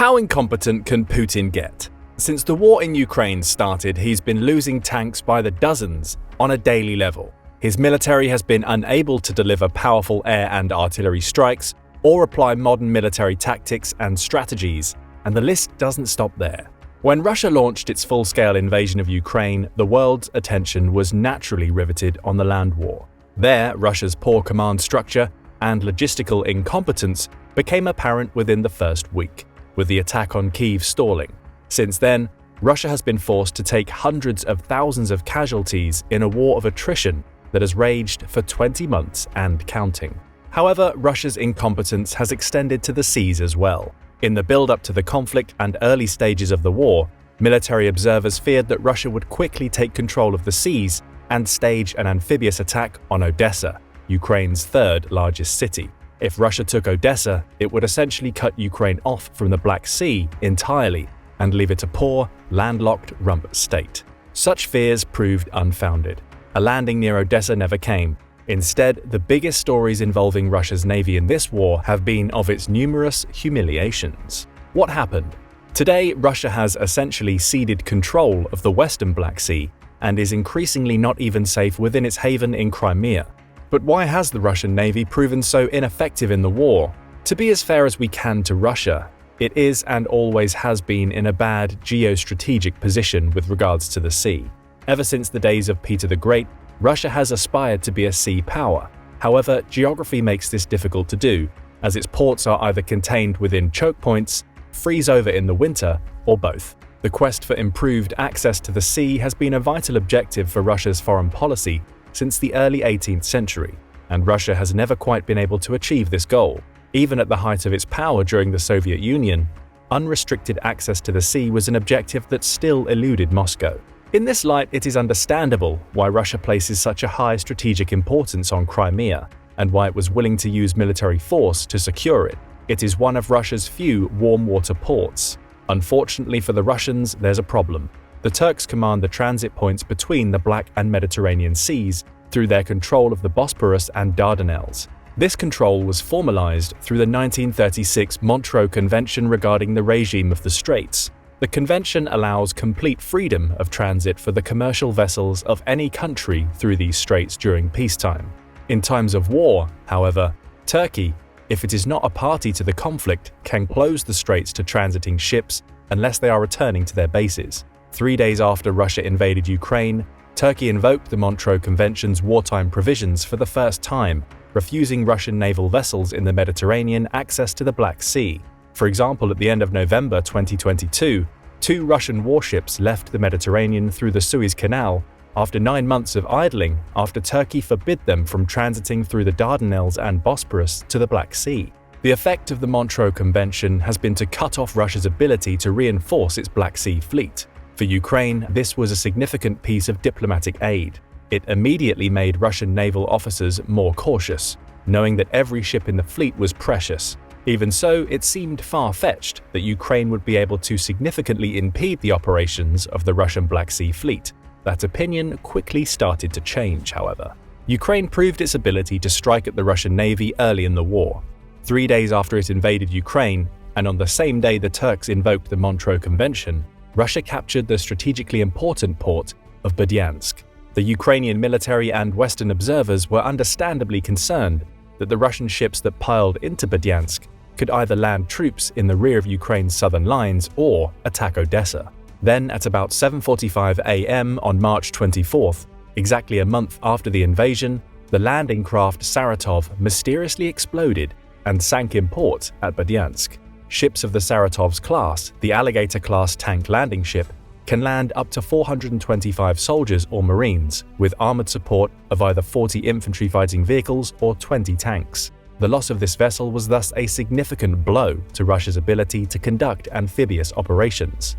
How incompetent can Putin get? Since the war in Ukraine started, he's been losing tanks by the dozens on a daily level. His military has been unable to deliver powerful air and artillery strikes or apply modern military tactics and strategies, and the list doesn't stop there. When Russia launched its full-scale invasion of Ukraine, the world's attention was naturally riveted on the land war. There, Russia's poor command structure and logistical incompetence became apparent within the first week, with the attack on Kyiv stalling. Since then, Russia has been forced to take hundreds of thousands of casualties in a war of attrition that has raged for 20 months and counting. However, Russia's incompetence has extended to the seas as well. In the build-up to the conflict and early stages of the war, military observers feared that Russia would quickly take control of the seas and stage an amphibious attack on Odessa, Ukraine's third largest city. If Russia took Odessa, it would essentially cut Ukraine off from the Black Sea entirely and leave it a poor, landlocked rump state. Such fears proved unfounded. A landing near Odessa never came. Instead, the biggest stories involving Russia's navy in this war have been of its numerous humiliations. What happened? Today, Russia has essentially ceded control of the western Black Sea and is increasingly not even safe within its haven in Crimea. But why has the Russian navy proven so ineffective in the war? To be as fair as we can to Russia, it is and always has been in a bad geostrategic position with regards to the sea. Ever since the days of Peter the Great, Russia has aspired to be a sea power. However, geography makes this difficult to do, as its ports are either contained within choke points, freeze over in the winter, or both. The quest for improved access to the sea has been a vital objective for Russia's foreign policy since the early 18th century, and Russia has never quite been able to achieve this goal. Even at the height of its power during the Soviet Union, unrestricted access to the sea was an objective that still eluded Moscow. In this light, it is understandable why Russia places such a high strategic importance on Crimea, and why it was willing to use military force to secure it. It is one of Russia's few warm water ports. Unfortunately for the Russians, there's a problem. The Turks command the transit points between the Black and Mediterranean seas through their control of the Bosporus and Dardanelles. This control was formalized through the 1936 Montreux Convention regarding the regime of the Straits. The convention allows complete freedom of transit for the commercial vessels of any country through these straits during peacetime. In times of war, however, Turkey, if it is not a party to the conflict, can close the straits to transiting ships unless they are returning to their bases. 3 days after Russia invaded Ukraine, Turkey invoked the Montreux Convention's wartime provisions for the first time, refusing Russian naval vessels in the Mediterranean access to the Black Sea. For example, at the end of November 2022, 2 Russian warships left the Mediterranean through the Suez Canal after 9 months of idling after Turkey forbid them from transiting through the Dardanelles and Bosporus to the Black Sea. The effect of the Montreux Convention has been to cut off Russia's ability to reinforce its Black Sea fleet. For Ukraine, this was a significant piece of diplomatic aid. It immediately made Russian naval officers more cautious, knowing that every ship in the fleet was precious. Even so, it seemed far-fetched that Ukraine would be able to significantly impede the operations of the Russian Black Sea fleet. That opinion quickly started to change, however. Ukraine proved its ability to strike at the Russian Navy early in the war. 3 days after it invaded Ukraine, and on the same day the Turks invoked the Montreux Convention, Russia captured the strategically important port of Berdyansk. The Ukrainian military and Western observers were understandably concerned that the Russian ships that piled into Berdyansk could either land troops in the rear of Ukraine's southern lines or attack Odessa. Then, at about 7:45 a.m. on March 24th, exactly a month after the invasion, the landing craft Saratov mysteriously exploded and sank in port at Berdyansk. Ships of the Saratov's class, the Alligator-class tank landing ship, can land up to 425 soldiers or marines, with armored support of either 40 infantry fighting vehicles or 20 tanks. The loss of this vessel was thus a significant blow to Russia's ability to conduct amphibious operations.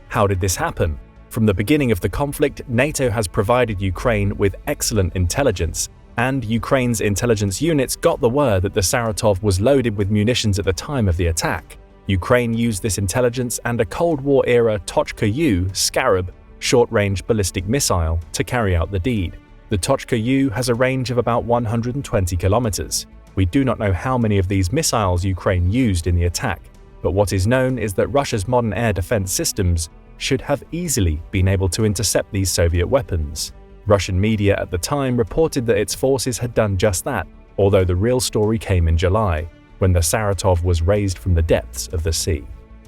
How did this happen? From the beginning of the conflict, NATO has provided Ukraine with excellent intelligence, and Ukraine's intelligence units got the word that the Saratov was loaded with munitions at the time of the attack. Ukraine used this intelligence and a Cold War-era Tochka-U Scarab short-range ballistic missile to carry out the deed. The Tochka-U has a range of about 120 kilometers. We do not know how many of these missiles Ukraine used in the attack, but what is known is that Russia's modern air defense systems should have easily been able to intercept these Soviet weapons. Russian media at the time reported that its forces had done just that, although the real story came in July, when the Saratov was raised from the depths of the sea.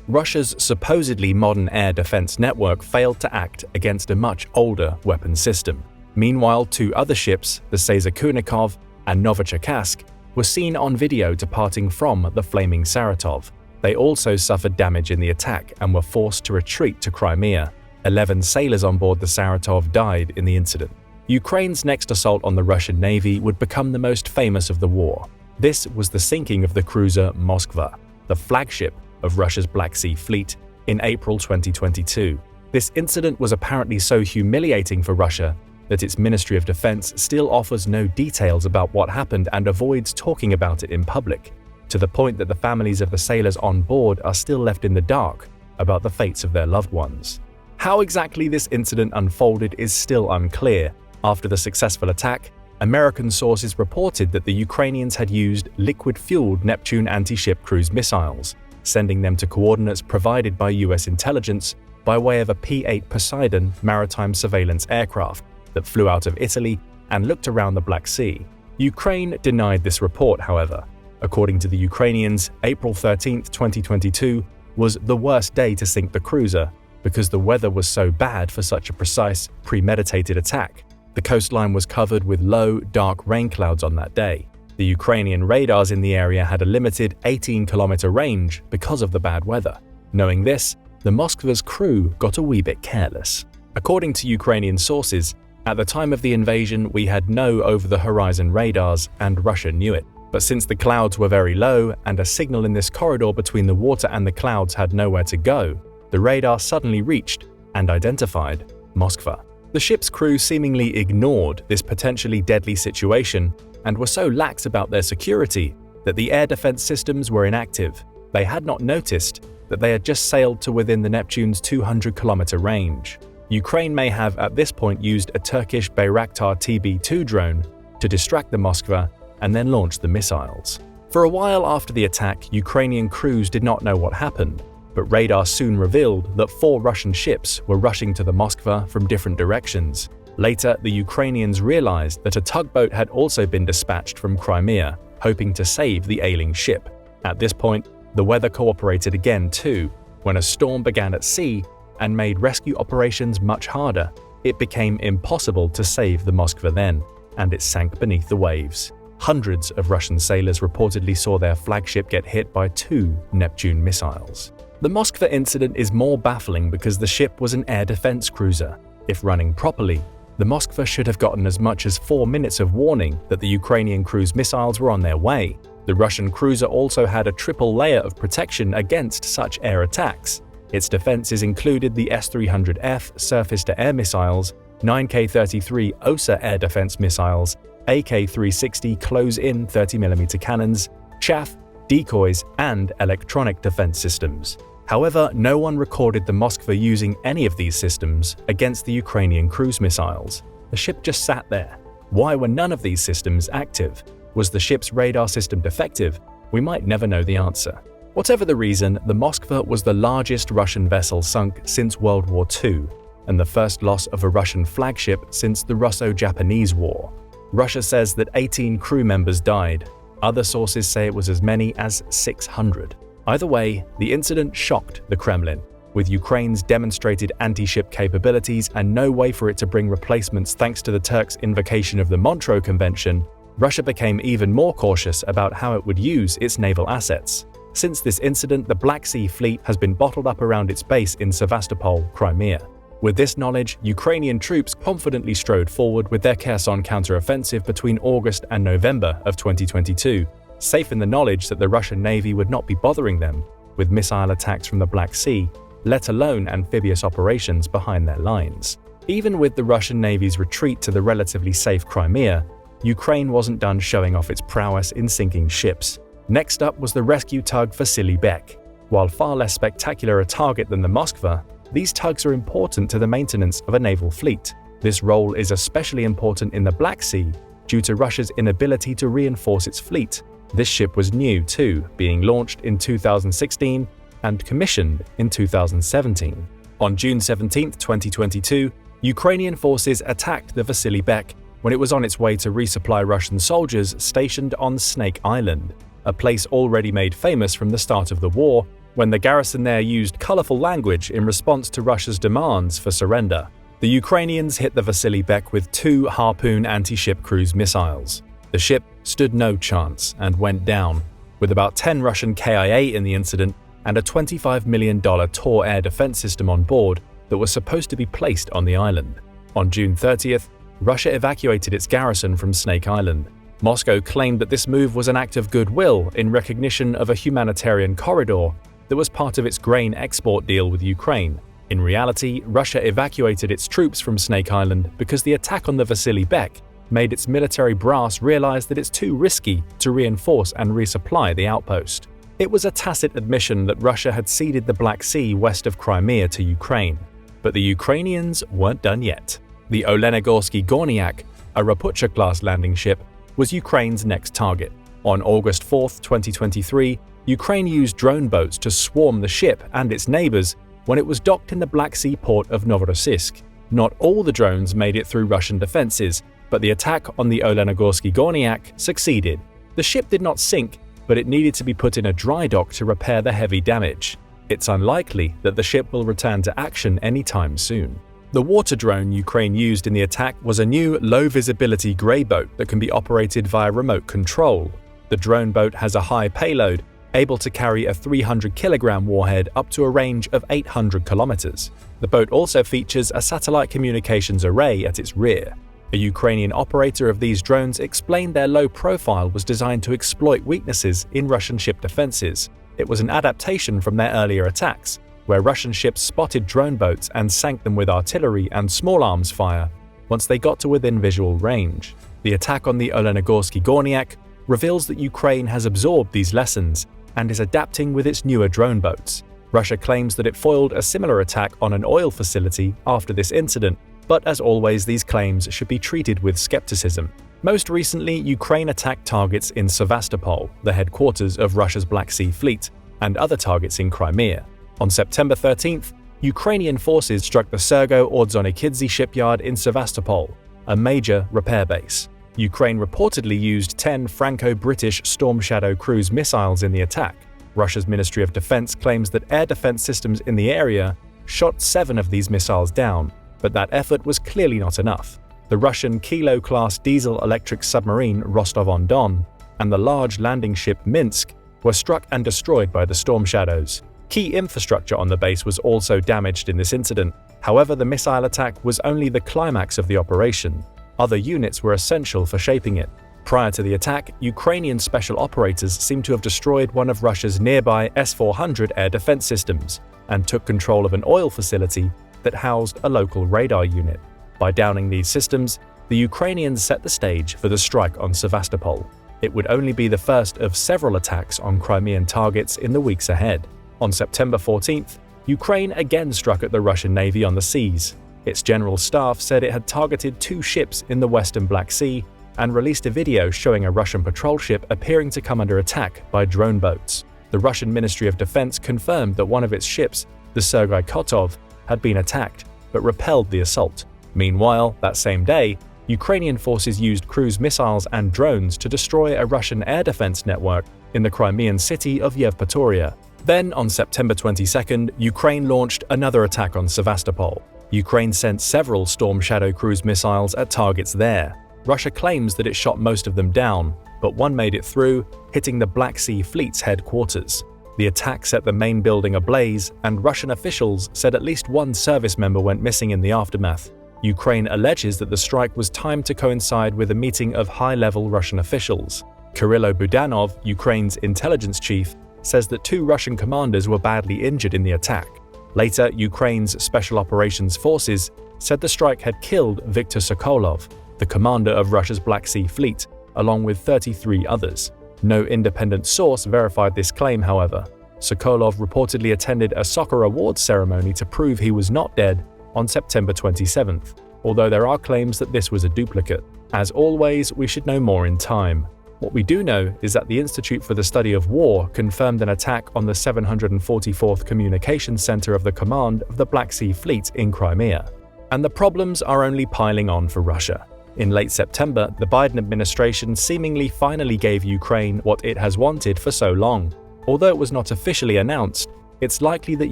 Russia's supposedly modern air defense network failed to act against a much older weapon system. Meanwhile, two other ships, the Seyza-Kunikov and Novocherkassk, were seen on video departing from the flaming Saratov. They also suffered damage in the attack and were forced to retreat to Crimea. 11 sailors on board the Saratov died in the incident. Ukraine's next assault on the Russian Navy would become the most famous of the war. This was the sinking of the cruiser Moskva, the flagship of Russia's Black Sea Fleet, in April 2022. This incident was apparently so humiliating for Russia that its Ministry of Defense still offers no details about what happened and avoids talking about it in public, to the point that the families of the sailors on board are still left in the dark about the fates of their loved ones. How exactly this incident unfolded is still unclear. After the successful attack, American sources reported that the Ukrainians had used liquid-fueled Neptune anti-ship cruise missiles, sending them to coordinates provided by US intelligence by way of a P-8 Poseidon maritime surveillance aircraft that flew out of Italy and looked around the Black Sea. Ukraine denied this report, however. According to the Ukrainians, April 13, 2022 was the worst day to sink the cruiser because the weather was so bad for such a precise, premeditated attack. The coastline was covered with low, dark rain clouds on that day. The Ukrainian radars in the area had a limited 18-kilometer range because of the bad weather. Knowing this, the Moskva's crew got a wee bit careless. According to Ukrainian sources, at the time of the invasion we had no over-the-horizon radars and Russia knew it. But since the clouds were very low and a signal in this corridor between the water and the clouds had nowhere to go, the radar suddenly reached and identified Moskva. The ship's crew seemingly ignored this potentially deadly situation and were so lax about their security that the air defense systems were inactive. They had not noticed that they had just sailed to within the Neptune's 200-kilometer range. Ukraine may have at this point used a Turkish Bayraktar TB2 drone to distract the Moskva and then launch the missiles. For a while after the attack, Ukrainian crews did not know what happened, but radar soon revealed that 4 Russian ships were rushing to the Moskva from different directions. Later, the Ukrainians realized that a tugboat had also been dispatched from Crimea, hoping to save the ailing ship. At this point, the weather cooperated again too, when a storm began at sea and made rescue operations much harder. It became impossible to save the Moskva then, and it sank beneath the waves. Hundreds of Russian sailors reportedly saw their flagship get hit by 2 Neptune missiles. The Moskva incident is more baffling because the ship was an air defense cruiser. If running properly, the Moskva should have gotten as much as 4 minutes of warning that the Ukrainian cruise missiles were on their way. The Russian cruiser also had a triple layer of protection against such air attacks. Its defenses included the S-300F surface-to-air missiles, 9K-33 OSA air defense missiles, AK-360 close-in 30mm cannons, chaff, decoys, and electronic defense systems. However, no one recorded the Moskva using any of these systems against the Ukrainian cruise missiles. The ship just sat there. Why were none of these systems active? Was the ship's radar system defective? We might never know the answer. Whatever the reason, the Moskva was the largest Russian vessel sunk since World War II, and the first loss of a Russian flagship since the Russo-Japanese War. Russia says that 18 crew members died. Other sources say it was as many as 600. Either way, the incident shocked the Kremlin. With Ukraine's demonstrated anti-ship capabilities and no way for it to bring replacements thanks to the Turks' invocation of the Montreux Convention, Russia became even more cautious about how it would use its naval assets. Since this incident, the Black Sea Fleet has been bottled up around its base in Sevastopol, Crimea. With this knowledge, Ukrainian troops confidently strode forward with their Kherson counteroffensive between August and November of 2022, safe in the knowledge that the Russian Navy would not be bothering them with missile attacks from the Black Sea, let alone amphibious operations behind their lines. Even with the Russian Navy's retreat to the relatively safe Crimea, Ukraine wasn't done showing off its prowess in sinking ships. Next up was the rescue tug Vasily Bek. While far less spectacular a target than the Moskva, these tugs are important to the maintenance of a naval fleet. This role is especially important in the Black Sea due to Russia's inability to reinforce its fleet. This ship was new too, being launched in 2016 and commissioned in 2017. On June 17, 2022, Ukrainian forces attacked the Vasily Bek when it was on its way to resupply Russian soldiers stationed on Snake Island, a place already made famous from the start of the war, when the garrison there used colorful language in response to Russia's demands for surrender. The Ukrainians hit the Vasily Bek with 2 Harpoon anti-ship cruise missiles. The ship stood no chance and went down, with about 10 Russian KIA in the incident and a $25 million Tor air defense system on board that was supposed to be placed on the island. On June 30th, Russia evacuated its garrison from Snake Island. Moscow claimed that this move was an act of goodwill in recognition of a humanitarian corridor that was part of its grain export deal with Ukraine. In reality, Russia evacuated its troops from Snake Island because the attack on the Vasily Bek made its military brass realize that it's too risky to reinforce and resupply the outpost. It was a tacit admission that Russia had ceded the Black Sea west of Crimea to Ukraine. But the Ukrainians weren't done yet. The Olenigorsky Gornyak, a Rapucha-class landing ship, was Ukraine's next target. On August 4, 2023, Ukraine used drone boats to swarm the ship and its neighbors when it was docked in the Black Sea port of Novorossiysk. Not all the drones made it through Russian defenses, but the attack on the Olenigorsky Gornyak succeeded. The ship did not sink, but it needed to be put in a dry dock to repair the heavy damage. It's unlikely that the ship will return to action anytime soon. The water drone Ukraine used in the attack was a new low-visibility grey boat that can be operated via remote control. The drone boat has a high payload, able to carry a 300-kilogram warhead up to a range of 800 kilometers. The boat also features a satellite communications array at its rear. A Ukrainian operator of these drones explained their low profile was designed to exploit weaknesses in Russian ship defenses. It was an adaptation from their earlier attacks, where Russian ships spotted drone boats and sank them with artillery and small arms fire once they got to within visual range. The attack on the Olenigorsky Gornyak reveals that Ukraine has absorbed these lessons and is adapting with its newer drone boats. Russia claims that it foiled a similar attack on an oil facility after this incident, but as always, these claims should be treated with skepticism. Most recently, Ukraine attacked targets in Sevastopol, the headquarters of Russia's Black Sea Fleet, and other targets in Crimea. On September 13th, Ukrainian forces struck the Sergo-Ordzhonikidze shipyard in Sevastopol, a major repair base. Ukraine reportedly used 10 Franco-British Storm Shadow cruise missiles in the attack. Russia's Ministry of Defense claims that air defense systems in the area shot 7 of these missiles down, but that effort was clearly not enough. The Russian Kilo-class diesel-electric submarine Rostov-on-Don and the large landing ship Minsk were struck and destroyed by the Storm Shadows. Key infrastructure on the base was also damaged in this incident. However, the missile attack was only the climax of the operation. Other units were essential for shaping it. Prior to the attack, Ukrainian special operators seem to have destroyed one of Russia's nearby S-400 air defense systems and took control of an oil facility that housed a local radar unit. By downing these systems, the Ukrainians set the stage for the strike on Sevastopol. It would only be the first of several attacks on Crimean targets in the weeks ahead. On September 14th, Ukraine again struck at the Russian Navy on the seas. Its general staff said it had targeted 2 ships in the western Black Sea and released a video showing a Russian patrol ship appearing to come under attack by drone boats. The Russian Ministry of Defense confirmed that one of its ships, the Sergei Kotov, had been attacked, but repelled the assault. Meanwhile, that same day, Ukrainian forces used cruise missiles and drones to destroy a Russian air defense network in the Crimean city of Yevpatoria. Then, on September 22nd, Ukraine launched another attack on Sevastopol. Ukraine sent several Storm Shadow cruise missiles at targets there. Russia claims that it shot most of them down, but one made it through, hitting the Black Sea Fleet's headquarters. The attack set the main building ablaze, and Russian officials said at least 1 service member went missing in the aftermath. Ukraine alleges that the strike was timed to coincide with a meeting of high-level Russian officials. Kyrylo Budanov, Ukraine's intelligence chief, says that 2 Russian commanders were badly injured in the attack. Later, Ukraine's Special Operations Forces said the strike had killed Viktor Sokolov, the commander of Russia's Black Sea Fleet, along with 33 others. No independent source verified this claim, however. Sokolov reportedly attended a soccer awards ceremony to prove he was not dead on September 27th, although there are claims that this was a duplicate. As always, we should know more in time. What we do know is that the Institute for the Study of War confirmed an attack on the 744th Communications Center of the Command of the Black Sea Fleet in Crimea. And the problems are only piling on for Russia. In late September, the Biden administration seemingly finally gave Ukraine what it has wanted for so long. Although it was not officially announced, it's likely that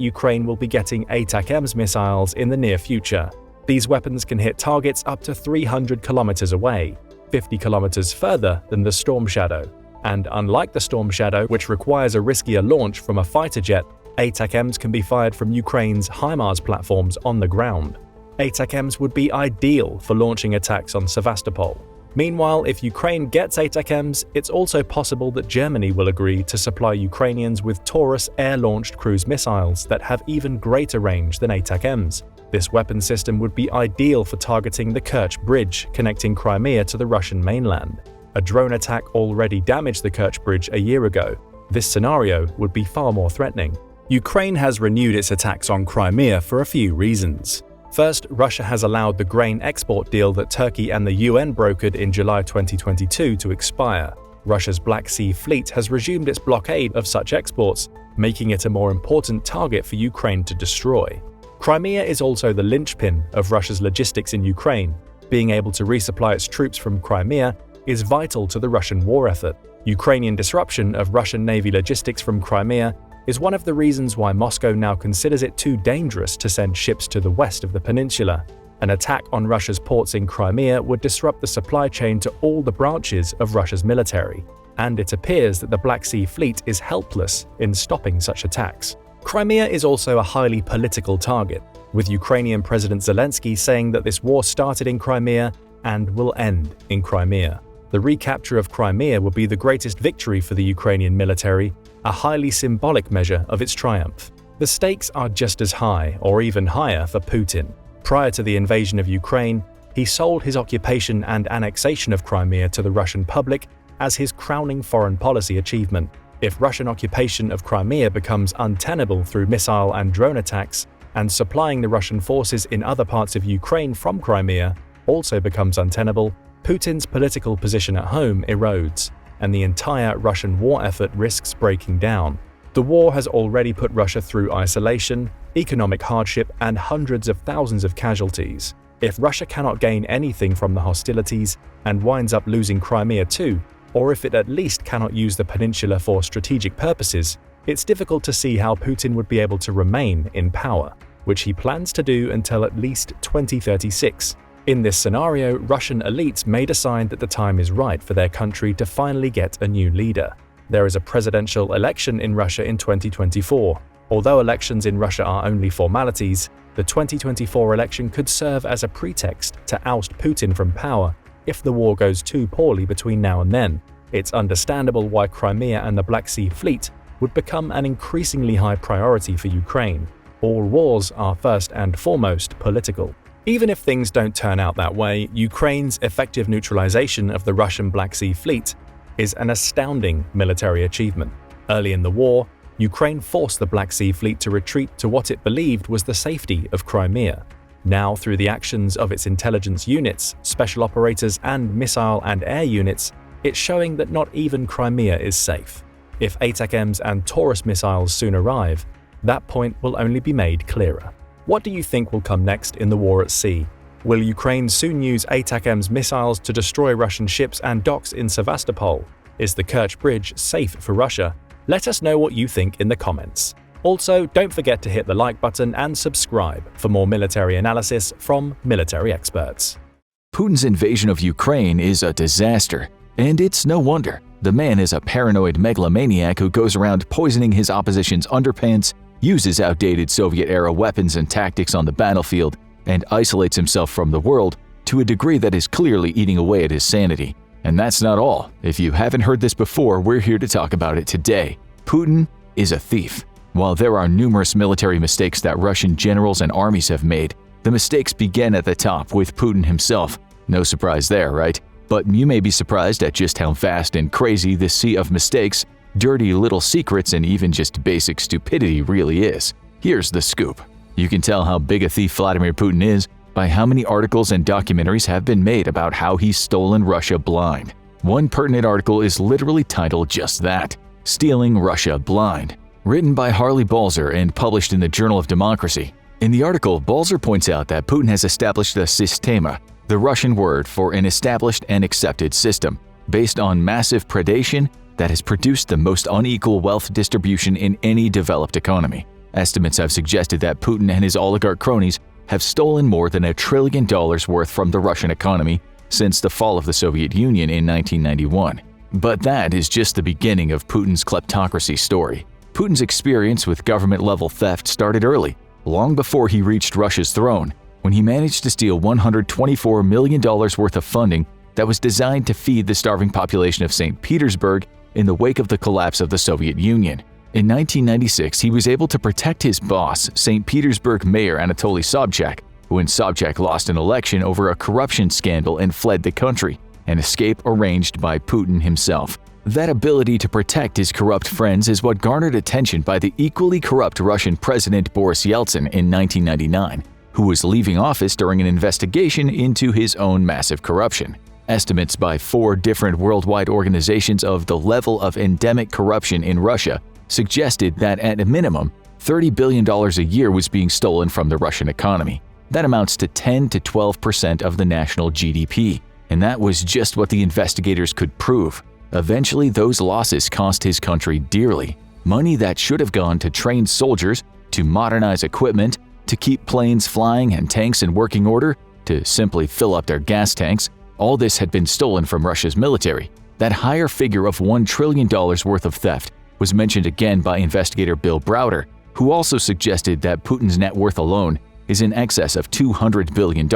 Ukraine will be getting ATACMS missiles in the near future. These weapons can hit targets up to 300 kilometers away, 50 kilometers further than the Storm Shadow. And unlike the Storm Shadow, which requires a riskier launch from a fighter jet, ATACMS can be fired from Ukraine's HIMARS platforms on the ground. ATACMS would be ideal for launching attacks on Sevastopol. Meanwhile, if Ukraine gets ATACMS, it's also possible that Germany will agree to supply Ukrainians with Taurus air-launched cruise missiles that have even greater range than ATACMS. This weapon system would be ideal for targeting the Kerch Bridge connecting Crimea to the Russian mainland. A drone attack already damaged the Kerch Bridge a year ago. This scenario would be far more threatening. Ukraine has renewed its attacks on Crimea for a few reasons. First, Russia has allowed the grain export deal that Turkey and the UN brokered in July 2022 to expire. Russia's Black Sea Fleet has resumed its blockade of such exports, making it a more important target for Ukraine to destroy. Crimea is also the linchpin of Russia's logistics in Ukraine. Being able to resupply its troops from Crimea is vital to the Russian war effort. Ukrainian disruption of Russian Navy logistics from Crimea is one of the reasons why Moscow now considers it too dangerous to send ships to the west of the peninsula. An attack on Russia's ports in Crimea would disrupt the supply chain to all the branches of Russia's military, and it appears that the Black Sea Fleet is helpless in stopping such attacks. Crimea is also a highly political target, with Ukrainian President Zelensky saying that this war started in Crimea and will end in Crimea. The recapture of Crimea would be the greatest victory for the Ukrainian military, a highly symbolic measure of its triumph. The stakes are just as high or even higher for Putin. Prior to the invasion of Ukraine, he sold his occupation and annexation of Crimea to the Russian public as his crowning foreign policy achievement. If Russian occupation of Crimea becomes untenable through missile and drone attacks, and supplying the Russian forces in other parts of Ukraine from Crimea also becomes untenable, Putin's political position at home erodes, and the entire Russian war effort risks breaking down. The war has already put Russia through isolation, economic hardship, and hundreds of thousands of casualties. If Russia cannot gain anything from the hostilities and winds up losing Crimea too, or if it at least cannot use the peninsula for strategic purposes, it's difficult to see how Putin would be able to remain in power, which he plans to do until at least 2036. In this scenario, Russian elites may decide that the time is right for their country to finally get a new leader. There is a presidential election in Russia in 2024. Although elections in Russia are only formalities, the 2024 election could serve as a pretext to oust Putin from power if the war goes too poorly between now and then. It's understandable why Crimea and the Black Sea Fleet would become an increasingly high priority for Ukraine. All wars are first and foremost political. Even if things don't turn out that way, Ukraine's effective neutralization of the Russian Black Sea Fleet is an astounding military achievement. Early in the war, Ukraine forced the Black Sea Fleet to retreat to what it believed was the safety of Crimea. Now, through the actions of its intelligence units, special operators, and missile and air units, it's showing that not even Crimea is safe. If ATACMS and Taurus missiles soon arrive, that point will only be made clearer. What do you think will come next in the war at sea? Will Ukraine soon use ATACMS missiles to destroy Russian ships and docks in Sevastopol? Is the Kerch Bridge safe for Russia? Let us know what you think in the comments. Also, don't forget to hit the like button and subscribe for more military analysis from military experts. Putin's invasion of Ukraine is a disaster, and it's no wonder. The man is a paranoid megalomaniac who goes around poisoning his opposition's underpants, uses outdated Soviet-era weapons and tactics on the battlefield, and isolates himself from the world to a degree that is clearly eating away at his sanity. And that's not all. If you haven't heard this before, we're here to talk about it today. Putin is a thief. While there are numerous military mistakes that Russian generals and armies have made, the mistakes begin at the top with Putin himself. No surprise there, right? But you may be surprised at just how vast and crazy this sea of mistakes, dirty little secrets, and even just basic stupidity really is. Here's the scoop. You can tell how big a thief Vladimir Putin is by how many articles and documentaries have been made about how he's stolen Russia blind. One pertinent article is literally titled just that, Stealing Russia Blind, written by Harley Balzer and published in the Journal of Democracy. In the article, Balzer points out that Putin has established a sistema, the Russian word for an established and accepted system, based on massive predation that has produced the most unequal wealth distribution in any developed economy. Estimates have suggested that Putin and his oligarch cronies have stolen more than $1 trillion worth from the Russian economy since the fall of the Soviet Union in 1991. But that is just the beginning of Putin's kleptocracy story. Putin's experience with government-level theft started early, long before he reached Russia's throne, when he managed to steal $124 million worth of funding that was designed to feed the starving population of St. Petersburg in the wake of the collapse of the Soviet Union. In 1996, he was able to protect his boss, St. Petersburg Mayor Anatoly Sobchak, when Sobchak lost an election over a corruption scandal and fled the country, an escape arranged by Putin himself. That ability to protect his corrupt friends is what garnered attention by the equally corrupt Russian President Boris Yeltsin in 1999, who was leaving office during an investigation into his own massive corruption. Estimates by 4 different worldwide organizations of the level of endemic corruption in Russia suggested that at a minimum, $30 billion a year was being stolen from the Russian economy. That amounts to 10 to 12% of the national GDP, and that was just what the investigators could prove. Eventually, those losses cost his country dearly. Money that should have gone to train soldiers, to modernize equipment, to keep planes flying and tanks in working order, to simply fill up their gas tanks, all this had been stolen from Russia's military. That higher figure of $1 trillion worth of theft was mentioned again by investigator Bill Browder, who also suggested that Putin's net worth alone is in excess of $200 billion.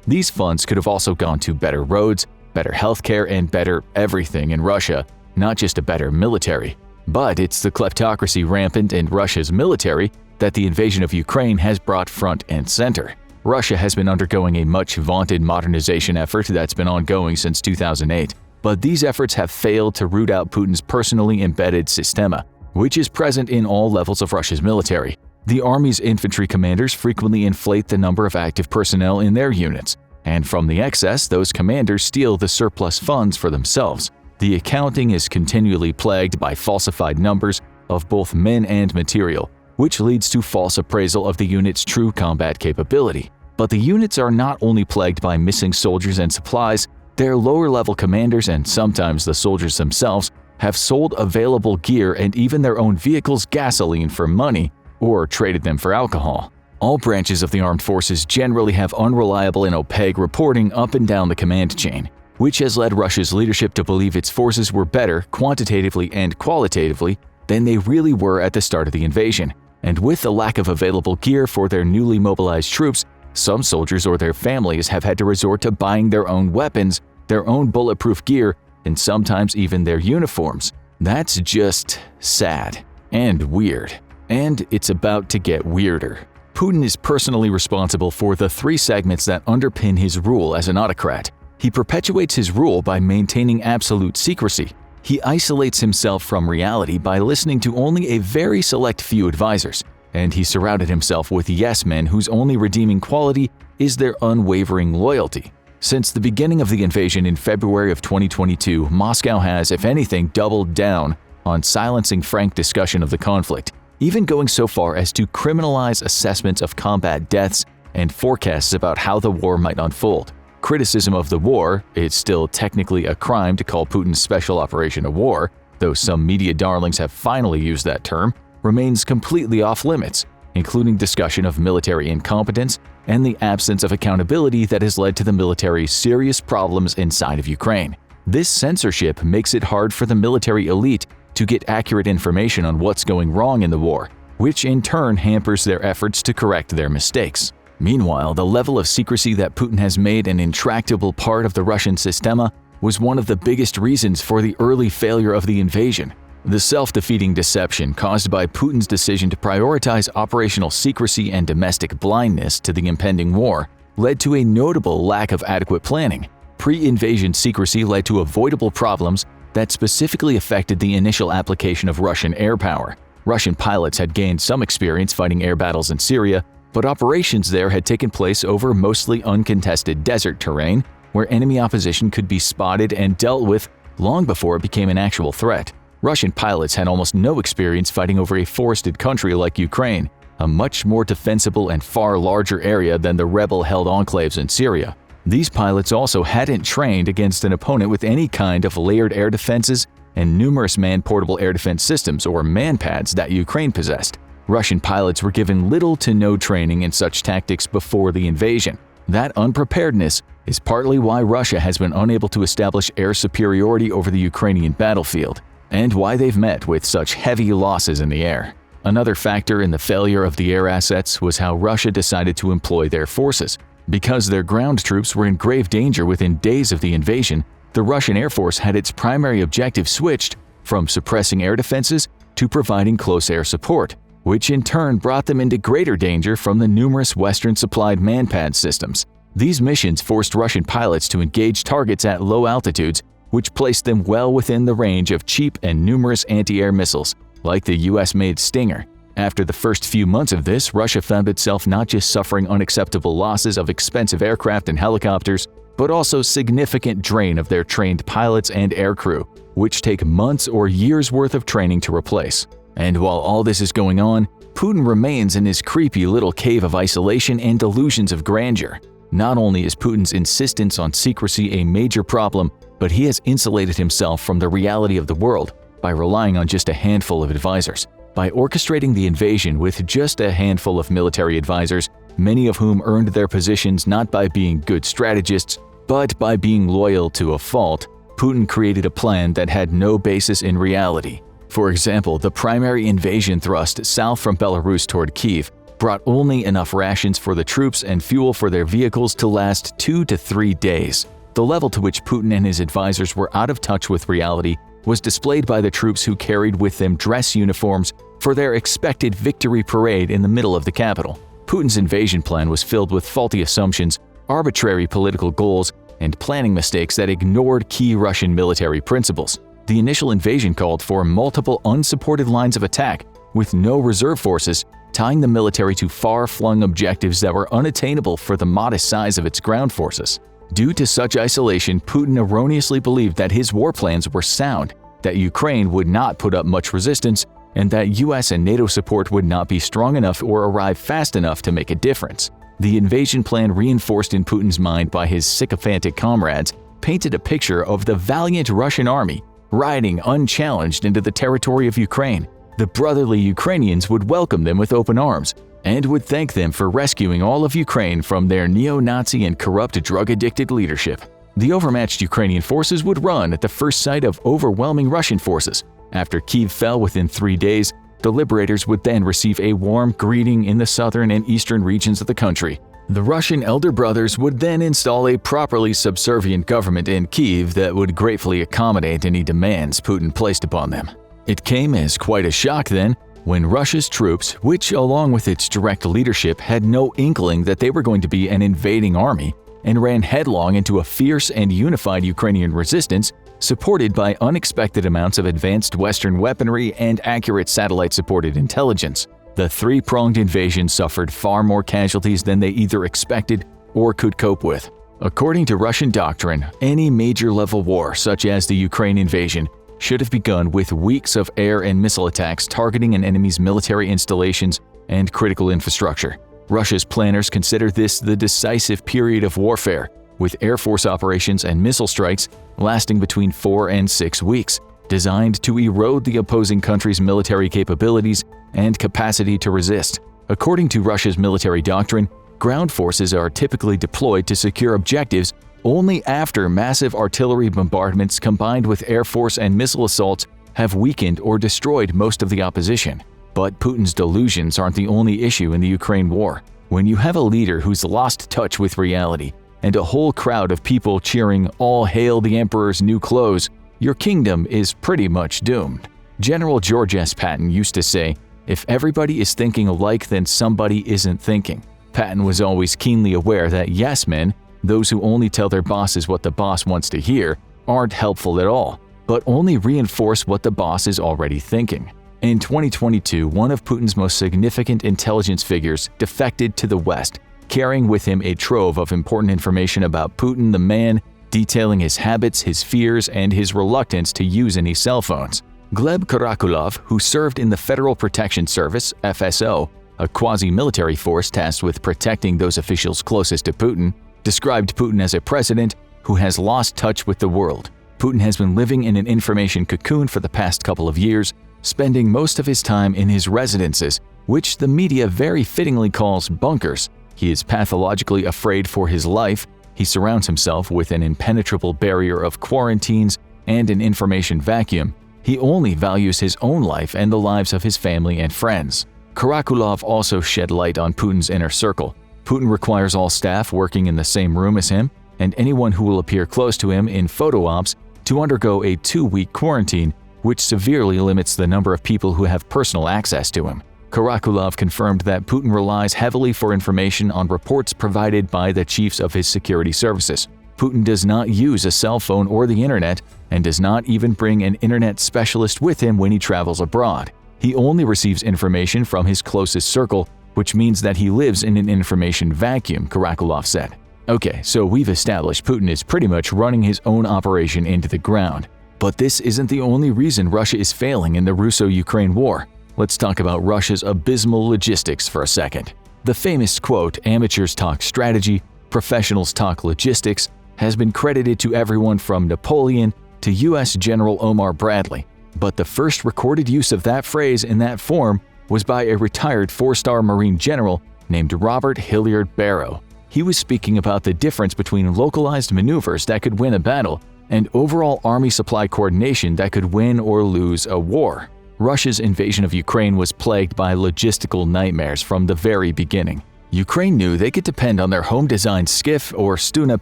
These funds could have also gone to better roads, better healthcare, and better everything in Russia, not just a better military. But it's the kleptocracy rampant in Russia's military that the invasion of Ukraine has brought front and center. Russia has been undergoing a much-vaunted modernization effort that's been ongoing since 2008. But these efforts have failed to root out Putin's personally embedded sistema, which is present in all levels of Russia's military. The army's infantry commanders frequently inflate the number of active personnel in their units, and from the excess, those commanders steal the surplus funds for themselves. The accounting is continually plagued by falsified numbers of both men and material, which leads to false appraisal of the unit's true combat capability. But the units are not only plagued by missing soldiers and supplies, their lower-level commanders and sometimes the soldiers themselves have sold available gear and even their own vehicles' gasoline for money or traded them for alcohol. All branches of the armed forces generally have unreliable and opaque reporting up and down the command chain, which has led Russia's leadership to believe its forces were better quantitatively and qualitatively than they really were at the start of the invasion. And with the lack of available gear for their newly mobilized troops, some soldiers or their families have had to resort to buying their own weapons, their own bulletproof gear, and sometimes even their uniforms. That's just sad and weird. And it's about to get weirder. Putin is personally responsible for the 3 segments that underpin his rule as an autocrat. He perpetuates his rule by maintaining absolute secrecy. He isolates himself from reality by listening to only a very select few advisors. And he surrounded himself with yes-men whose only redeeming quality is their unwavering loyalty. Since the beginning of the invasion in February of 2022, Moscow has, if anything, doubled down on silencing frank discussion of the conflict, even going so far as to criminalize assessments of combat deaths and forecasts about how the war might unfold. Criticism of the war — it's still technically a crime to call Putin's special operation a war, though some media darlings have finally used that term — remains completely off-limits, including discussion of military incompetence and the absence of accountability that has led to the military's serious problems inside of Ukraine. This censorship makes it hard for the military elite to get accurate information on what's going wrong in the war, which in turn hampers their efforts to correct their mistakes. Meanwhile, the level of secrecy that Putin has made an intractable part of the Russian sistema was one of the biggest reasons for the early failure of the invasion. The self-defeating deception caused by Putin's decision to prioritize operational secrecy and domestic blindness to the impending war led to a notable lack of adequate planning. Pre-invasion secrecy led to avoidable problems that specifically affected the initial application of Russian air power. Russian pilots had gained some experience fighting air battles in Syria, but operations there had taken place over mostly uncontested desert terrain, where enemy opposition could be spotted and dealt with long before it became an actual threat. Russian pilots had almost no experience fighting over a forested country like Ukraine, a much more defensible and far larger area than the rebel-held enclaves in Syria. These pilots also hadn't trained against an opponent with any kind of layered air defenses and numerous man-portable air defense systems or manpads that Ukraine possessed. Russian pilots were given little to no training in such tactics before the invasion. That unpreparedness is partly why Russia has been unable to establish air superiority over the Ukrainian battlefield, and why they've met with such heavy losses in the air. Another factor in the failure of the air assets was how Russia decided to employ their forces. Because their ground troops were in grave danger within days of the invasion, the Russian Air Force had its primary objective switched from suppressing air defenses to providing close air support, which in turn brought them into greater danger from the numerous Western-supplied manpad systems. These missions forced Russian pilots to engage targets at low altitudes, which placed them well within the range of cheap and numerous anti-air missiles, like the US-made Stinger. After the first few months of this, Russia found itself not just suffering unacceptable losses of expensive aircraft and helicopters, but also significant drain of their trained pilots and aircrew, which take months or years worth of training to replace. And while all this is going on, Putin remains in his creepy little cave of isolation and delusions of grandeur. Not only is Putin's insistence on secrecy a major problem, but he has insulated himself from the reality of the world by relying on just a handful of advisors. By orchestrating the invasion with just a handful of military advisors, many of whom earned their positions not by being good strategists, but by being loyal to a fault, Putin created a plan that had no basis in reality. For example, the primary invasion thrust south from Belarus toward Kyiv brought only enough rations for the troops and fuel for their vehicles to last 2 to 3 days. The level to which Putin and his advisors were out of touch with reality was displayed by the troops who carried with them dress uniforms for their expected victory parade in the middle of the capital. Putin's invasion plan was filled with faulty assumptions, arbitrary political goals, and planning mistakes that ignored key Russian military principles. The initial invasion called for multiple unsupported lines of attack, with no reserve forces, tying the military to far-flung objectives that were unattainable for the modest size of its ground forces. Due to such isolation, Putin erroneously believed that his war plans were sound, that Ukraine would not put up much resistance, and that US and NATO support would not be strong enough or arrive fast enough to make a difference. The invasion plan, reinforced in Putin's mind by his sycophantic comrades, painted a picture of the valiant Russian army riding unchallenged into the territory of Ukraine. The brotherly Ukrainians would welcome them with open arms and would thank them for rescuing all of Ukraine from their neo-Nazi and corrupt drug-addicted leadership. The overmatched Ukrainian forces would run at the first sight of overwhelming Russian forces. After Kyiv fell within 3 days, the liberators would then receive a warm greeting in the southern and eastern regions of the country. The Russian elder brothers would then install a properly subservient government in Kyiv that would gratefully accommodate any demands Putin placed upon them. It came as quite a shock then when Russia's troops, which along with its direct leadership had no inkling that they were going to be an invading army, and ran headlong into a fierce and unified Ukrainian resistance, supported by unexpected amounts of advanced Western weaponry and accurate satellite-supported intelligence. The three-pronged invasion suffered far more casualties than they either expected or could cope with. According to Russian doctrine, any major-level war, such as the Ukraine invasion, should have begun with weeks of air and missile attacks targeting an enemy's military installations and critical infrastructure. Russia's planners consider this the decisive period of warfare, with Air Force operations and missile strikes lasting between 4 and 6 weeks, designed to erode the opposing country's military capabilities and capacity to resist. According to Russia's military doctrine, ground forces are typically deployed to secure objectives only after massive artillery bombardments combined with Air Force and missile assaults have weakened or destroyed most of the opposition. But Putin's delusions aren't the only issue in the Ukraine war. When you have a leader who's lost touch with reality and a whole crowd of people cheering "All hail the Emperor's new clothes," your kingdom is pretty much doomed. General George S. Patton used to say, "If everybody is thinking alike, then somebody isn't thinking." Patton was always keenly aware that yes men, those who only tell their bosses what the boss wants to hear, aren't helpful at all, but only reinforce what the boss is already thinking. In 2022, one of Putin's most significant intelligence figures defected to the West, carrying with him a trove of important information about Putin the man, detailing his habits, his fears, and his reluctance to use any cell phones. Gleb Karakulov, who served in the Federal Protection Service, FSO, a quasi-military force tasked with protecting those officials closest to Putin, described Putin as a president who has lost touch with the world. Putin has been living in an information cocoon for the past couple of years, spending most of his time in his residences, which the media very fittingly calls bunkers. He is pathologically afraid for his life. He surrounds himself with an impenetrable barrier of quarantines and an information vacuum. He only values his own life and the lives of his family and friends. Karakulov also shed light on Putin's inner circle. Putin requires all staff working in the same room as him, and anyone who will appear close to him in photo ops, to undergo a 2-week quarantine, which severely limits the number of people who have personal access to him. Karakulov confirmed that Putin relies heavily for information on reports provided by the chiefs of his security services. Putin does not use a cell phone or the internet, and does not even bring an internet specialist with him when he travels abroad. He only receives information from his closest circle, which means that he lives in an information vacuum, Karakulov said. Okay, so we've established Putin is pretty much running his own operation into the ground. But this isn't the only reason Russia is failing in the Russo-Ukraine war. Let's talk about Russia's abysmal logistics for a second. The famous quote, "Amateurs talk strategy, professionals talk logistics," has been credited to everyone from Napoleon to U.S. General Omar Bradley. But the first recorded use of that phrase in that form was by a retired 4-star Marine general named Robert Hilliard Barrow. He was speaking about the difference between localized maneuvers that could win a battle and overall army supply coordination that could win or lose a war. Russia's invasion of Ukraine was plagued by logistical nightmares from the very beginning. Ukraine knew they could depend on their home-designed Skiff or Stuna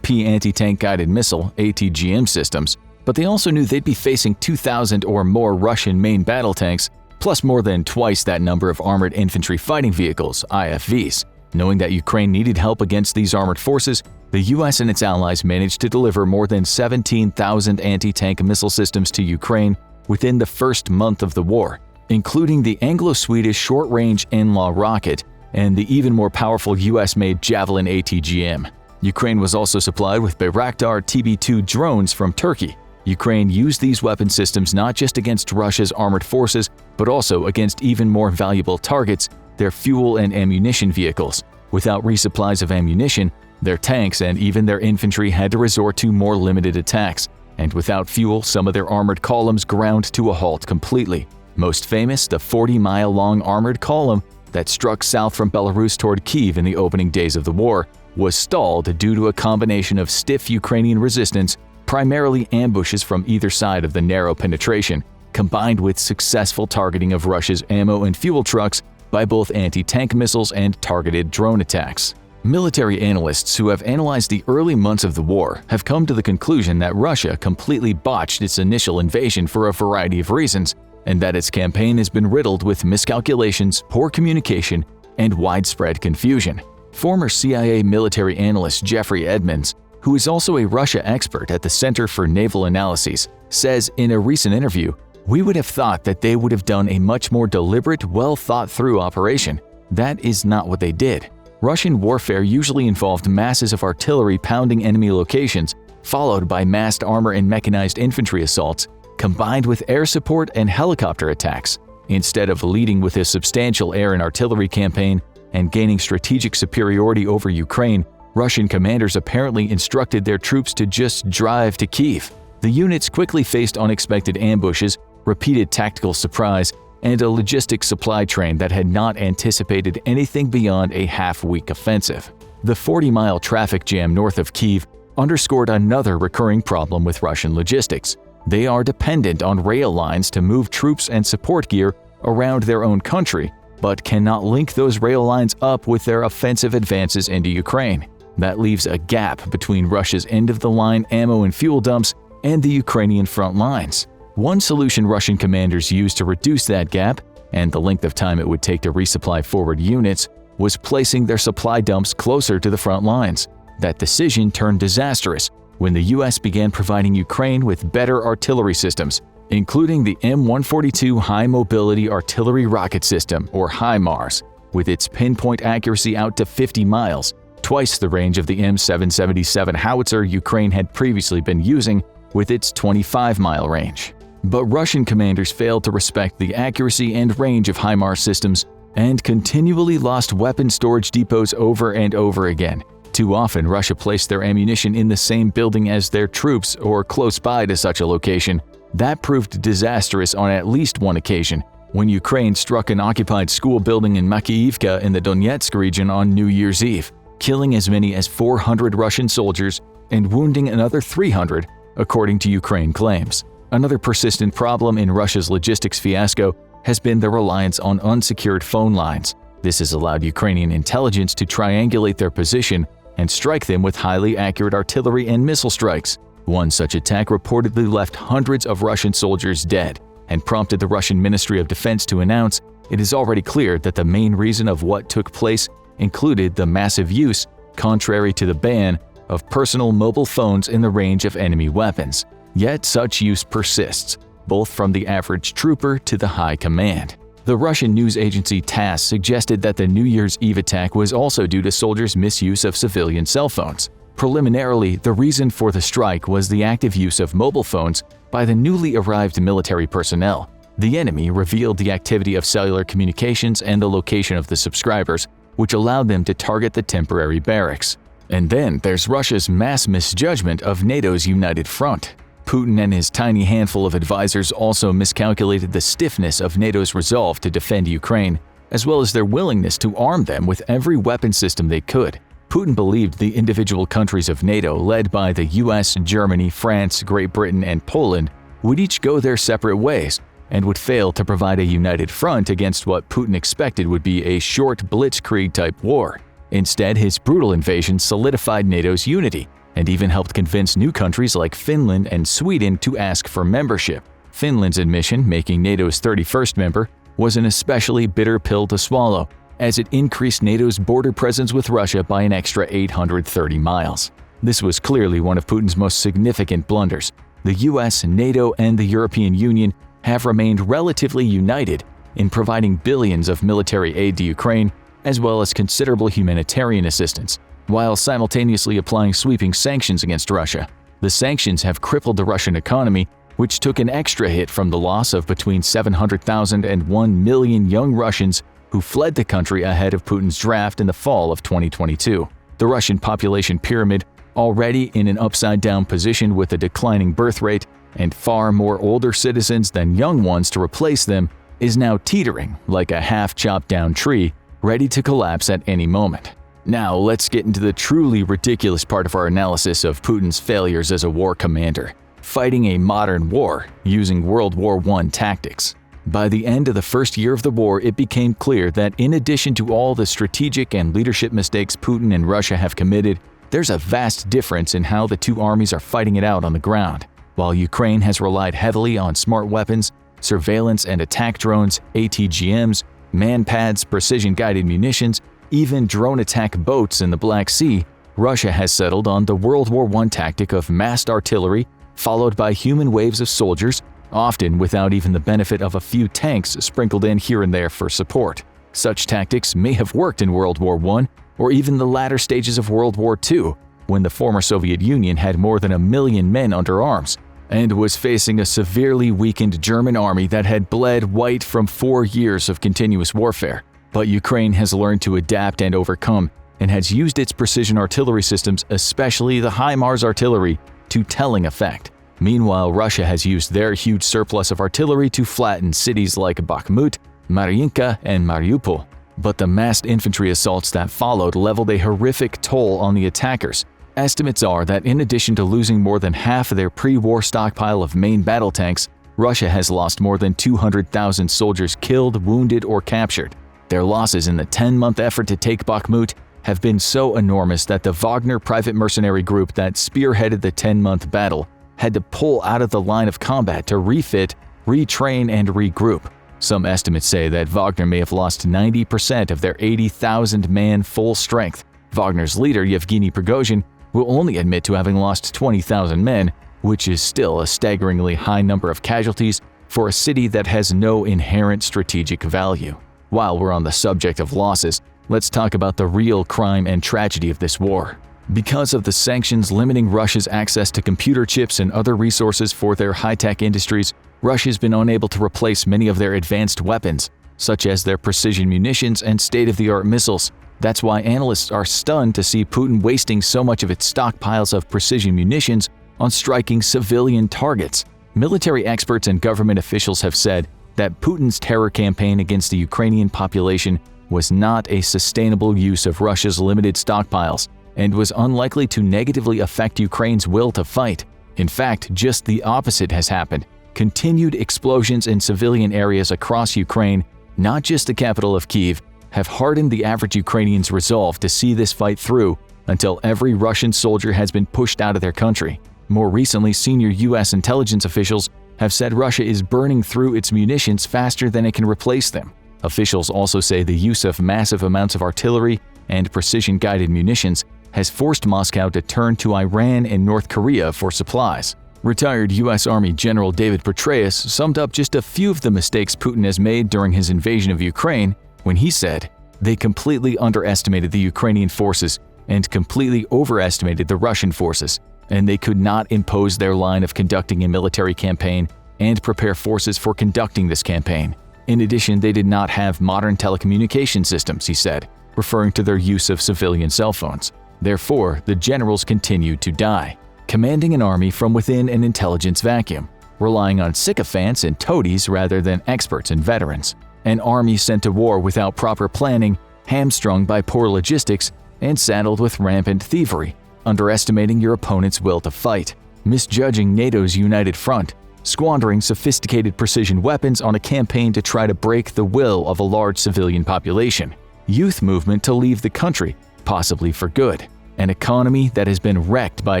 P anti-tank guided missile (ATGM) systems, but they also knew they'd be facing 2,000 or more Russian main battle tanks, plus more than twice that number of armored infantry fighting vehicles (IFVs). Knowing that Ukraine needed help against these armored forces, the US and its allies managed to deliver more than 17,000 anti-tank missile systems to Ukraine within the first month of the war, including the Anglo-Swedish short-range NLAW rocket and the even more powerful US-made Javelin ATGM. Ukraine was also supplied with Bayraktar TB2 drones from Turkey. Ukraine used these weapon systems not just against Russia's armored forces, but also against even more valuable targets, their fuel and ammunition vehicles. Without resupplies of ammunition, their tanks and even their infantry had to resort to more limited attacks, and without fuel, some of their armored columns ground to a halt completely. Most famous, the 40-mile-long armored column that struck south from Belarus toward Kyiv in the opening days of the war, was stalled due to a combination of stiff Ukrainian resistance, primarily ambushes from either side of the narrow penetration, combined with successful targeting of Russia's ammo and fuel trucks by both anti-tank missiles and targeted drone attacks. Military analysts who have analyzed the early months of the war have come to the conclusion that Russia completely botched its initial invasion for a variety of reasons, and that its campaign has been riddled with miscalculations, poor communication, and widespread confusion. Former CIA military analyst Jeffrey Edmonds, who is also a Russia expert at the Center for Naval Analyses, says in a recent interview, "We would have thought that they would have done a much more deliberate, well-thought-through operation. That is not what they did. Russian warfare usually involved masses of artillery pounding enemy locations, followed by massed armor and mechanized infantry assaults, combined with air support and helicopter attacks. Instead of leading with a substantial air and artillery campaign and gaining strategic superiority over Ukraine, Russian commanders apparently instructed their troops to just drive to Kyiv. The units quickly faced unexpected ambushes, repeated tactical surprise, and a logistics supply train that had not anticipated anything beyond a half-week offensive. The 40-mile traffic jam north of Kyiv underscored another recurring problem with Russian logistics. They are dependent on rail lines to move troops and support gear around their own country, but cannot link those rail lines up with their offensive advances into Ukraine. That leaves a gap between Russia's end-of-the-line ammo and fuel dumps and the Ukrainian front lines. One solution Russian commanders used to reduce that gap, and the length of time it would take to resupply forward units, was placing their supply dumps closer to the front lines. That decision turned disastrous when the US began providing Ukraine with better artillery systems, including the M142 High Mobility Artillery Rocket System, or HIMARS, with its pinpoint accuracy out to 50 miles, twice the range of the M777 howitzer Ukraine had previously been using with its 25-mile range. But Russian commanders failed to respect the accuracy and range of HIMARS systems and continually lost weapon storage depots over and over again. Too often, Russia placed their ammunition in the same building as their troops or close by to such a location. That proved disastrous on at least one occasion, when Ukraine struck an occupied school building in Makiivka in the Donetsk region on New Year's Eve, killing as many as 400 Russian soldiers and wounding another 300, according to Ukraine claims. Another persistent problem in Russia's logistics fiasco has been the reliance on unsecured phone lines. This has allowed Ukrainian intelligence to triangulate their position and strike them with highly accurate artillery and missile strikes. One such attack reportedly left hundreds of Russian soldiers dead and prompted the Russian Ministry of Defense to announce it is already clear that the main reason of what took place included the massive use, contrary to the ban, of personal mobile phones in the range of enemy weapons. Yet such use persists, both from the average trooper to the high command. The Russian news agency TASS suggested that the New Year's Eve attack was also due to soldiers' misuse of civilian cell phones. Preliminarily, the reason for the strike was the active use of mobile phones by the newly arrived military personnel. The enemy revealed the activity of cellular communications and the location of the subscribers, which allowed them to target the temporary barracks. And then there's Russia's mass misjudgment of NATO's united front. Putin and his tiny handful of advisors also miscalculated the stiffness of NATO's resolve to defend Ukraine, as well as their willingness to arm them with every weapon system they could. Putin believed the individual countries of NATO, led by the US, Germany, France, Great Britain, and Poland, would each go their separate ways and would fail to provide a united front against what Putin expected would be a short blitzkrieg-type war. Instead, his brutal invasion solidified NATO's unity and even helped convince new countries like Finland and Sweden to ask for membership. Finland's admission, making NATO's 31st member, was an especially bitter pill to swallow, as it increased NATO's border presence with Russia by an extra 830 miles. This was clearly one of Putin's most significant blunders. The US, NATO, and the European Union have remained relatively united in providing billions of military aid to Ukraine, as well as considerable humanitarian assistance, while simultaneously applying sweeping sanctions against Russia. The sanctions have crippled the Russian economy, which took an extra hit from the loss of between 700,000 and 1 million young Russians who fled the country ahead of Putin's draft in the fall of 2022. The Russian population pyramid, already in an upside-down position with a declining birth rate and far more older citizens than young ones to replace them, is now teetering like a half-chopped-down tree, ready to collapse at any moment. Now let's get into the truly ridiculous part of our analysis of Putin's failures as a war commander: fighting a modern war using World War I tactics. By the end of the first year of the war, it became clear that in addition to all the strategic and leadership mistakes Putin and Russia have committed, there's a vast difference in how the two armies are fighting it out on the ground. While Ukraine has relied heavily on smart weapons, surveillance and attack drones, ATGMs, manpads, precision-guided munitions, even drone attack boats in the Black Sea, Russia has settled on the World War I tactic of massed artillery, followed by human waves of soldiers, often without even the benefit of a few tanks sprinkled in here and there for support. Such tactics may have worked in World War I, or even the latter stages of World War II, when the former Soviet Union had more than 1 million men under arms, and was facing a severely weakened German army that had bled white from 4 years of continuous warfare. But Ukraine has learned to adapt and overcome, and has used its precision artillery systems, especially the HIMARS artillery, to telling effect. Meanwhile, Russia has used their huge surplus of artillery to flatten cities like Bakhmut, Mariinka, and Mariupol. But the massed infantry assaults that followed leveled a horrific toll on the attackers. Estimates are that in addition to losing more than half of their pre-war stockpile of main battle tanks, Russia has lost more than 200,000 soldiers killed, wounded, or captured. Their losses in the 10-month effort to take Bakhmut have been so enormous that the Wagner private mercenary group that spearheaded the 10-month battle had to pull out of the line of combat to refit, retrain, and regroup. Some estimates say that Wagner may have lost 90% of their 80,000-man full strength. Wagner's leader, Yevgeny Prigozhin, will only admit to having lost 20,000 men, which is still a staggeringly high number of casualties for a city that has no inherent strategic value. While we're on the subject of losses, let's talk about the real crime and tragedy of this war. Because of the sanctions limiting Russia's access to computer chips and other resources for their high-tech industries, Russia's been unable to replace many of their advanced weapons, such as their precision munitions and state-of-the-art missiles. That's why analysts are stunned to see Putin wasting so much of its stockpiles of precision munitions on striking civilian targets. Military experts and government officials have said that Putin's terror campaign against the Ukrainian population was not a sustainable use of Russia's limited stockpiles and was unlikely to negatively affect Ukraine's will to fight. In fact, just the opposite has happened. Continued explosions in civilian areas across Ukraine, not just the capital of Kyiv, have hardened the average Ukrainian's resolve to see this fight through until every Russian soldier has been pushed out of their country. More recently, senior U.S. intelligence officials have said Russia is burning through its munitions faster than it can replace them. Officials also say the use of massive amounts of artillery and precision-guided munitions has forced Moscow to turn to Iran and North Korea for supplies. Retired U.S. Army General David Petraeus summed up just a few of the mistakes Putin has made during his invasion of Ukraine when he said, "They completely underestimated the Ukrainian forces and completely overestimated the Russian forces, and they could not impose their line of conducting a military campaign and prepare forces for conducting this campaign. In addition, they did not have modern telecommunication systems," he said, referring to their use of civilian cell phones. Therefore, the generals continued to die, commanding an army from within an intelligence vacuum, relying on sycophants and toadies rather than experts and veterans. An army sent to war without proper planning, hamstrung by poor logistics, and saddled with rampant thievery, underestimating your opponent's will to fight, misjudging NATO's united front, squandering sophisticated precision weapons on a campaign to try to break the will of a large civilian population, youth movement to leave the country, possibly for good, an economy that has been wrecked by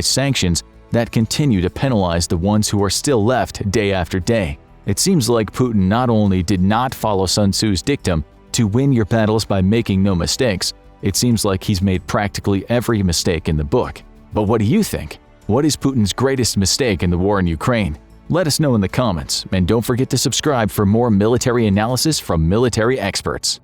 sanctions that continue to penalize the ones who are still left day after day. It seems like Putin not only did not follow Sun Tzu's dictum to win your battles by making no mistakes, it seems like he's made practically every mistake in the book. But what do you think? What is Putin's greatest mistake in the war in Ukraine? Let us know in the comments, and don't forget to subscribe for more military analysis from military experts.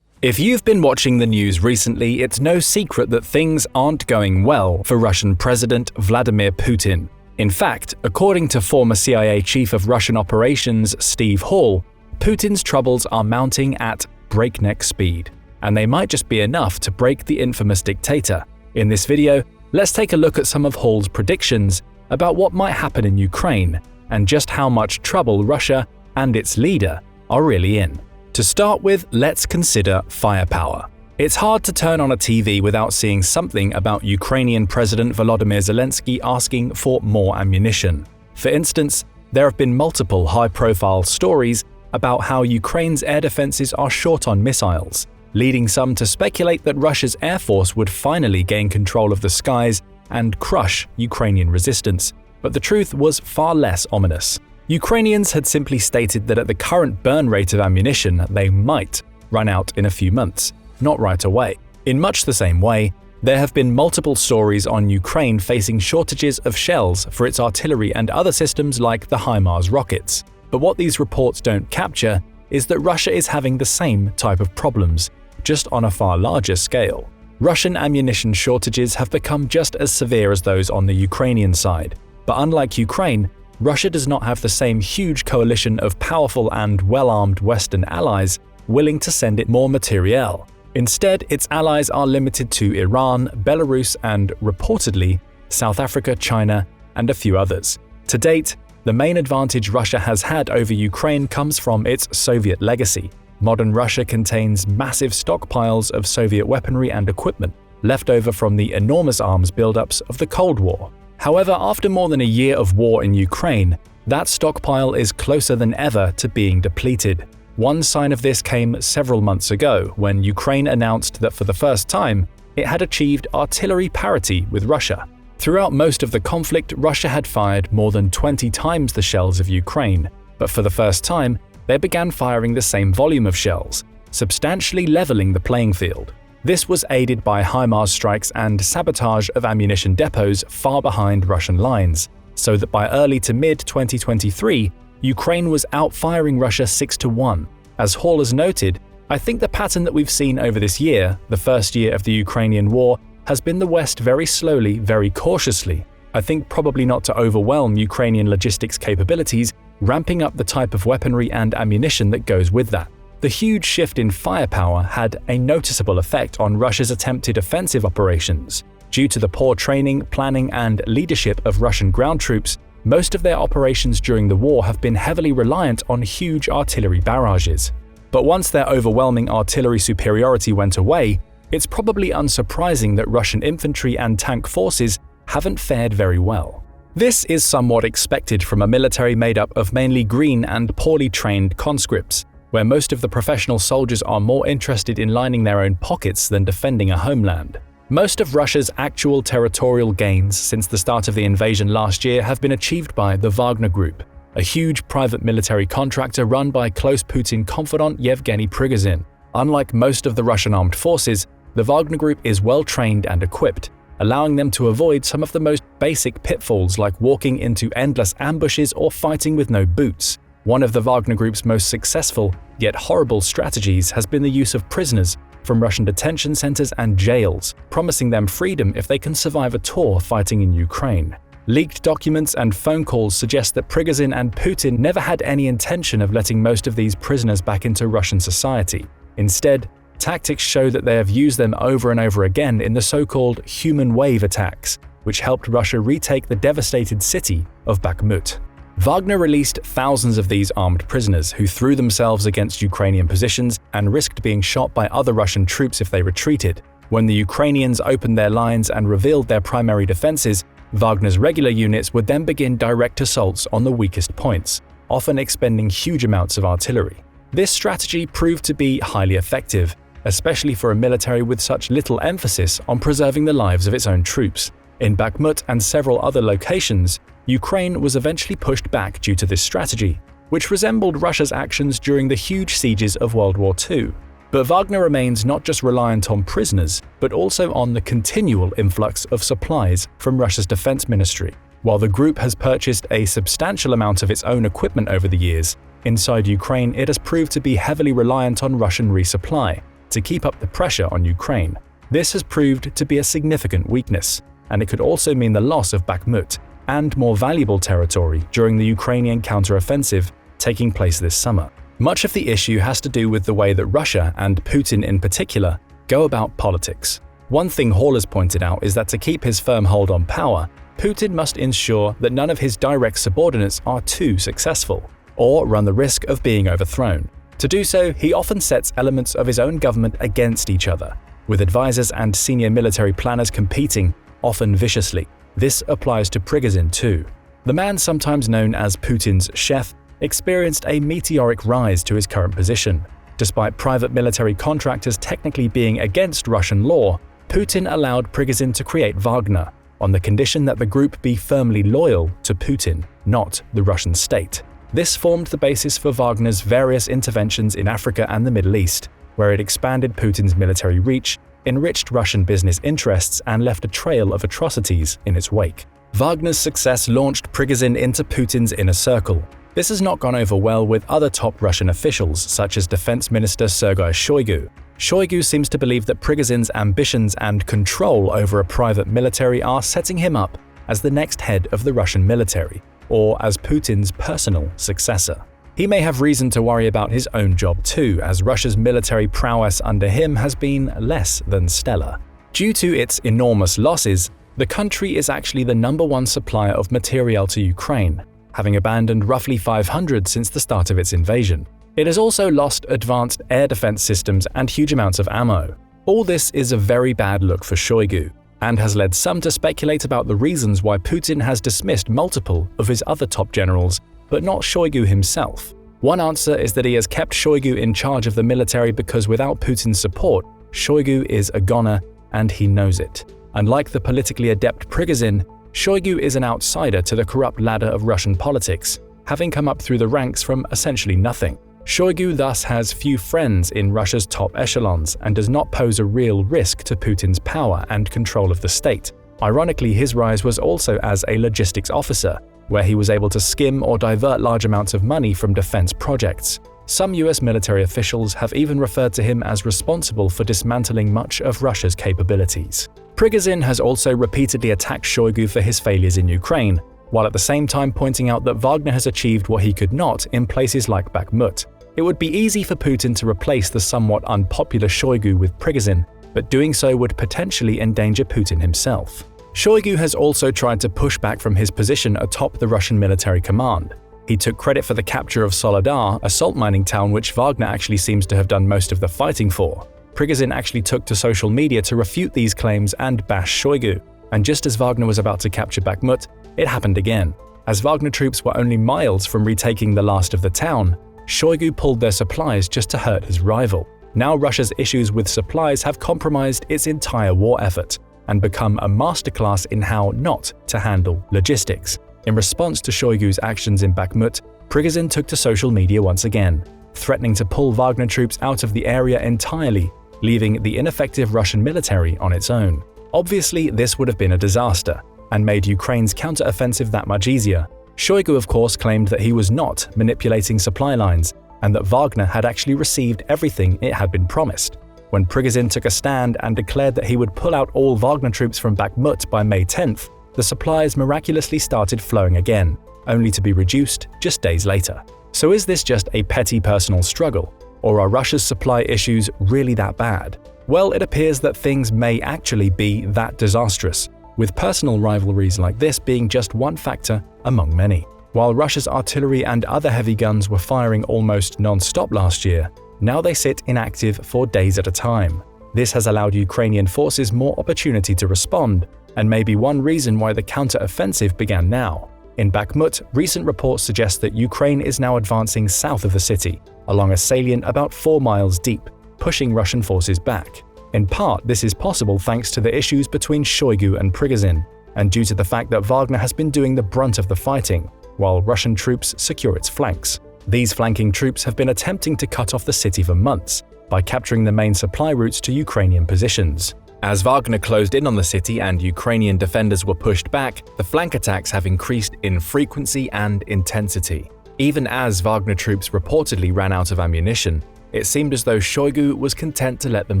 If you've been watching the news recently, it's no secret that things aren't going well for Russian President Vladimir Putin. In fact, according to former CIA Chief of Russian Operations Steve Hall, Putin's troubles are mounting at breakneck speed, and they might just be enough to break the infamous dictator. In this video, let's take a look at some of Hall's predictions about what might happen in Ukraine and just how much trouble Russia and its leader are really in. To start with, let's consider firepower. It's hard to turn on a TV without seeing something about Ukrainian President Volodymyr Zelensky asking for more ammunition. For instance, there have been multiple high-profile stories about how Ukraine's air defenses are short on missiles, leading some to speculate that Russia's air force would finally gain control of the skies and crush Ukrainian resistance. But the truth was far less ominous. Ukrainians had simply stated that at the current burn rate of ammunition, they might run out in a few months, not right away. In much the same way, there have been multiple stories on Ukraine facing shortages of shells for its artillery and other systems like the HIMARS rockets. But what these reports don't capture is that Russia is having the same type of problems, just on a far larger scale. Russian ammunition shortages have become just as severe as those on the Ukrainian side. But unlike Ukraine, Russia does not have the same huge coalition of powerful and well-armed Western allies willing to send it more materiel. Instead, its allies are limited to Iran, Belarus, and, reportedly, South Africa, China, and a few others. To date, the main advantage Russia has had over Ukraine comes from its Soviet legacy. Modern Russia contains massive stockpiles of Soviet weaponry and equipment, left over from the enormous arms buildups of the Cold War. However, after more than a year of war in Ukraine, that stockpile is closer than ever to being depleted. One sign of this came several months ago when Ukraine announced that for the first time, it had achieved artillery parity with Russia. Throughout most of the conflict, Russia had fired more than 20 times the shells of Ukraine, but for the first time, they began firing the same volume of shells, substantially leveling the playing field. This was aided by HIMARS strikes and sabotage of ammunition depots far behind Russian lines, so that by early to mid-2023, Ukraine was outfiring Russia 6-1. As Hall has noted, I think the pattern that we've seen over this year, the first year of the Ukrainian war, has been the West very slowly, very cautiously, I think probably not to overwhelm Ukrainian logistics capabilities, ramping up the type of weaponry and ammunition that goes with that. The huge shift in firepower had a noticeable effect on Russia's attempted offensive operations. Due to the poor training, planning, and leadership of Russian ground troops, most of their operations during the war have been heavily reliant on huge artillery barrages. But once their overwhelming artillery superiority went away, it's probably unsurprising that Russian infantry and tank forces haven't fared very well. This is somewhat expected from a military made up of mainly green and poorly trained conscripts, where most of the professional soldiers are more interested in lining their own pockets than defending a homeland. Most of Russia's actual territorial gains since the start of the invasion last year have been achieved by the Wagner Group, a huge private military contractor run by close Putin confidant Yevgeny Prigozhin. Unlike most of the Russian armed forces, the Wagner Group is well trained and equipped, allowing them to avoid some of the most basic pitfalls like walking into endless ambushes or fighting with no boots. One of the Wagner Group's most successful, yet horrible strategies has been the use of prisoners from Russian detention centers and jails, promising them freedom if they can survive a tour fighting in Ukraine. Leaked documents and phone calls suggest that Prigozhin and Putin never had any intention of letting most of these prisoners back into Russian society. Instead, tactics show that they have used them over and over again in the so-called human wave attacks, which helped Russia retake the devastated city of Bakhmut. Wagner released thousands of these armed prisoners who threw themselves against Ukrainian positions and risked being shot by other Russian troops if they retreated. When the Ukrainians opened their lines and revealed their primary defenses, Wagner's regular units would then begin direct assaults on the weakest points, often expending huge amounts of artillery. This strategy proved to be highly effective, especially for a military with such little emphasis on preserving the lives of its own troops. In Bakhmut and several other locations, Ukraine was eventually pushed back due to this strategy, which resembled Russia's actions during the huge sieges of World War II. But Wagner remains not just reliant on prisoners, but also on the continual influx of supplies from Russia's defense ministry. While the group has purchased a substantial amount of its own equipment over the years, inside Ukraine it has proved to be heavily reliant on Russian resupply to keep up the pressure on Ukraine. This has proved to be a significant weakness, and it could also mean the loss of Bakhmut and more valuable territory during the Ukrainian counteroffensive taking place this summer. Much of the issue has to do with the way that Russia, and Putin in particular, go about politics. One thing Hall has pointed out is that to keep his firm hold on power, Putin must ensure that none of his direct subordinates are too successful, or run the risk of being overthrown. To do so, he often sets elements of his own government against each other, with advisors and senior military planners competing, often viciously. This applies to Prigozhin too. The man, sometimes known as Putin's chef, experienced a meteoric rise to his current position. Despite private military contractors technically being against Russian law, Putin allowed Prigozhin to create Wagner, on the condition that the group be firmly loyal to Putin, not the Russian state. This formed the basis for Wagner's various interventions in Africa and the Middle East, where it expanded Putin's military reach, enriched Russian business interests, and left a trail of atrocities in its wake. Wagner's success launched Prigozhin into Putin's inner circle. This has not gone over well with other top Russian officials, such as Defense Minister Sergei Shoigu. Shoigu seems to believe that Prigozhin's ambitions and control over a private military are setting him up as the next head of the Russian military, or as Putin's personal successor. He may have reason to worry about his own job too, as Russia's military prowess under him has been less than stellar. Due to its enormous losses, the country is actually the #1 supplier of materiel to Ukraine, having abandoned roughly 500 since the start of its invasion. It has also lost advanced air defense systems and huge amounts of ammo. All this is a very bad look for Shoigu, and has led some to speculate about the reasons why Putin has dismissed multiple of his other top generals, but not Shoigu himself. One answer is that he has kept Shoigu in charge of the military because without Putin's support, Shoigu is a goner, and he knows it. Unlike the politically adept Prigozhin, Shoigu is an outsider to the corrupt ladder of Russian politics, having come up through the ranks from essentially nothing. Shoigu thus has few friends in Russia's top echelons and does not pose a real risk to Putin's power and control of the state. Ironically, his rise was also as a logistics officer, where he was able to skim or divert large amounts of money from defense projects. Some US military officials have even referred to him as responsible for dismantling much of Russia's capabilities. Prigozhin has also repeatedly attacked Shoigu for his failures in Ukraine, while at the same time pointing out that Wagner has achieved what he could not in places like Bakhmut. It would be easy for Putin to replace the somewhat unpopular Shoigu with Prigozhin, but doing so would potentially endanger Putin himself. Shoigu has also tried to push back from his position atop the Russian military command. He took credit for the capture of Soledar, a salt mining town which Wagner actually seems to have done most of the fighting for. Prigozhin actually took to social media to refute these claims and bash Shoigu, and just as Wagner was about to capture Bakhmut, it happened again. As Wagner troops were only miles from retaking the last of the town, Shoigu pulled their supplies just to hurt his rival. Now Russia's issues with supplies have compromised its entire war effort and become a masterclass in how not to handle logistics. In response to Shoigu's actions in Bakhmut, Prigozhin took to social media once again, threatening to pull Wagner troops out of the area entirely, leaving the ineffective Russian military on its own. Obviously, this would have been a disaster, and made Ukraine's counter-offensive that much easier. Shoigu, of course, claimed that he was not manipulating supply lines, and that Wagner had actually received everything it had been promised. When Prigozhin took a stand and declared that he would pull out all Wagner troops from Bakhmut by May 10th, the supplies miraculously started flowing again, only to be reduced just days later. So is this just a petty personal struggle, or are Russia's supply issues really that bad? Well, it appears that things may actually be that disastrous, with personal rivalries like this being just one factor among many. While Russia's artillery and other heavy guns were firing almost non-stop last year, now they sit inactive for days at a time. This has allowed Ukrainian forces more opportunity to respond, and may be one reason why the counter-offensive began now. In Bakhmut, recent reports suggest that Ukraine is now advancing south of the city, along a salient about 4 miles deep, pushing Russian forces back. In part, this is possible thanks to the issues between Shoigu and Prigozhin, and due to the fact that Wagner has been doing the brunt of the fighting, while Russian troops secure its flanks. These flanking troops have been attempting to cut off the city for months, by capturing the main supply routes to Ukrainian positions. As Wagner closed in on the city and Ukrainian defenders were pushed back, the flank attacks have increased in frequency and intensity. Even as Wagner troops reportedly ran out of ammunition, it seemed as though Shoigu was content to let them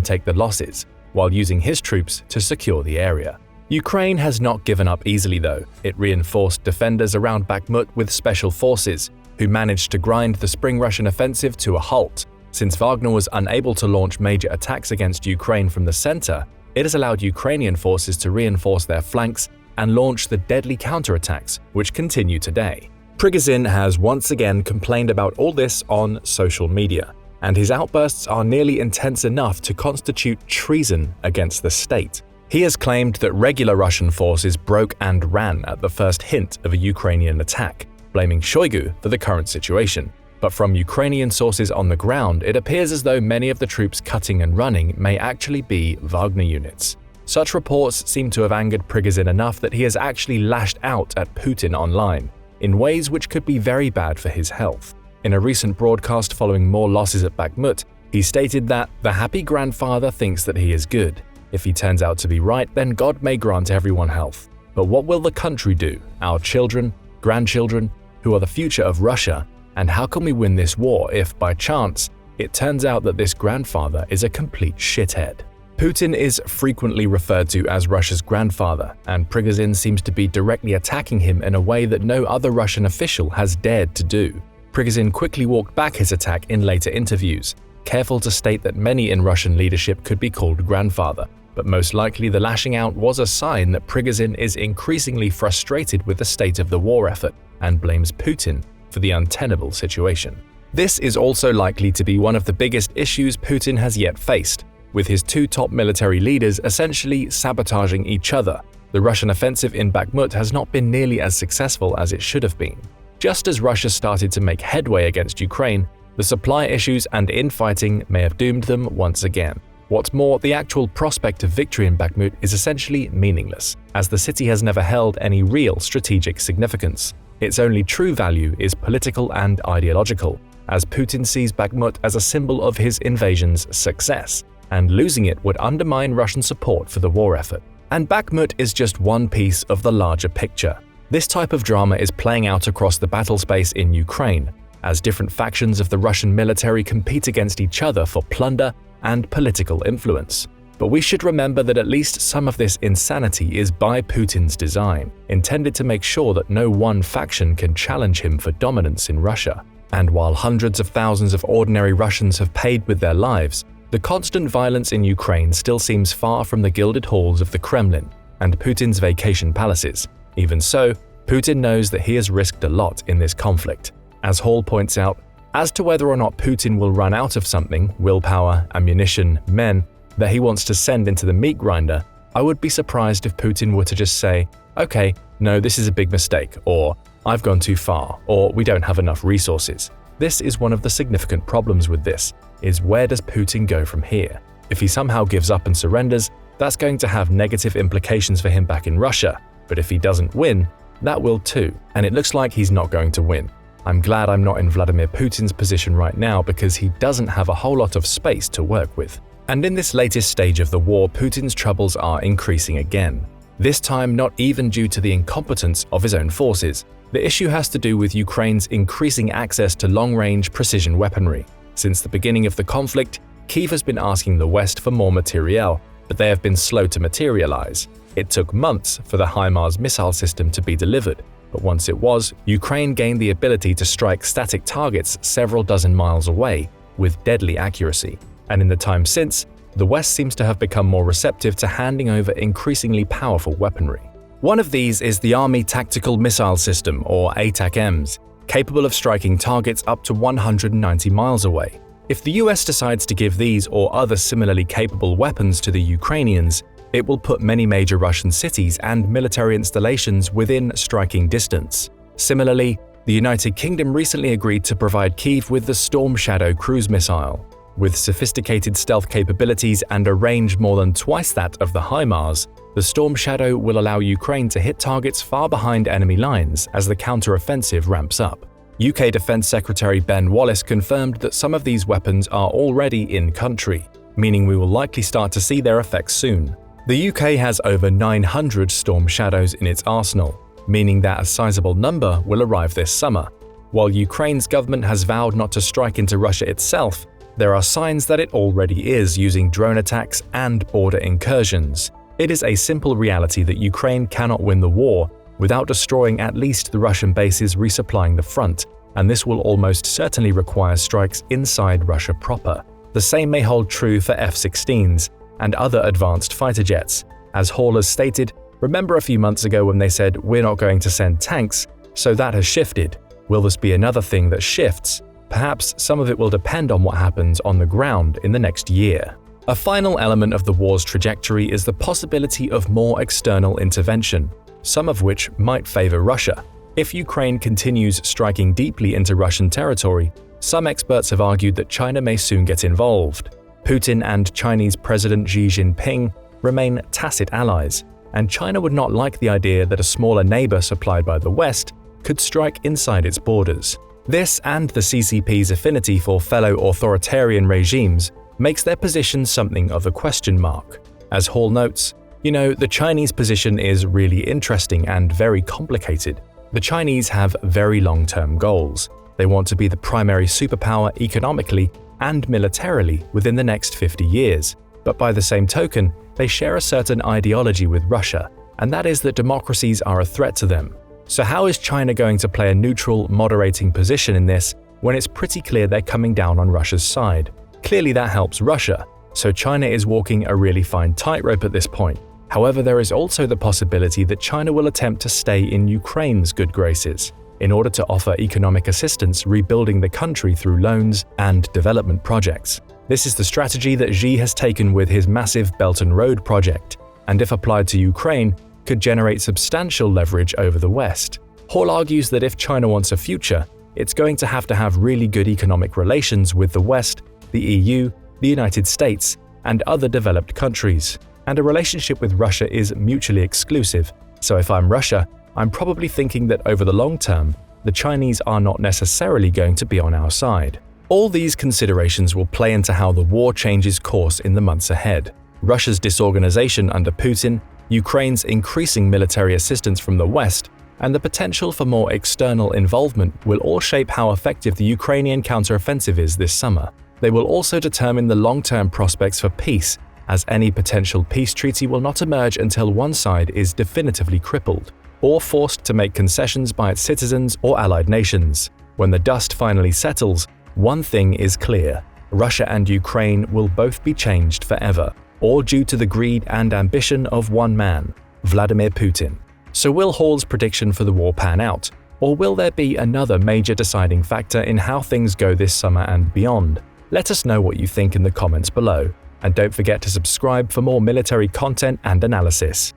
take the losses, while using his troops to secure the area. Ukraine has not given up easily though. It reinforced defenders around Bakhmut with special forces, who managed to grind the spring Russian offensive to a halt. Since Wagner was unable to launch major attacks against Ukraine from the center, it has allowed Ukrainian forces to reinforce their flanks and launch the deadly counterattacks, which continue today. Prigozhin has once again complained about all this on social media, and his outbursts are nearly intense enough to constitute treason against the state. He has claimed that regular Russian forces broke and ran at the first hint of a Ukrainian attack, blaming Shoigu for the current situation. But from Ukrainian sources on the ground, it appears as though many of the troops cutting and running may actually be Wagner units. Such reports seem to have angered Prigozhin enough that he has actually lashed out at Putin online, in ways which could be very bad for his health. In a recent broadcast following more losses at Bakhmut, he stated that the happy grandfather thinks that he is good. If he turns out to be right, then God may grant everyone health. But what will the country do, our children, grandchildren, who are the future of Russia? And how can we win this war if, by chance, it turns out that this grandfather is a complete shithead? Putin is frequently referred to as Russia's grandfather, and Prigozhin seems to be directly attacking him in a way that no other Russian official has dared to do. Prigozhin quickly walked back his attack in later interviews, careful to state that many in Russian leadership could be called grandfather. But most likely the lashing out was a sign that Prigozhin is increasingly frustrated with the state of the war effort and blames Putin for the untenable situation. This is also likely to be one of the biggest issues Putin has yet faced, with his two top military leaders essentially sabotaging each other. The Russian offensive in Bakhmut has not been nearly as successful as it should have been. Just as Russia started to make headway against Ukraine, the supply issues and infighting may have doomed them once again. What's more, the actual prospect of victory in Bakhmut is essentially meaningless, as the city has never held any real strategic significance. Its only true value is political and ideological, as Putin sees Bakhmut as a symbol of his invasion's success, and losing it would undermine Russian support for the war effort. And Bakhmut is just one piece of the larger picture. This type of drama is playing out across the battle space in Ukraine, as different factions of the Russian military compete against each other for plunder and political influence. But we should remember that at least some of this insanity is by Putin's design, intended to make sure that no one faction can challenge him for dominance in Russia. And while hundreds of thousands of ordinary Russians have paid with their lives, the constant violence in Ukraine still seems far from the gilded halls of the Kremlin and Putin's vacation palaces. Even so, Putin knows that he has risked a lot in this conflict. As Hall points out, as to whether or not Putin will run out of something, willpower, ammunition, men, that he wants to send into the meat grinder, I would be surprised if Putin were to just say, okay, no, this is a big mistake, or I've gone too far, or we don't have enough resources. This is one of the significant problems with this, is where does Putin go from here? If he somehow gives up and surrenders, that's going to have negative implications for him back in Russia, but if he doesn't win, that will too, and it looks like he's not going to win. I'm glad I'm not in Vladimir Putin's position right now because he doesn't have a whole lot of space to work with. And in this latest stage of the war, Putin's troubles are increasing again. This time not even due to the incompetence of his own forces. The issue has to do with Ukraine's increasing access to long-range precision weaponry. Since the beginning of the conflict, Kyiv has been asking the West for more materiel, but they have been slow to materialize. It took months for the HIMARS missile system to be delivered, but once it was, Ukraine gained the ability to strike static targets several dozen miles away with deadly accuracy. And in the time since, the West seems to have become more receptive to handing over increasingly powerful weaponry. One of these is the Army Tactical Missile System, or ATACMS, capable of striking targets up to 190 miles away. If the US decides to give these or other similarly capable weapons to the Ukrainians, it will put many major Russian cities and military installations within striking distance. Similarly, the United Kingdom recently agreed to provide Kyiv with the Storm Shadow cruise missile. With sophisticated stealth capabilities and a range more than twice that of the HIMARS, the Storm Shadow will allow Ukraine to hit targets far behind enemy lines as the counter-offensive ramps up. UK Defense Secretary Ben Wallace confirmed that some of these weapons are already in-country, meaning we will likely start to see their effects soon. The UK has over 900 Storm Shadows in its arsenal, meaning that a sizable number will arrive this summer. While Ukraine's government has vowed not to strike into Russia itself, there are signs that it already is using drone attacks and border incursions. It is a simple reality that Ukraine cannot win the war without destroying at least the Russian bases resupplying the front, and this will almost certainly require strikes inside Russia proper. The same may hold true for F-16s and other advanced fighter jets. As Hall has stated, remember a few months ago when they said we're not going to send tanks, so that has shifted. Will this be another thing that shifts? Perhaps some of it will depend on what happens on the ground in the next year. A final element of the war's trajectory is the possibility of more external intervention, some of which might favor Russia. If Ukraine continues striking deeply into Russian territory, some experts have argued that China may soon get involved. Putin and Chinese President Xi Jinping remain tacit allies, and China would not like the idea that a smaller neighbor supplied by the West could strike inside its borders. This and the CCP's affinity for fellow authoritarian regimes makes their position something of a question mark. As Hall notes, the Chinese position is really interesting and very complicated. The Chinese have very long-term goals. They want to be the primary superpower economically and militarily within the next 50 years. But by the same token, they share a certain ideology with Russia, and that is that democracies are a threat to them. So how is China going to play a neutral, moderating position in this when it's pretty clear they're coming down on Russia's side? Clearly that helps Russia, so China is walking a really fine tightrope at this point. However, there is also the possibility that China will attempt to stay in Ukraine's good graces in order to offer economic assistance rebuilding the country through loans and development projects. This is the strategy that Xi has taken with his massive Belt and Road project, and if applied to Ukraine, could generate substantial leverage over the West. Hall argues that if China wants a future, it's going to have really good economic relations with the West, the EU, the United States, and other developed countries. And a relationship with Russia is mutually exclusive, so if I'm Russia, I'm probably thinking that over the long term, the Chinese are not necessarily going to be on our side. All these considerations will play into how the war changes course in the months ahead. Russia's disorganization under Putin, Ukraine's increasing military assistance from the West, and the potential for more external involvement will all shape how effective the Ukrainian counteroffensive is this summer. They will also determine the long-term prospects for peace, as any potential peace treaty will not emerge until one side is definitively crippled, or forced to make concessions by its citizens or allied nations. When the dust finally settles, one thing is clear: Russia and Ukraine will both be changed forever, all due to the greed and ambition of one man, Vladimir Putin. So will Hall's prediction for the war pan out, or will there be another major deciding factor in how things go this summer and beyond? Let us know what you think in the comments below, and don't forget to subscribe for more military content and analysis.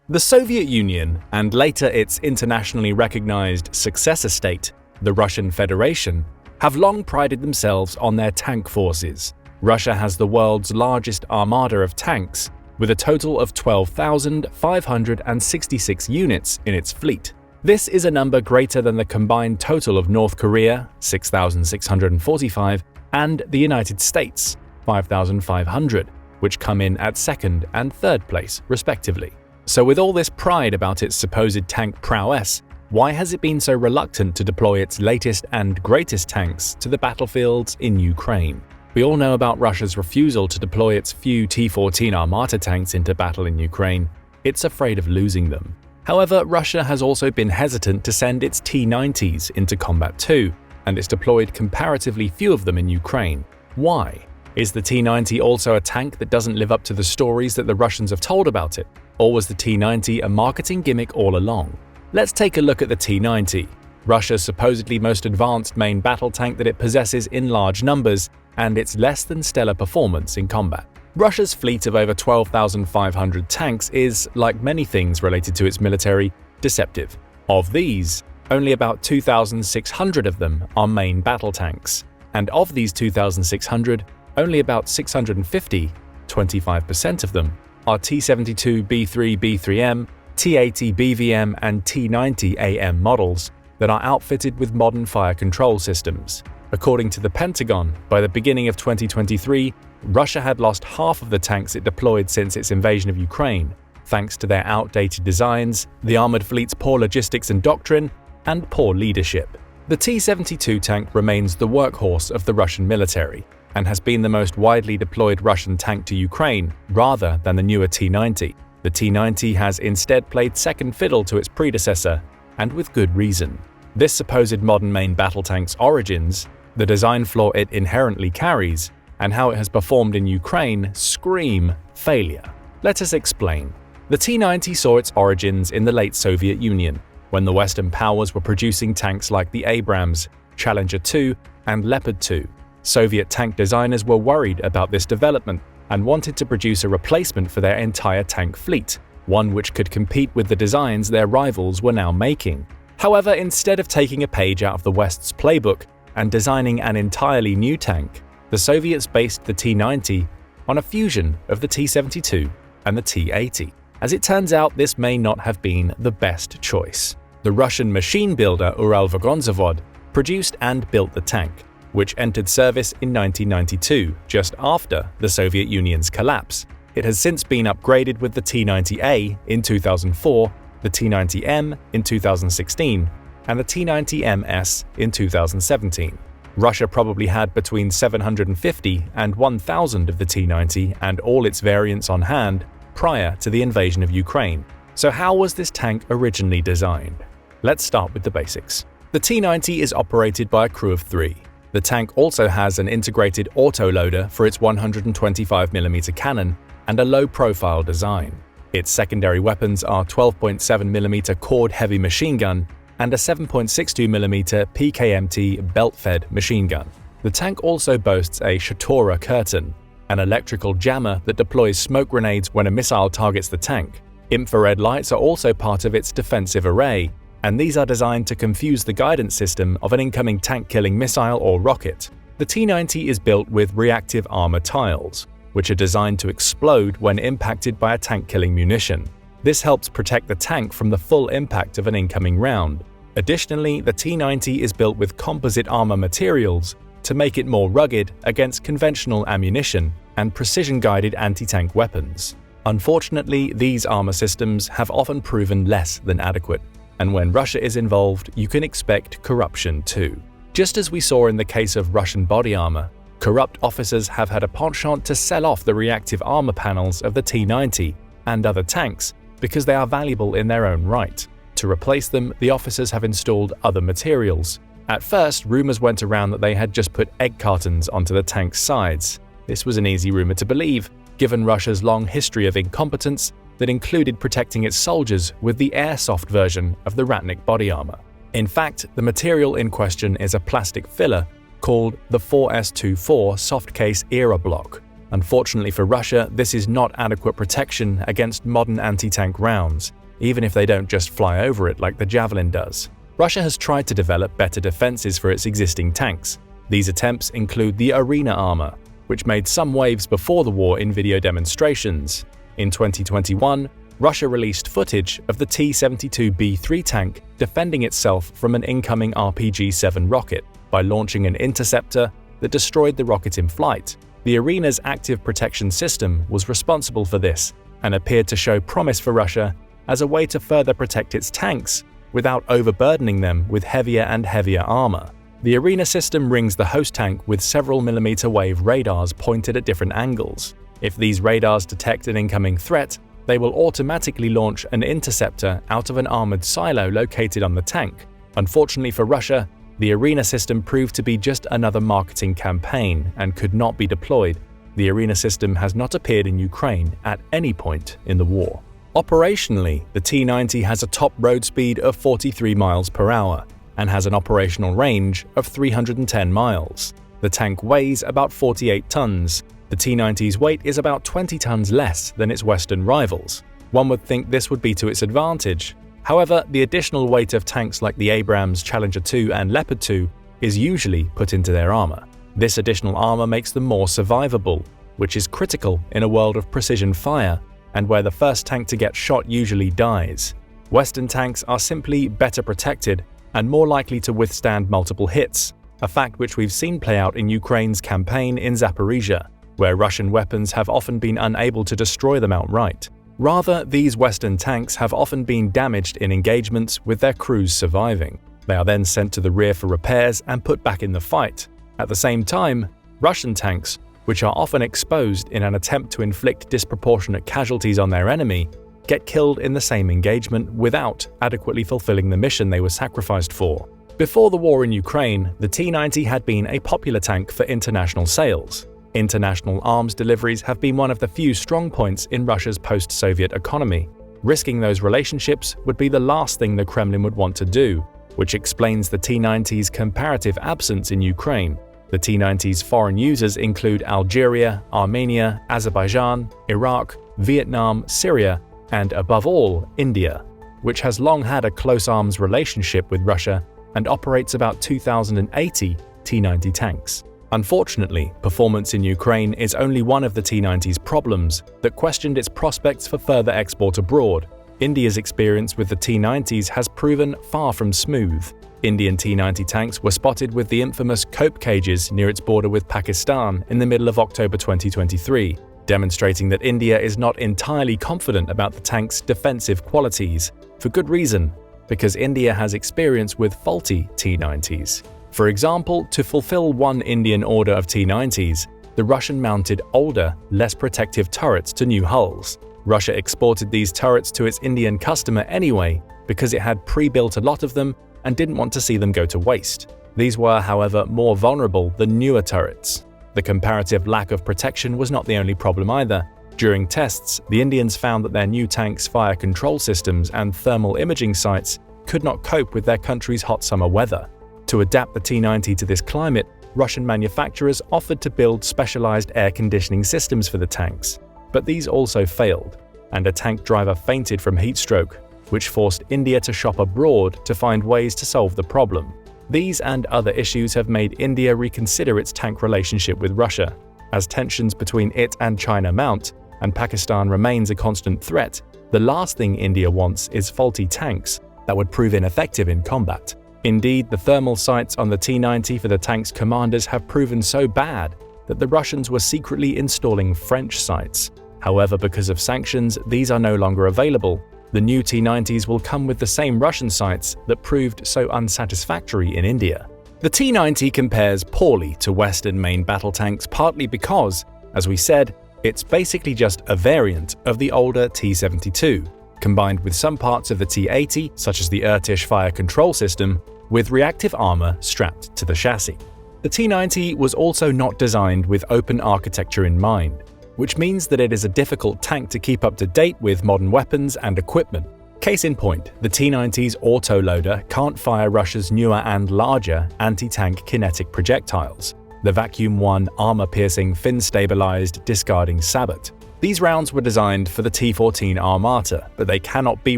The Soviet Union, and later its internationally recognized successor state, the Russian Federation, have long prided themselves on their tank forces. Russia has the world's largest armada of tanks, with a total of 12,566 units in its fleet. This is a number greater than the combined total of North Korea, 6,645, and the United States, 5,500, which come in at second and third place, respectively. So with all this pride about its supposed tank prowess, why has it been so reluctant to deploy its latest and greatest tanks to the battlefields in Ukraine? We all know about Russia's refusal to deploy its few T-14 Armata tanks into battle in Ukraine. It's afraid of losing them. However, Russia has also been hesitant to send its T-90s into combat too, and it's deployed comparatively few of them in Ukraine. Why? Is the T-90 also a tank that doesn't live up to the stories that the Russians have told about it? Or was the T-90 a marketing gimmick all along? Let's take a look at the T-90, Russia's supposedly most advanced main battle tank that it possesses in large numbers, and its less than stellar performance in combat. Russia's fleet of over 12,500 tanks is, like many things related to its military, deceptive. Of these, only about 2,600 of them are main battle tanks, and of these 2,600, only about 650, 25% of them, are T-72B3 B3M, T-80 BVM and T-90 AM models that are outfitted with modern fire control systems. According to the Pentagon, by the beginning of 2023, Russia had lost half of the tanks it deployed since its invasion of Ukraine, thanks to their outdated designs, the armored fleet's poor logistics and doctrine, and poor leadership. The T-72 tank remains the workhorse of the Russian military, and has been the most widely deployed Russian tank to Ukraine, rather than the newer T-90. The T-90 has instead played second fiddle to its predecessor, and with good reason. This supposed modern main battle tank's origins, the design flaw it inherently carries, and how it has performed in Ukraine scream failure. Let us explain. The T-90 saw its origins in the late Soviet Union, when the Western powers were producing tanks like the Abrams, Challenger 2, and Leopard 2. Soviet tank designers were worried about this development and wanted to produce a replacement for their entire tank fleet, one which could compete with the designs their rivals were now making. However, instead of taking a page out of the West's playbook and designing an entirely new tank, the Soviets based the T-90 on a fusion of the T-72 and the T-80. As it turns out, this may not have been the best choice. The Russian machine builder Uralvagonzavod produced and built the tank, which entered service in 1992, just after the Soviet Union's collapse. It has since been upgraded with the T-90A in 2004, the T-90M in 2016, and the T-90MS in 2017. Russia probably had between 750 and 1,000 of the T-90 and all its variants on hand prior to the invasion of Ukraine. So how was this tank originally designed? Let's start with the basics. The T-90 is operated by a crew of 3. The tank also has an integrated autoloader for its 125mm cannon and a low-profile design. Its secondary weapons are 12.7mm cord heavy machine gun and a 7.62mm PKMT belt-fed machine gun. The tank also boasts a Shatora curtain, an electrical jammer that deploys smoke grenades when a missile targets the tank. Infrared lights are also part of its defensive array, and these are designed to confuse the guidance system of an incoming tank-killing missile or rocket. The T-90 is built with reactive armor tiles, which are designed to explode when impacted by a tank-killing munition. This helps protect the tank from the full impact of an incoming round. Additionally, the T-90 is built with composite armor materials to make it more rugged against conventional ammunition and precision-guided anti-tank weapons. Unfortunately, these armor systems have often proven less than adequate, And when Russia is involved, you can expect corruption too. Just as we saw in the case of Russian body armor, corrupt officers have had a penchant to sell off the reactive armor panels of the T-90 and other tanks because they are valuable in their own right. To replace them, the officers have installed other materials. At first, rumors went around that they had just put egg cartons onto the tank's sides. This was an easy rumor to believe, given Russia's long history of incompetence that included protecting its soldiers with the airsoft version of the Ratnik body armor. In fact, the material in question is a plastic filler called the 4S24 softcase era block. Unfortunately for Russia, this is not adequate protection against modern anti-tank rounds, even if they don't just fly over it like the Javelin does. Russia has tried to develop better defenses for its existing tanks. These attempts include the arena armor, which made some waves before the war in video demonstrations. In 2021, Russia released footage of the T-72B3 tank defending itself from an incoming RPG-7 rocket by launching an interceptor that destroyed the rocket in flight. The arena's active protection system was responsible for this and appeared to show promise for Russia as a way to further protect its tanks without overburdening them with heavier and heavier armor. The arena system rings the host tank with several millimeter wave radars pointed at different angles. If these radars detect an incoming threat, they will automatically launch an interceptor out of an armored silo located on the tank. Unfortunately for Russia, the arena system proved to be just another marketing campaign and could not be deployed. The arena system has not appeared in Ukraine at any point in the war. Operationally, the T-90 has a top road speed of 43 miles per hour and has an operational range of 310 miles. The tank weighs about 48 tons. The T-90's weight is about 20 tons less than its Western rivals. One would think this would be to its advantage. However, the additional weight of tanks like the Abrams Challenger 2 and Leopard 2 is usually put into their armor. This additional armor makes them more survivable, which is critical in a world of precision fire and where the first tank to get shot usually dies. Western tanks are simply better protected and more likely to withstand multiple hits, a fact which we've seen play out in Ukraine's campaign in Zaporizhia, where Russian weapons have often been unable to destroy them outright. Rather, these Western tanks have often been damaged in engagements with their crews surviving. They are then sent to the rear for repairs and put back in the fight. At the same time, Russian tanks, which are often exposed in an attempt to inflict disproportionate casualties on their enemy, get killed in the same engagement without adequately fulfilling the mission they were sacrificed for. Before the war in Ukraine, the T-90 had been a popular tank for international sales. International arms deliveries have been one of the few strong points in Russia's post-Soviet economy. Risking those relationships would be the last thing the Kremlin would want to do, which explains the T-90's comparative absence in Ukraine. The T-90's foreign users include Algeria, Armenia, Azerbaijan, Iraq, Vietnam, Syria, and above all, India, which has long had a close arms relationship with Russia and operates about 2,080 T-90 tanks. Unfortunately, performance in Ukraine is only one of the T-90's problems that questioned its prospects for further export abroad. India's experience with the T-90s has proven far from smooth. Indian T-90 tanks were spotted with the infamous cope cages near its border with Pakistan in the middle of October 2023, demonstrating that India is not entirely confident about the tank's defensive qualities. For good reason, because India has experience with faulty T-90s. For example, to fulfill one Indian order of T-90s, the Russian mounted older, less protective turrets to new hulls. Russia exported these turrets to its Indian customer anyway because it had pre-built a lot of them and didn't want to see them go to waste. These were, however, more vulnerable than newer turrets. The comparative lack of protection was not the only problem either. During tests, the Indians found that their new tanks' fire control systems and thermal imaging sites could not cope with their country's hot summer weather. To adapt the T-90 to this climate, Russian manufacturers offered to build specialized air conditioning systems for the tanks. But these also failed, and a tank driver fainted from heat stroke, which forced India to shop abroad to find ways to solve the problem. These and other issues have made India reconsider its tank relationship with Russia. As tensions between it and China mount, and Pakistan remains a constant threat, the last thing India wants is faulty tanks that would prove ineffective in combat. Indeed, the thermal sights on the T-90 for the tank's commanders have proven so bad that the Russians were secretly installing French sights. However, because of sanctions, these are no longer available, The new T-90s will come with the same Russian sights that proved so unsatisfactory in India. The T-90 compares poorly to Western main battle tanks partly because, as we said, it's basically just a variant of the older T-72, combined with some parts of the T-80, such as the Irtish fire control system, with reactive armor strapped to the chassis. The T-90 was also not designed with open architecture in mind, which means that it is a difficult tank to keep up to date with modern weapons and equipment. Case in point, the T-90's autoloader can't fire Russia's newer and larger anti-tank kinetic projectiles, the Vacuum 1 armor-piercing, fin-stabilized, discarding Sabot. These rounds were designed for the T-14 Armata, but they cannot be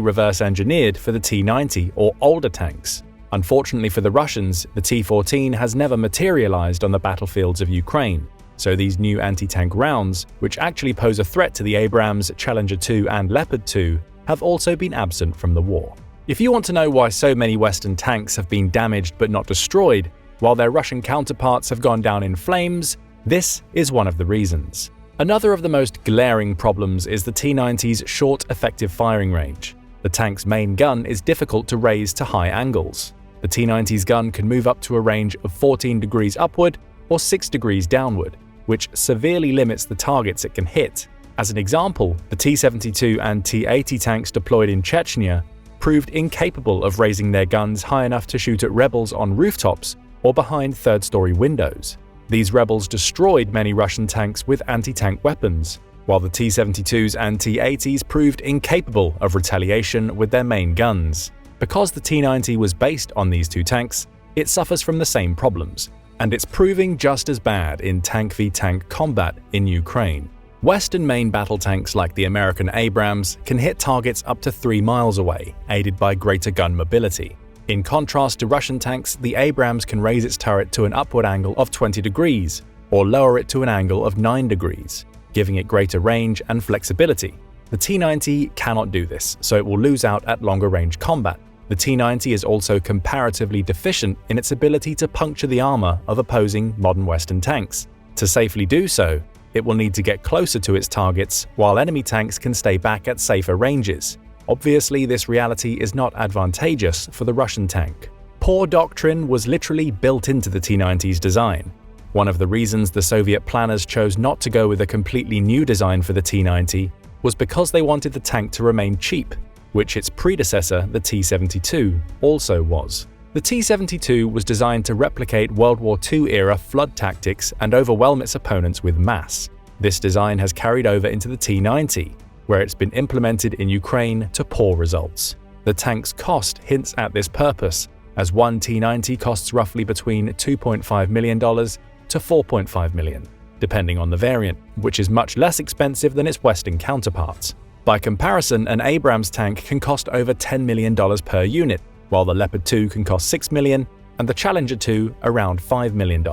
reverse-engineered for the T-90 or older tanks. Unfortunately for the Russians, the T-14 has never materialized on the battlefields of Ukraine, so these new anti-tank rounds, which actually pose a threat to the Abrams, Challenger 2 and Leopard 2, have also been absent from the war. If you want to know why so many Western tanks have been damaged but not destroyed, while their Russian counterparts have gone down in flames, this is one of the reasons. Another of the most glaring problems is the T-90's short effective firing range. The tank's main gun is difficult to raise to high angles. The T-90's gun can move up to a range of 14 degrees upward or 6 degrees downward, which severely limits the targets it can hit. As an example, the T-72 and T-80 tanks deployed in Chechnya proved incapable of raising their guns high enough to shoot at rebels on rooftops or behind third-story windows. These rebels destroyed many Russian tanks with anti-tank weapons, while the T-72s and T-80s proved incapable of retaliation with their main guns. Because the T-90 was based on these two tanks, it suffers from the same problems, and it's proving just as bad in tank-v-tank combat in Ukraine. Western main battle tanks like the American Abrams can hit targets up to 3 miles away, aided by greater gun mobility. In contrast to Russian tanks, the Abrams can raise its turret to an upward angle of 20 degrees, or lower it to an angle of 9 degrees, giving it greater range and flexibility. The T-90 cannot do this, so it will lose out at longer range combat. The T-90 is also comparatively deficient in its ability to puncture the armor of opposing modern Western tanks. To safely do so, it will need to get closer to its targets, while enemy tanks can stay back at safer ranges. Obviously, this reality is not advantageous for the Russian tank. Poor doctrine was literally built into the T-90's design. One of the reasons the Soviet planners chose not to go with a completely new design for the T-90 was because they wanted the tank to remain cheap, which its predecessor, the T-72, also was. The T-72 was designed to replicate World War II-era flood tactics and overwhelm its opponents with mass. This design has carried over into the T-90, where it's been implemented in Ukraine to poor results. The tank's cost hints at this purpose, as one T-90 costs roughly between $2.5 million to $4.5 million, depending on the variant, which is much less expensive than its Western counterparts. By comparison, an Abrams tank can cost over $10 million per unit, while the Leopard 2 can cost $6 million and the Challenger 2 around $5 million.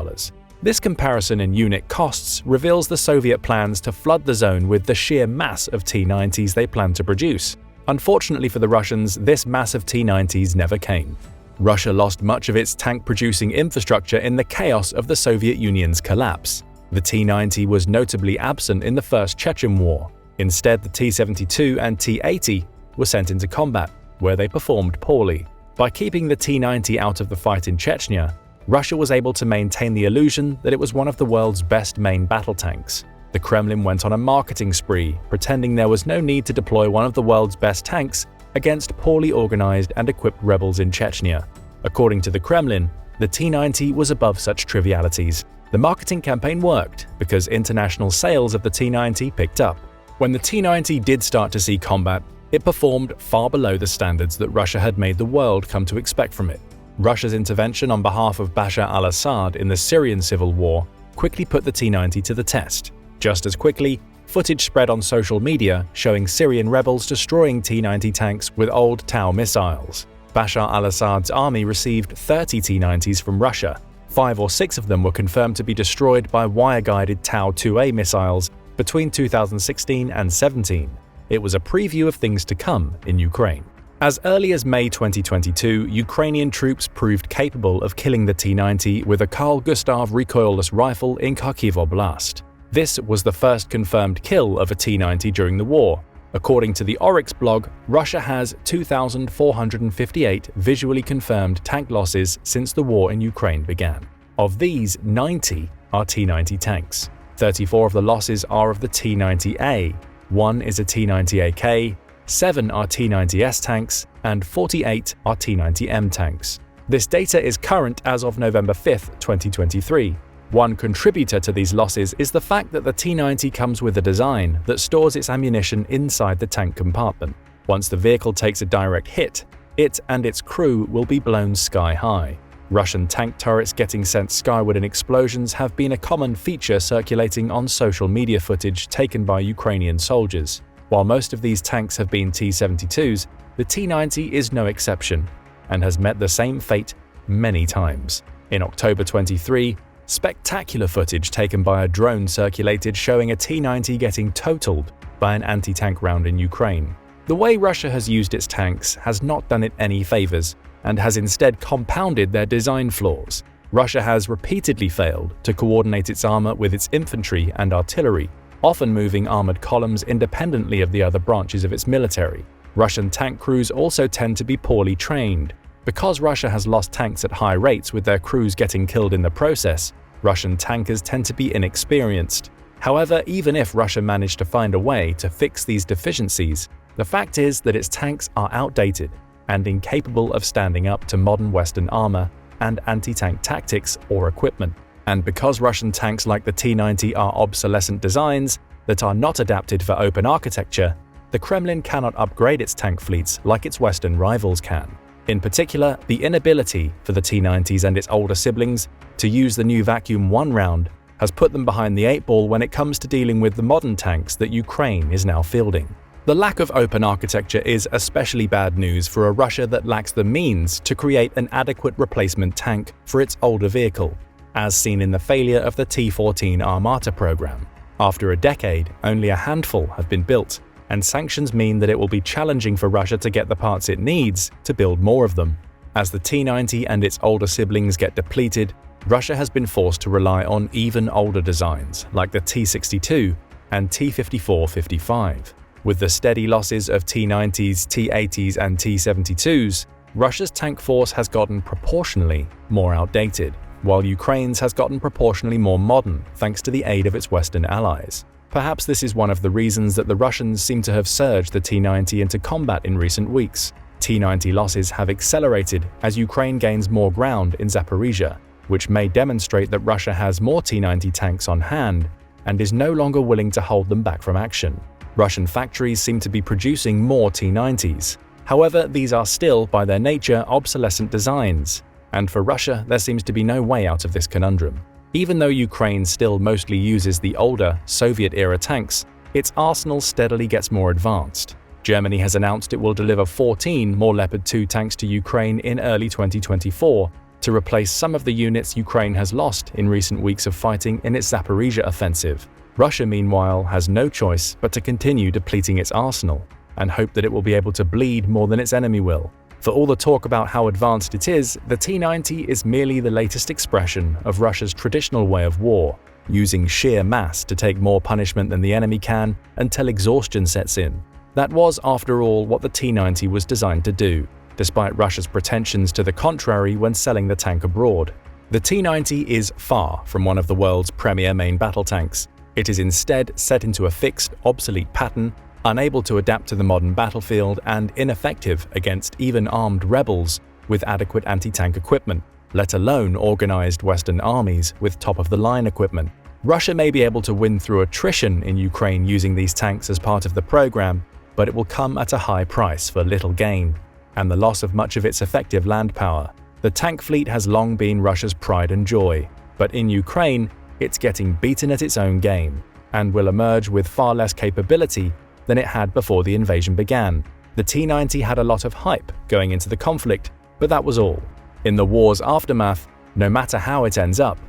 This comparison in unit costs reveals the Soviet plans to flood the zone with the sheer mass of T-90s they plan to produce. Unfortunately for the Russians, this mass of T-90s never came. Russia lost much of its tank-producing infrastructure in the chaos of the Soviet Union's collapse. The T-90 was notably absent in the First Chechen War. Instead, the T-72 and T-80 were sent into combat, where they performed poorly. By keeping the T-90 out of the fight in Chechnya, Russia was able to maintain the illusion that it was one of the world's best main battle tanks. The Kremlin went on a marketing spree, pretending there was no need to deploy one of the world's best tanks against poorly organized and equipped rebels in Chechnya. According to the Kremlin, the T-90 was above such trivialities. The marketing campaign worked because international sales of the T-90 picked up. When the T-90 did start to see combat, it performed far below the standards that Russia had made the world come to expect from it. Russia's intervention on behalf of Bashar al-Assad in the Syrian civil war quickly put the T-90 to the test. Just as quickly, footage spread on social media showing Syrian rebels destroying T-90 tanks with old Tau missiles. Bashar al-Assad's army received 30 T-90s from Russia. 5 or 6 of them were confirmed to be destroyed by wire-guided Tau-2A missiles between 2016 and 17. It was a preview of things to come in Ukraine. As early as May 2022, Ukrainian troops proved capable of killing the T-90 with a Carl Gustav recoilless rifle in Kharkiv Oblast. This was the first confirmed kill of a T-90 during the war, According to the Oryx blog, Russia has 2,458 visually confirmed tank losses since the war in Ukraine began. Of these, 90 are T-90 tanks. 34 of the losses are of the T-90A, 1 is a T-90AK, 7 are T-90S tanks, and 48 are T-90M tanks. This data is current as of November 5, 2023. One contributor to these losses is the fact that the T-90 comes with a design that stores its ammunition inside the tank compartment. Once the vehicle takes a direct hit, it and its crew will be blown sky high. Russian tank turrets getting sent skyward in explosions have been a common feature circulating on social media footage taken by Ukrainian soldiers. While most of these tanks have been T-72s, the T-90 is no exception and has met the same fate many times. In October 23, spectacular footage taken by a drone circulated showing a T-90 getting totaled by an anti-tank round in Ukraine. The way Russia has used its tanks has not done it any favors and has instead compounded their design flaws. Russia has repeatedly failed to coordinate its armor with its infantry and artillery, often moving armored columns independently of the other branches of its military. Russian tank crews also tend to be poorly trained. Because Russia has lost tanks at high rates with their crews getting killed in the process, Russian tankers tend to be inexperienced. However, even if Russia managed to find a way to fix these deficiencies, the fact is that its tanks are outdated and incapable of standing up to modern Western armor and anti-tank tactics or equipment. And because Russian tanks like the T-90 are obsolescent designs that are not adapted for open architecture, the Kremlin cannot upgrade its tank fleets like its Western rivals can. In particular, the inability for the T-90s and its older siblings to use the new Vacuum 1 round has put them behind the 8 ball when it comes to dealing with the modern tanks that Ukraine is now fielding. The lack of open architecture is especially bad news for a Russia that lacks the means to create an adequate replacement tank for its older vehicle, as seen in the failure of the T-14 Armata program. After a decade, only a handful have been built, and sanctions mean that it will be challenging for Russia to get the parts it needs to build more of them. As the T-90 and its older siblings get depleted, Russia has been forced to rely on even older designs like the T-62 and T-54-55. With the steady losses of T-90s, T-80s and T-72s, Russia's tank force has gotten proportionally more outdated, while Ukraine's has gotten proportionally more modern thanks to the aid of its Western allies. Perhaps this is one of the reasons that the Russians seem to have surged the T-90 into combat in recent weeks. T-90 losses have accelerated as Ukraine gains more ground in Zaporizhia, which may demonstrate that Russia has more T-90 tanks on hand and is no longer willing to hold them back from action. Russian factories seem to be producing more T-90s. However, these are still, by their nature, obsolescent designs, and for Russia there seems to be no way out of this conundrum. Even though Ukraine still mostly uses the older, Soviet-era tanks, its arsenal steadily gets more advanced. Germany has announced it will deliver 14 more Leopard 2 tanks to Ukraine in early 2024 to replace some of the units Ukraine has lost in recent weeks of fighting in its Zaporizhia offensive. Russia, meanwhile, has no choice but to continue depleting its arsenal and hope that it will be able to bleed more than its enemy will. For all the talk about how advanced it is, the T-90 is merely the latest expression of Russia's traditional way of war, using sheer mass to take more punishment than the enemy can until exhaustion sets in. That was, after all, what the T-90 was designed to do, despite Russia's pretensions to the contrary when selling the tank abroad. The T-90 is far from one of the world's premier main battle tanks. It is instead set into a fixed, obsolete pattern, unable to adapt to the modern battlefield and ineffective against even armed rebels with adequate anti-tank equipment, let alone organized Western armies with top-of-the-line equipment. Russia may be able to win through attrition in Ukraine using these tanks as part of the program, but it will come at a high price for little gain, and the loss of much of its effective land power. The tank fleet has long been Russia's pride and joy, but in Ukraine, it's getting beaten at its own game, and will emerge with far less capability than it had before the invasion began. The T-90 had a lot of hype going into the conflict, but that was all. In the war's aftermath, no matter how it ends up,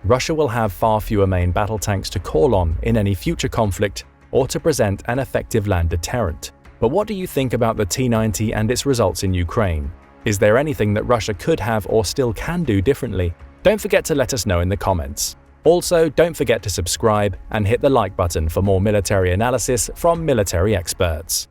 Russia will have far fewer main battle tanks to call on in any future conflict or to present an effective land deterrent. But what do you think about the T-90 and its results in Ukraine? Is there anything that Russia could have or still can do differently? Don't forget to let us know in the comments. Also, don't forget to subscribe and hit the like button for more military analysis from military experts.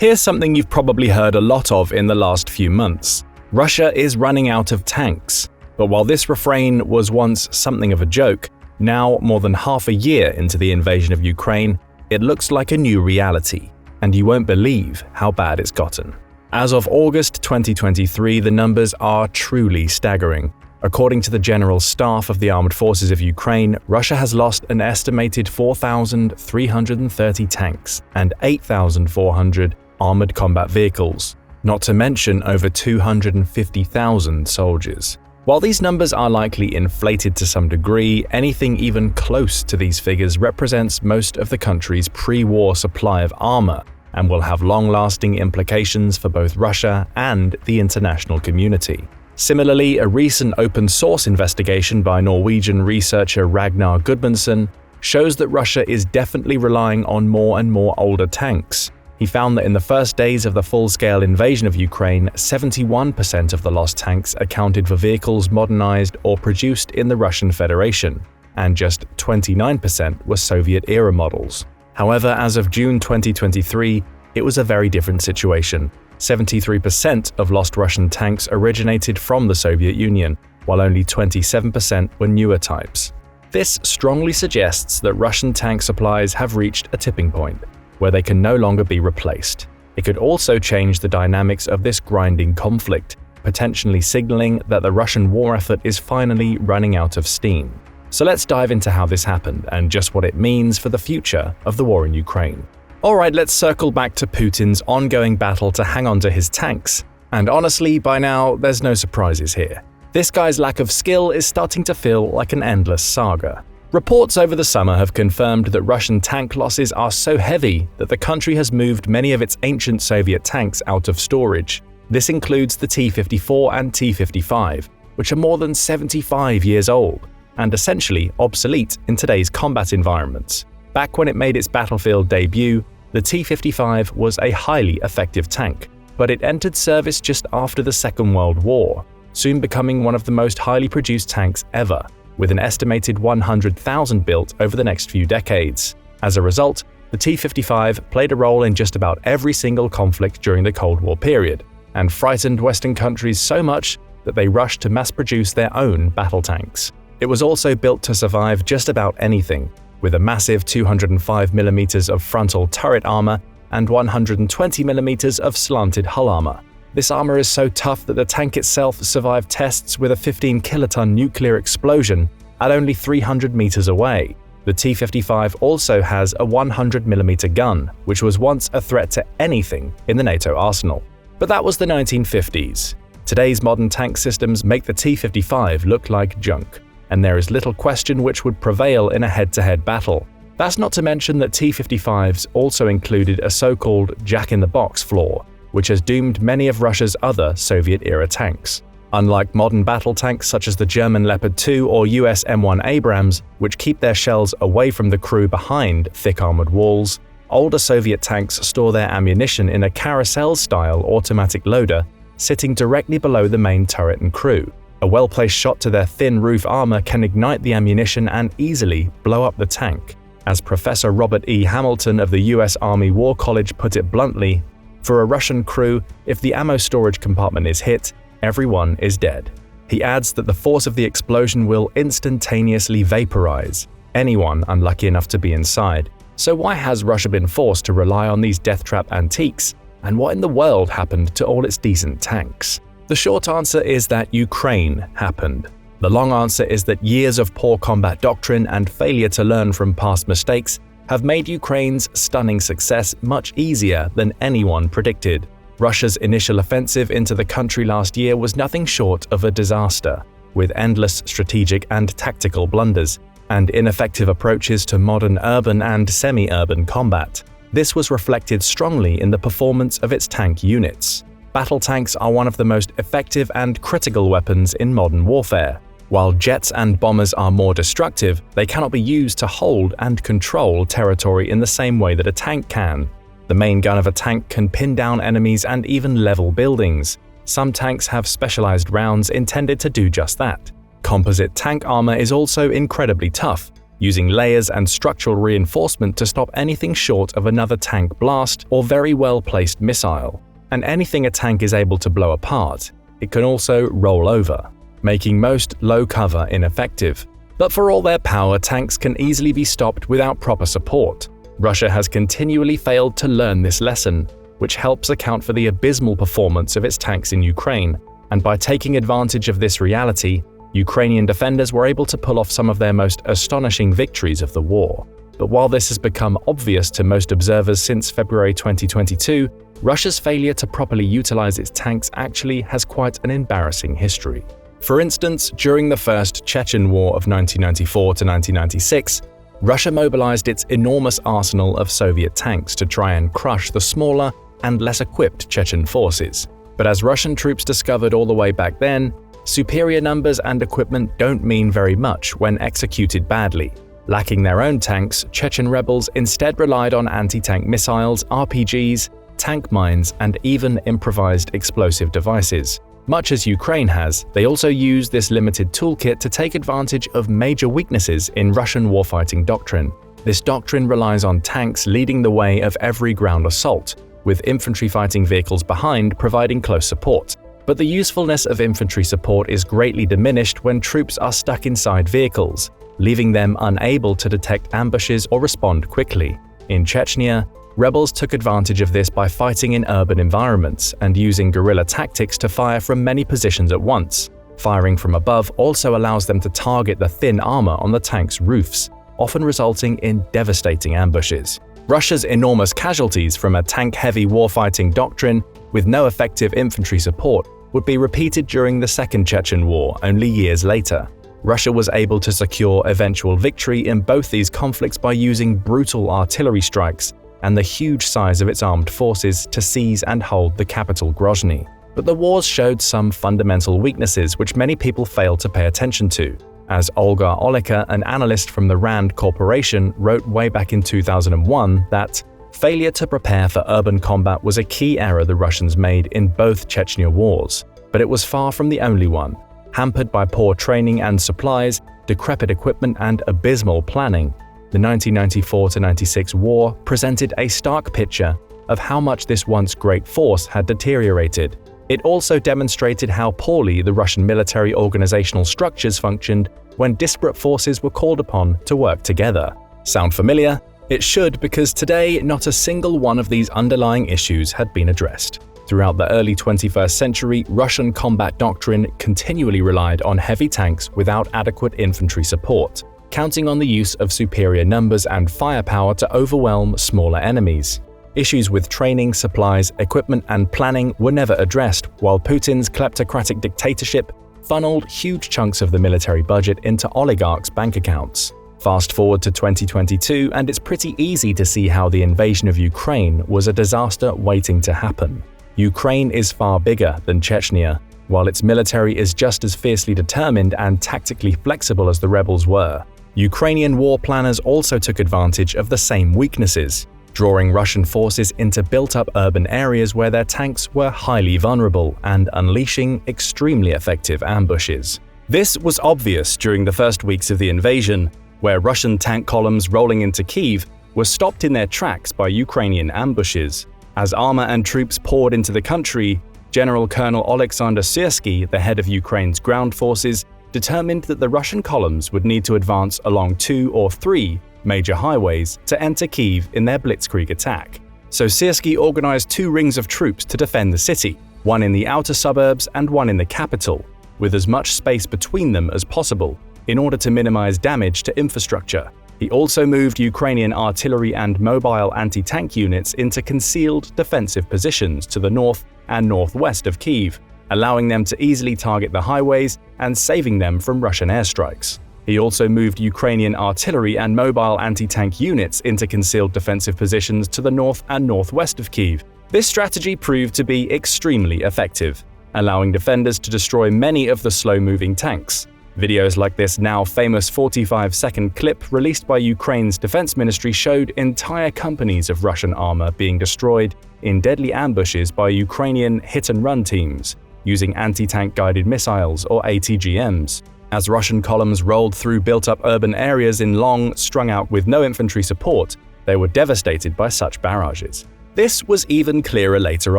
Here's something you've probably heard a lot of in the last few months. Russia is running out of tanks. But while this refrain was once something of a joke, now, more than half a year into the invasion of Ukraine, it looks like a new reality, and you won't believe how bad it's gotten. As of August 2023, the numbers are truly staggering. According to the General Staff of the Armed Forces of Ukraine, Russia has lost an estimated 4,330 tanks and 8,400 armored combat vehicles, not to mention over 250,000 soldiers. While these numbers are likely inflated to some degree, anything even close to these figures represents most of the country's pre-war supply of armor and will have long-lasting implications for both Russia and the international community. Similarly, a recent open-source investigation by Norwegian researcher Ragnar Gudmundsson shows that Russia is definitely relying on more and more older tanks. He found that in the first days of the full-scale invasion of Ukraine, 71% of the lost tanks accounted for vehicles modernized or produced in the Russian Federation, and just 29% were Soviet-era models. However, as of June 2023, it was a very different situation. 73% of lost Russian tanks originated from the Soviet Union, while only 27% were newer types. This strongly suggests that Russian tank supplies have reached a tipping point, where they can no longer be replaced. It could also change the dynamics of this grinding conflict, potentially signaling that the Russian war effort is finally running out of steam. So let's dive into how this happened and just what it means for the future of the war in Ukraine. Alright, let's circle back to Putin's ongoing battle to hang on to his tanks. And honestly, by now, there's no surprises here. This guy's lack of skill is starting to feel like an endless saga. Reports over the summer have confirmed that Russian tank losses are so heavy that the country has moved many of its ancient Soviet tanks out of storage. This includes the T-54 and T-55, which are more than 75 years old, and essentially obsolete in today's combat environments. Back when it made its battlefield debut, the T-55 was a highly effective tank, but it entered service just after the Second World War, soon becoming one of the most highly produced tanks ever, with an estimated 100,000 built over the next few decades. As a result, the T-55 played a role in just about every single conflict during the Cold War period, and frightened Western countries so much that they rushed to mass-produce their own battle tanks. It was also built to survive just about anything, with a massive 205mm of frontal turret armor and 120mm of slanted hull armor. This armor is so tough that the tank itself survived tests with a 15-kiloton nuclear explosion at only 300 meters away. The T-55 also has a 100mm gun, which was once a threat to anything in the NATO arsenal. But that was the 1950s. Today's modern tank systems make the T-55 look like junk, and there is little question which would prevail in a head-to-head battle. That's not to mention that T-55s also included a so-called jack-in-the-box flaw, which has doomed many of Russia's other Soviet-era tanks. Unlike modern battle tanks such as the German Leopard 2 or US M1 Abrams, which keep their shells away from the crew behind thick armored walls, older Soviet tanks store their ammunition in a carousel-style automatic loader sitting directly below the main turret and crew. A well-placed shot to their thin roof armor can ignite the ammunition and easily blow up the tank. As Professor Robert E. Hamilton of the US Army War College put it bluntly, for a Russian crew, if the ammo storage compartment is hit, everyone is dead. He adds that the force of the explosion will instantaneously vaporize anyone unlucky enough to be inside. So why has Russia been forced to rely on these death trap antiques, and what in the world happened to all its decent tanks? The short answer is that Ukraine happened. The long answer is that years of poor combat doctrine and failure to learn from past mistakes have made Ukraine's stunning success much easier than anyone predicted. Russia's initial offensive into the country last year was nothing short of a disaster, with endless strategic and tactical blunders, and ineffective approaches to modern urban and semi-urban combat. This was reflected strongly in the performance of its tank units. Battle tanks are one of the most effective and critical weapons in modern warfare. While jets and bombers are more destructive, they cannot be used to hold and control territory in the same way that a tank can. The main gun of a tank can pin down enemies and even level buildings. Some tanks have specialized rounds intended to do just that. Composite tank armor is also incredibly tough, using layers and structural reinforcement to stop anything short of another tank blast or very well-placed missile. And anything a tank is able to blow apart, it can also roll over, making most low cover ineffective. But for all their power, tanks can easily be stopped without proper support. Russia has continually failed to learn this lesson, which helps account for the abysmal performance of its tanks in Ukraine. And by taking advantage of this reality, Ukrainian defenders were able to pull off some of their most astonishing victories of the war. But while this has become obvious to most observers since February 2022, Russia's failure to properly utilize its tanks actually has quite an embarrassing history. For instance, during the First Chechen War of 1994 to 1996, Russia mobilized its enormous arsenal of Soviet tanks to try and crush the smaller and less equipped Chechen forces. But as Russian troops discovered all the way back then, superior numbers and equipment don't mean very much when executed badly. Lacking their own tanks, Chechen rebels instead relied on anti-tank missiles, RPGs, tank mines, and even improvised explosive devices. Much as Ukraine has, they also use this limited toolkit to take advantage of major weaknesses in Russian warfighting doctrine. This doctrine relies on tanks leading the way of every ground assault, with infantry fighting vehicles behind providing close support. But the usefulness of infantry support is greatly diminished when troops are stuck inside vehicles, leaving them unable to detect ambushes or respond quickly. In Chechnya, rebels took advantage of this by fighting in urban environments and using guerrilla tactics to fire from many positions at once. Firing from above also allows them to target the thin armor on the tank's roofs, often resulting in devastating ambushes. Russia's enormous casualties from a tank-heavy warfighting doctrine with no effective infantry support would be repeated during the Second Chechen War only years later. Russia was able to secure eventual victory in both these conflicts by using brutal artillery strikes and the huge size of its armed forces to seize and hold the capital Grozny. But the wars showed some fundamental weaknesses which many people failed to pay attention to. As Olga Oleka, an analyst from the RAND Corporation, wrote way back in 2001 that failure to prepare for urban combat was a key error the Russians made in both Chechnya wars, but it was far from the only one. Hampered by poor training and supplies, decrepit equipment, and abysmal planning, the 1994-96 war presented a stark picture of how much this once great force had deteriorated. It also demonstrated how poorly the Russian military organizational structures functioned when disparate forces were called upon to work together. Sound familiar? It should, because today not a single one of these underlying issues had been addressed. Throughout the early 21st century, Russian combat doctrine continually relied on heavy tanks without adequate infantry support, counting on the use of superior numbers and firepower to overwhelm smaller enemies. Issues with training, supplies, equipment, and planning were never addressed, while Putin's kleptocratic dictatorship funneled huge chunks of the military budget into oligarchs' bank accounts. Fast forward to 2022, and it's pretty easy to see how the invasion of Ukraine was a disaster waiting to happen. Ukraine is far bigger than Chechnya, while its military is just as fiercely determined and tactically flexible as the rebels were. Ukrainian war planners also took advantage of the same weaknesses, drawing Russian forces into built-up urban areas where their tanks were highly vulnerable and unleashing extremely effective ambushes. This was obvious during the first weeks of the invasion, where Russian tank columns rolling into Kyiv were stopped in their tracks by Ukrainian ambushes. As armor and troops poured into the country, General Colonel Oleksandr Syrsky, the head of Ukraine's ground forces, determined that the Russian columns would need to advance along 2 or 3 major highways to enter Kyiv in their blitzkrieg attack. So Syrsky organized 2 rings of troops to defend the city, one in the outer suburbs and one in the capital, with as much space between them as possible, in order to minimize damage to infrastructure. He also moved Ukrainian artillery and mobile anti-tank units into concealed defensive positions to the north and northwest of Kyiv, allowing them to easily target the highways and saving them from Russian airstrikes. He also moved Ukrainian artillery and mobile anti-tank units into concealed defensive positions to the north and northwest of Kyiv. This strategy proved to be extremely effective, allowing defenders to destroy many of the slow-moving tanks. Videos like this now famous 45-second clip released by Ukraine's defense ministry showed entire companies of Russian armor being destroyed in deadly ambushes by Ukrainian hit-and-run teams using anti-tank guided missiles or ATGMs. As Russian columns rolled through built-up urban areas in long, strung out with no infantry support, they were devastated by such barrages. This was even clearer later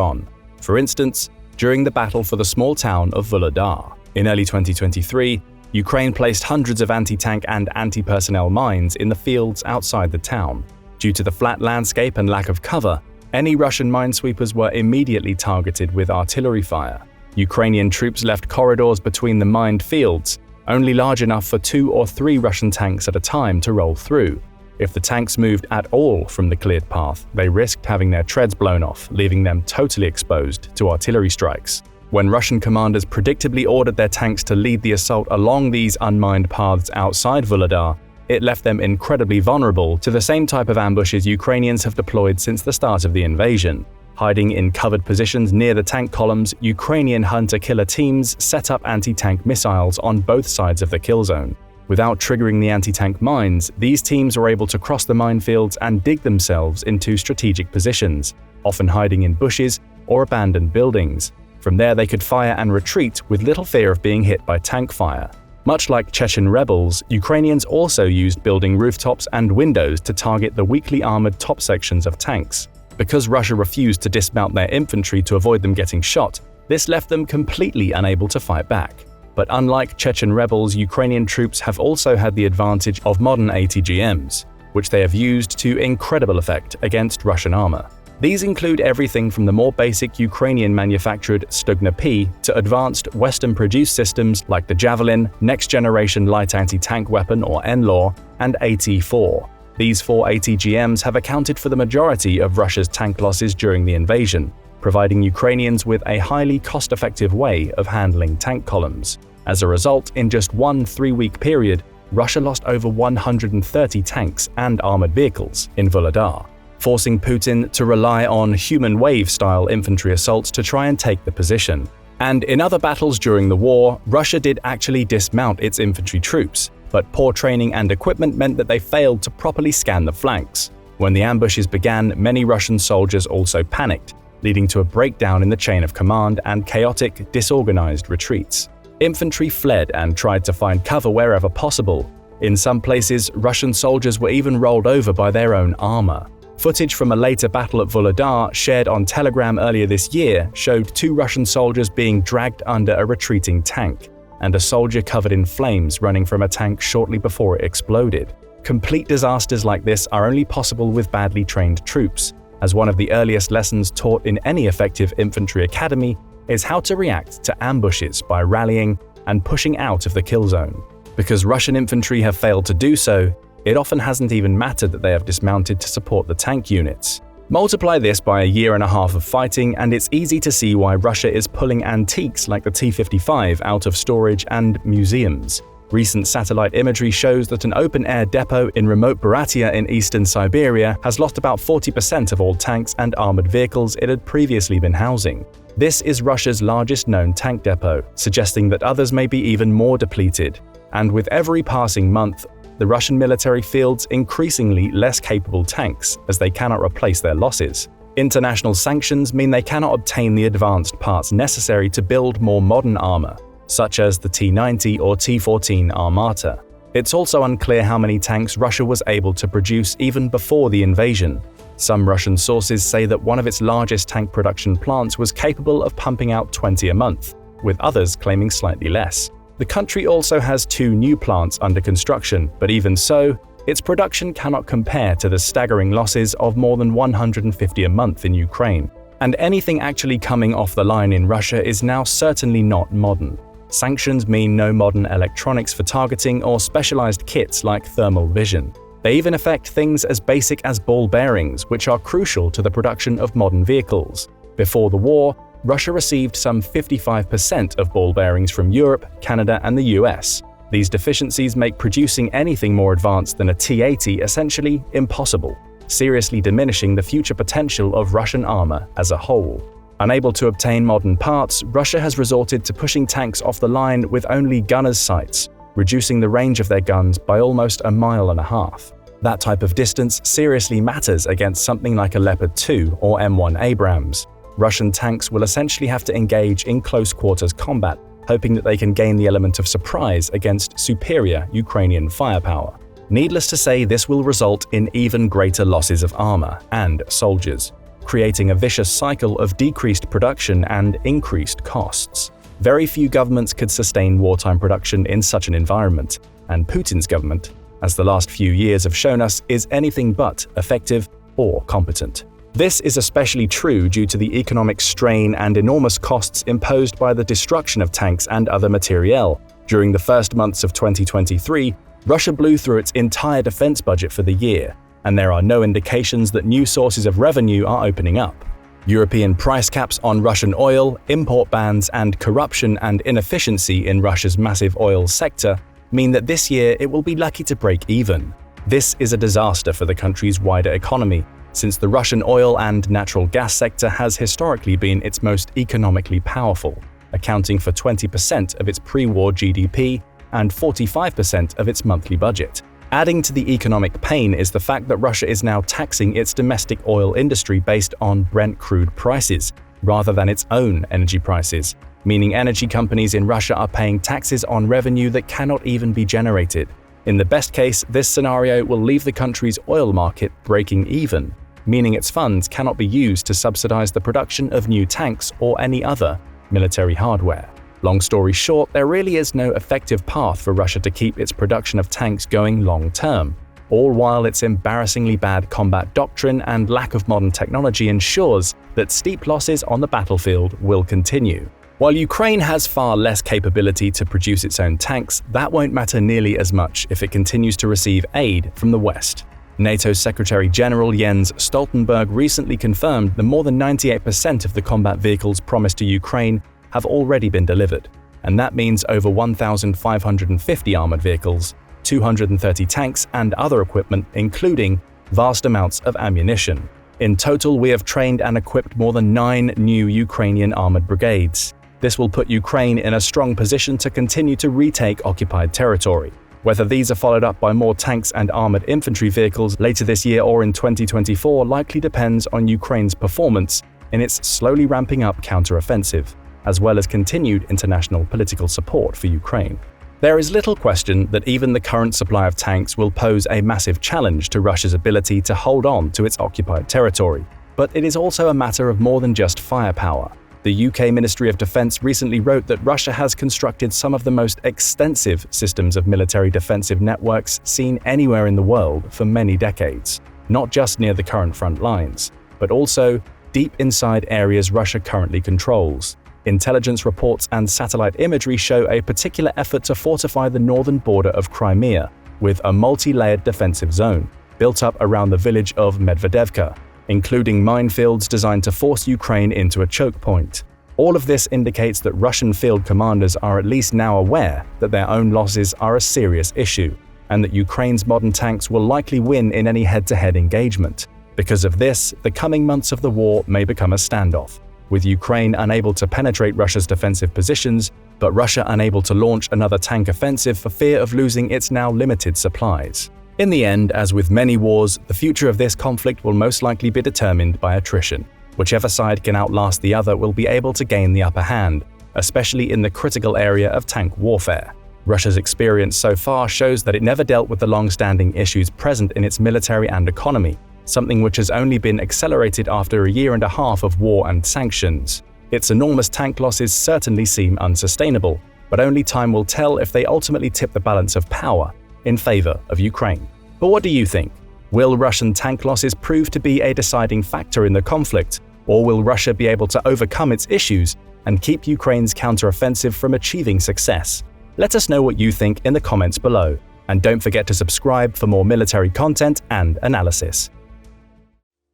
on. For instance, during the battle for the small town of Vuhledar. In early 2023, Ukraine placed hundreds of anti-tank and anti-personnel mines in the fields outside the town. Due to the flat landscape and lack of cover, any Russian minesweepers were immediately targeted with artillery fire. Ukrainian troops left corridors between the mined fields, only large enough for 2 or 3 Russian tanks at a time to roll through. If the tanks moved at all from the cleared path, they risked having their treads blown off, leaving them totally exposed to artillery strikes. When Russian commanders predictably ordered their tanks to lead the assault along these unmined paths outside Vuhledar, it left them incredibly vulnerable to the same type of ambushes Ukrainians have deployed since the start of the invasion. Hiding in covered positions near the tank columns, Ukrainian hunter-killer teams set up anti-tank missiles on both sides of the kill zone. Without triggering the anti-tank mines, these teams were able to cross the minefields and dig themselves into strategic positions, often hiding in bushes or abandoned buildings. From there they could fire and retreat with little fear of being hit by tank fire. Much like Chechen rebels, Ukrainians also used building rooftops and windows to target the weakly armored top sections of tanks. Because Russia refused to dismount their infantry to avoid them getting shot, this left them completely unable to fight back. But unlike Chechen rebels, Ukrainian troops have also had the advantage of modern ATGMs, which they have used to incredible effect against Russian armor. These include everything from the more basic Ukrainian-manufactured Stugna P to advanced Western-produced systems like the Javelin, Next-Generation Light Anti-Tank Weapon or NLAW, and AT-4. These 4 ATGMs have accounted for the majority of Russia's tank losses during the invasion, providing Ukrainians with a highly cost-effective way of handling tank columns. As a result, in just one 3-week period, Russia lost over 130 tanks and armored vehicles in Vuhledar, forcing Putin to rely on human wave-style infantry assaults to try and take the position. And in other battles during the war, Russia did actually dismount its infantry troops, but poor training and equipment meant that they failed to properly scan the flanks. When the ambushes began, many Russian soldiers also panicked, leading to a breakdown in the chain of command and chaotic, disorganized retreats. Infantry fled and tried to find cover wherever possible. In some places, Russian soldiers were even rolled over by their own armor. Footage from a later battle at Vuhledar, shared on Telegram earlier this year, showed 2 Russian soldiers being dragged under a retreating tank, and a soldier covered in flames running from a tank shortly before it exploded. Complete disasters like this are only possible with badly trained troops, as one of the earliest lessons taught in any effective infantry academy is how to react to ambushes by rallying and pushing out of the kill zone. Because Russian infantry have failed to do so, it often hasn't even mattered that they have dismounted to support the tank units. Multiply this by a year and a half of fighting, and it's easy to see why Russia is pulling antiques like the T-55 out of storage and museums. Recent satellite imagery shows that an open-air depot in remote Buryatia in eastern Siberia has lost about 40% of all tanks and armored vehicles it had previously been housing. This is Russia's largest known tank depot, suggesting that others may be even more depleted. And with every passing month, the Russian military fields increasingly less capable tanks as they cannot replace their losses. International sanctions mean they cannot obtain the advanced parts necessary to build more modern armor, such as the T-90 or T-14 Armata. It's also unclear how many tanks Russia was able to produce even before the invasion. Some Russian sources say that one of its largest tank production plants was capable of pumping out 20 a month, with others claiming slightly less. The country also has 2 new plants under construction, but even so, its production cannot compare to the staggering losses of more than 150 a month in Ukraine. And anything actually coming off the line in Russia is now certainly not modern. Sanctions mean no modern electronics for targeting or specialized kits like thermal vision. They even affect things as basic as ball bearings, which are crucial to the production of modern vehicles. Before the war, Russia received some 55% of ball bearings from Europe, Canada, and the US. These deficiencies make producing anything more advanced than a T-80 essentially impossible, seriously diminishing the future potential of Russian armor as a whole. Unable to obtain modern parts, Russia has resorted to pushing tanks off the line with only gunners' sights, reducing the range of their guns by almost 1.5 miles. That type of distance seriously matters against something like a Leopard 2 or M1 Abrams. Russian tanks will essentially have to engage in close-quarters combat hoping that they can gain the element of surprise against superior Ukrainian firepower. Needless to say, this will result in even greater losses of armor and soldiers, creating a vicious cycle of decreased production and increased costs. Very few governments could sustain wartime production in such an environment, and Putin's government, as the last few years have shown us, is anything but effective or competent. This is especially true due to the economic strain and enormous costs imposed by the destruction of tanks and other materiel. During the first months of 2023, Russia blew through its entire defense budget for the year, and there are no indications that new sources of revenue are opening up. European price caps on Russian oil, import bans, and corruption and inefficiency in Russia's massive oil sector mean that this year it will be lucky to break even. This is a disaster for the country's wider economy, since the Russian oil and natural gas sector has historically been its most economically powerful, accounting for 20% of its pre-war GDP and 45% of its monthly budget. Adding to the economic pain is the fact that Russia is now taxing its domestic oil industry based on Brent crude prices, rather than its own energy prices, meaning energy companies in Russia are paying taxes on revenue that cannot even be generated. In the best case, this scenario will leave the country's oil market breaking even, meaning its funds cannot be used to subsidize the production of new tanks or any other military hardware. Long story short, there really is no effective path for Russia to keep its production of tanks going long term, all while its embarrassingly bad combat doctrine and lack of modern technology ensures that steep losses on the battlefield will continue. While Ukraine has far less capability to produce its own tanks, that won't matter nearly as much if it continues to receive aid from the West. NATO's Secretary General Jens Stoltenberg recently confirmed that more than 98% of the combat vehicles promised to Ukraine have already been delivered, and that means over 1,550 armored vehicles, 230 tanks and other equipment, including vast amounts of ammunition. In total, we have trained and equipped more than 9 new Ukrainian armored brigades. This will put Ukraine in a strong position to continue to retake occupied territory. Whether these are followed up by more tanks and armored infantry vehicles later this year or in 2024 likely depends on Ukraine's performance in its slowly ramping up counteroffensive, as well as continued international political support for Ukraine. There is little question that even the current supply of tanks will pose a massive challenge to Russia's ability to hold on to its occupied territory. But it is also a matter of more than just firepower. The UK Ministry of Defense recently wrote that Russia has constructed some of the most extensive systems of military defensive networks seen anywhere in the world for many decades, not just near the current front lines, but also deep inside areas Russia currently controls. Intelligence reports and satellite imagery show a particular effort to fortify the northern border of Crimea with a multi-layered defensive zone built up around the village of Medvedevka, including minefields designed to force Ukraine into a choke point. All of this indicates that Russian field commanders are at least now aware that their own losses are a serious issue, and that Ukraine's modern tanks will likely win in any head-to-head engagement. Because of this, the coming months of the war may become a standoff, with Ukraine unable to penetrate Russia's defensive positions, but Russia unable to launch another tank offensive for fear of losing its now limited supplies. In the end, as with many wars, the future of this conflict will most likely be determined by attrition. Whichever side can outlast the other will be able to gain the upper hand, especially in the critical area of tank warfare. Russia's experience so far shows that it never dealt with the long-standing issues present in its military and economy, something which has only been accelerated after a year and a half of war and sanctions. Its enormous tank losses certainly seem unsustainable, but only time will tell if they ultimately tip the balance of power in favor of Ukraine. But what do you think? Will Russian tank losses prove to be a deciding factor in the conflict, or will Russia be able to overcome its issues and keep Ukraine's counteroffensive from achieving success? Let us know what you think in the comments below, and don't forget to subscribe for more military content and analysis.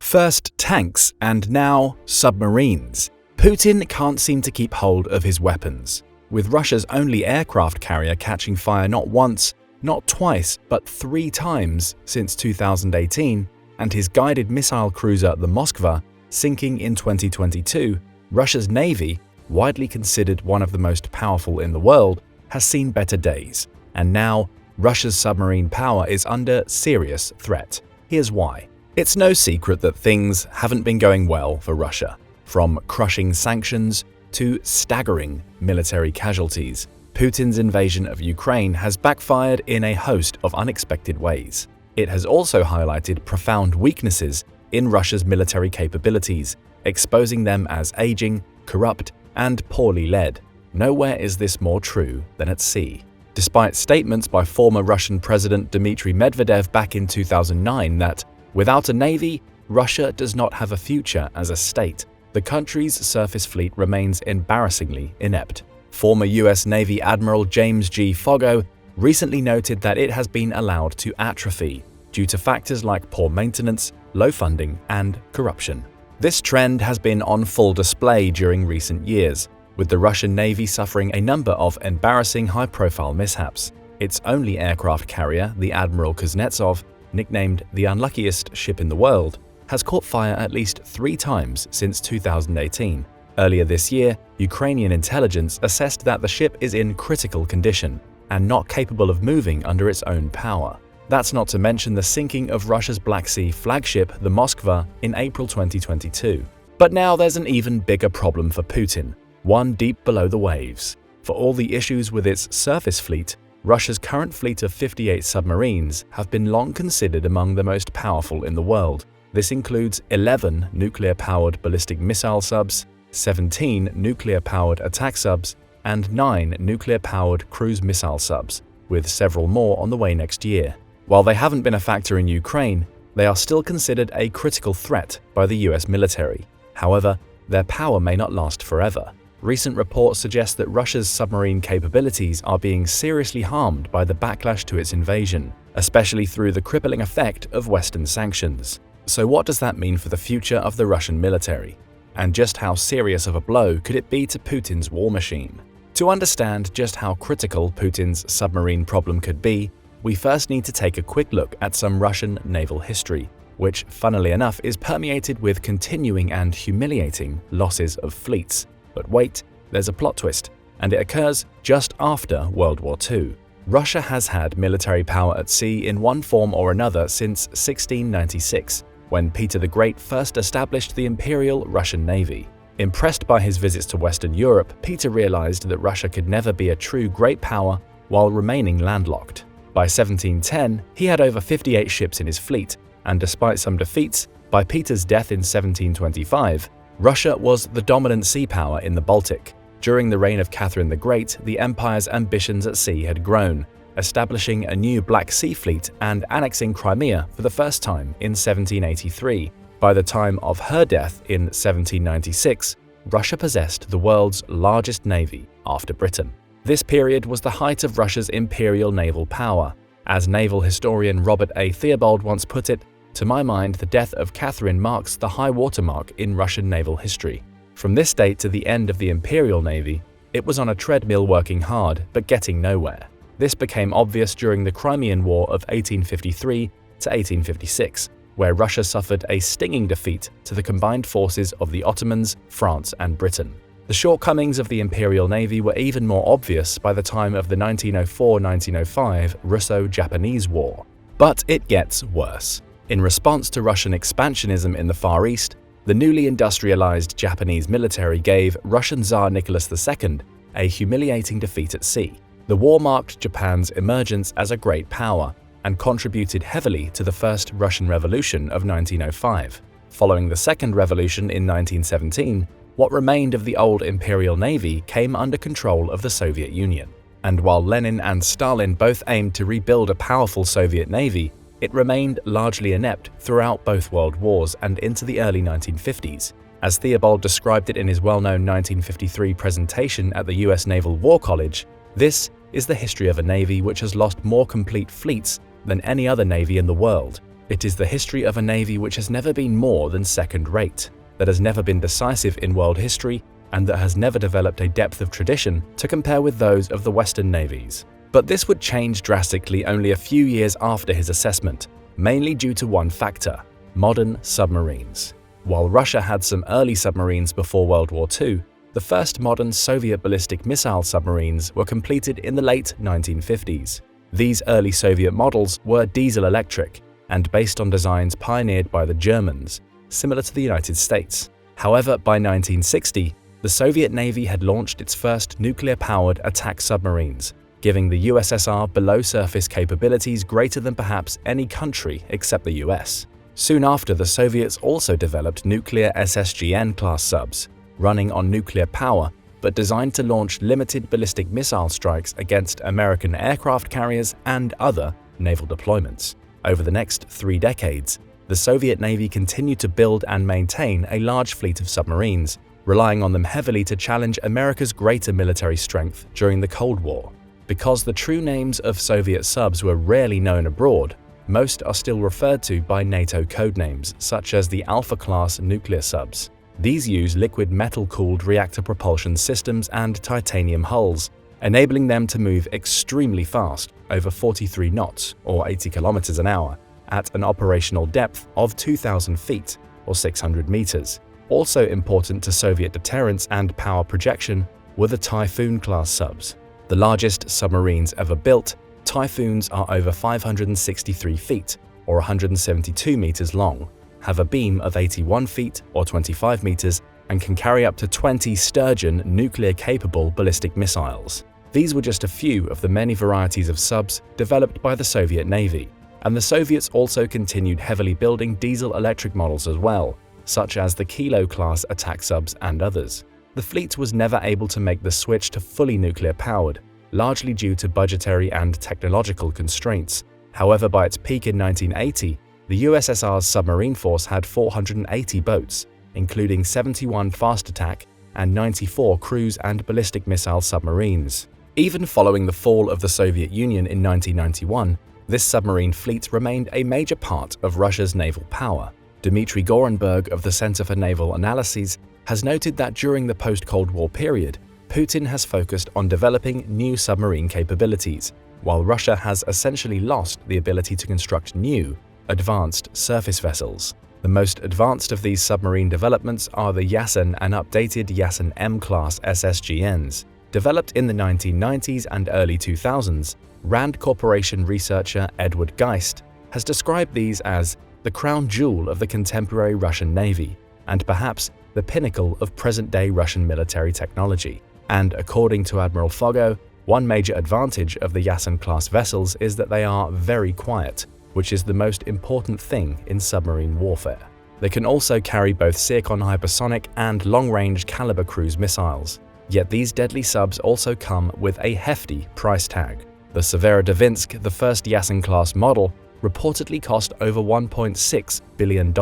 First tanks, and now submarines. Putin can't seem to keep hold of his weapons, with Russia's only aircraft carrier catching fire not once, not twice, but 3 times since 2018, and his guided missile cruiser, the Moskva, sinking in 2022. Russia's navy, widely considered one of the most powerful in the world, has seen better days, and now Russia's submarine power is under serious threat. Here's why. It's no secret that things haven't been going well for Russia. From crushing sanctions, to staggering military casualties. Putin's invasion of Ukraine has backfired in a host of unexpected ways. It has also highlighted profound weaknesses in Russia's military capabilities, exposing them as aging, corrupt, and poorly led. Nowhere is this more true than at sea. Despite statements by former Russian President Dmitry Medvedev back in 2009 that, without a navy, Russia does not have a future as a state, the country's surface fleet remains embarrassingly inept. Former US Navy Admiral James G. Foggo recently noted that it has been allowed to atrophy due to factors like poor maintenance, low funding, and corruption. This trend has been on full display during recent years, with the Russian Navy suffering a number of embarrassing high-profile mishaps. Its only aircraft carrier, the Admiral Kuznetsov, nicknamed the unluckiest ship in the world, has caught fire at least 3 times since 2018. Earlier this year, Ukrainian intelligence assessed that the ship is in critical condition and not capable of moving under its own power. That's not to mention the sinking of Russia's Black Sea flagship, the Moskva, in April 2022. But now there's an even bigger problem for Putin, one deep below the waves. For all the issues with its surface fleet, Russia's current fleet of 58 submarines have been long considered among the most powerful in the world. This includes 11 nuclear-powered ballistic missile subs, 17 nuclear-powered attack subs, and 9 nuclear-powered cruise missile subs, with several more on the way next year. While they haven't been a factor in Ukraine, they are still considered a critical threat by the US military. However, their power may not last forever. Recent reports suggest that Russia's submarine capabilities are being seriously harmed by the backlash to its invasion, especially through the crippling effect of Western sanctions. So what does that mean for the future of the Russian military? And just how serious of a blow could it be to Putin's war machine? To understand just how critical Putin's submarine problem could be, we first need to take a quick look at some Russian naval history, which, funnily enough, is permeated with continuing and humiliating losses of fleets. But wait, there's a plot twist, and it occurs just after World War II. Russia has had military power at sea in one form or another since 1696, when Peter the Great first established the Imperial Russian Navy. Impressed by his visits to Western Europe, Peter realized that Russia could never be a true great power while remaining landlocked. By 1710, he had over 58 ships in his fleet, and despite some defeats, by Peter's death in 1725, Russia was the dominant sea power in the Baltic. During the reign of Catherine the Great, the empire's ambitions at sea had grown, establishing a new Black Sea fleet and annexing Crimea for the first time in 1783. By the time of her death in 1796, Russia possessed the world's largest navy after Britain. This period was the height of Russia's imperial naval power. As naval historian Robert A. Theobald once put it, "To my mind, the death of Catherine marks the high watermark in Russian naval history." From this date to the end of the Imperial Navy, it was on a treadmill working hard but getting nowhere. This became obvious during the Crimean War of 1853 to 1856, where Russia suffered a stinging defeat to the combined forces of the Ottomans, France, and Britain. The shortcomings of the Imperial Navy were even more obvious by the time of the 1904–1905 Russo-Japanese War. But it gets worse. In response to Russian expansionism in the Far East, the newly industrialized Japanese military gave Russian Tsar Nicholas II a humiliating defeat at sea. The war marked Japan's emergence as a great power and contributed heavily to the First Russian Revolution of 1905. Following the Second Revolution in 1917, what remained of the old Imperial Navy came under control of the Soviet Union. And while Lenin and Stalin both aimed to rebuild a powerful Soviet Navy, it remained largely inept throughout both world wars and into the early 1950s. As Theobald described it in his well-known 1953 presentation at the US Naval War College, this is the history of a navy which has lost more complete fleets than any other navy in the world. It is the history of a navy which has never been more than second-rate, that has never been decisive in world history, and that has never developed a depth of tradition to compare with those of the Western navies. But this would change drastically only a few years after his assessment, mainly due to one factor: modern submarines. While Russia had some early submarines before World War II, the first modern Soviet ballistic missile submarines were completed in the late 1950s. These early Soviet models were diesel-electric and based on designs pioneered by the Germans, similar to the United States. However, by 1960, the Soviet Navy had launched its first nuclear-powered attack submarines, giving the USSR below-surface capabilities greater than perhaps any country except the US. Soon after, the Soviets also developed nuclear SSGN-class subs, running on nuclear power but designed to launch limited ballistic missile strikes against American aircraft carriers and other naval deployments. Over the next 3 decades, the Soviet Navy continued to build and maintain a large fleet of submarines, relying on them heavily to challenge America's greater military strength during the Cold War. Because the true names of Soviet subs were rarely known abroad, most are still referred to by NATO codenames, such as the Alpha-class nuclear subs. These use liquid metal-cooled reactor propulsion systems and titanium hulls, enabling them to move extremely fast, over 43 knots or 80 kilometers an hour, at an operational depth of 2,000 feet or 600 meters. Also important to Soviet deterrence and power projection were the Typhoon-class subs. The largest submarines ever built, Typhoons are over 563 feet or 172 meters long, have a beam of 81 feet or 25 meters, and can carry up to 20 Sturgeon nuclear-capable ballistic missiles. These were just a few of the many varieties of subs developed by the Soviet Navy, and the Soviets also continued heavily building diesel-electric models as well, such as the Kilo-class attack subs and others. The fleet was never able to make the switch to fully nuclear-powered, largely due to budgetary and technological constraints. However, by its peak in 1980, the USSR's submarine force had 480 boats, including 71 fast attack and 94 cruise and ballistic missile submarines. Even following the fall of the Soviet Union in 1991, this submarine fleet remained a major part of Russia's naval power. Dmitry Gorenberg of the Center for Naval Analyses has noted that during the post-Cold War period, Putin has focused on developing new submarine capabilities, while Russia has essentially lost the ability to construct new, advanced surface vessels. The most advanced of these submarine developments are the Yasen and updated Yasen M-class SSGNs. Developed in the 1990s and early 2000s, Rand Corporation researcher Edward Geist has described these as the crown jewel of the contemporary Russian Navy, and perhaps the pinnacle of present-day Russian military technology. And according to Admiral Foggo, one major advantage of the Yasen-class vessels is that they are very quiet, which is the most important thing in submarine warfare. They can also carry both Zircon hypersonic and long-range Caliber cruise missiles. Yet these deadly subs also come with a hefty price tag. The Severodvinsk, the first Yasen-class model, reportedly cost over $1.6 billion.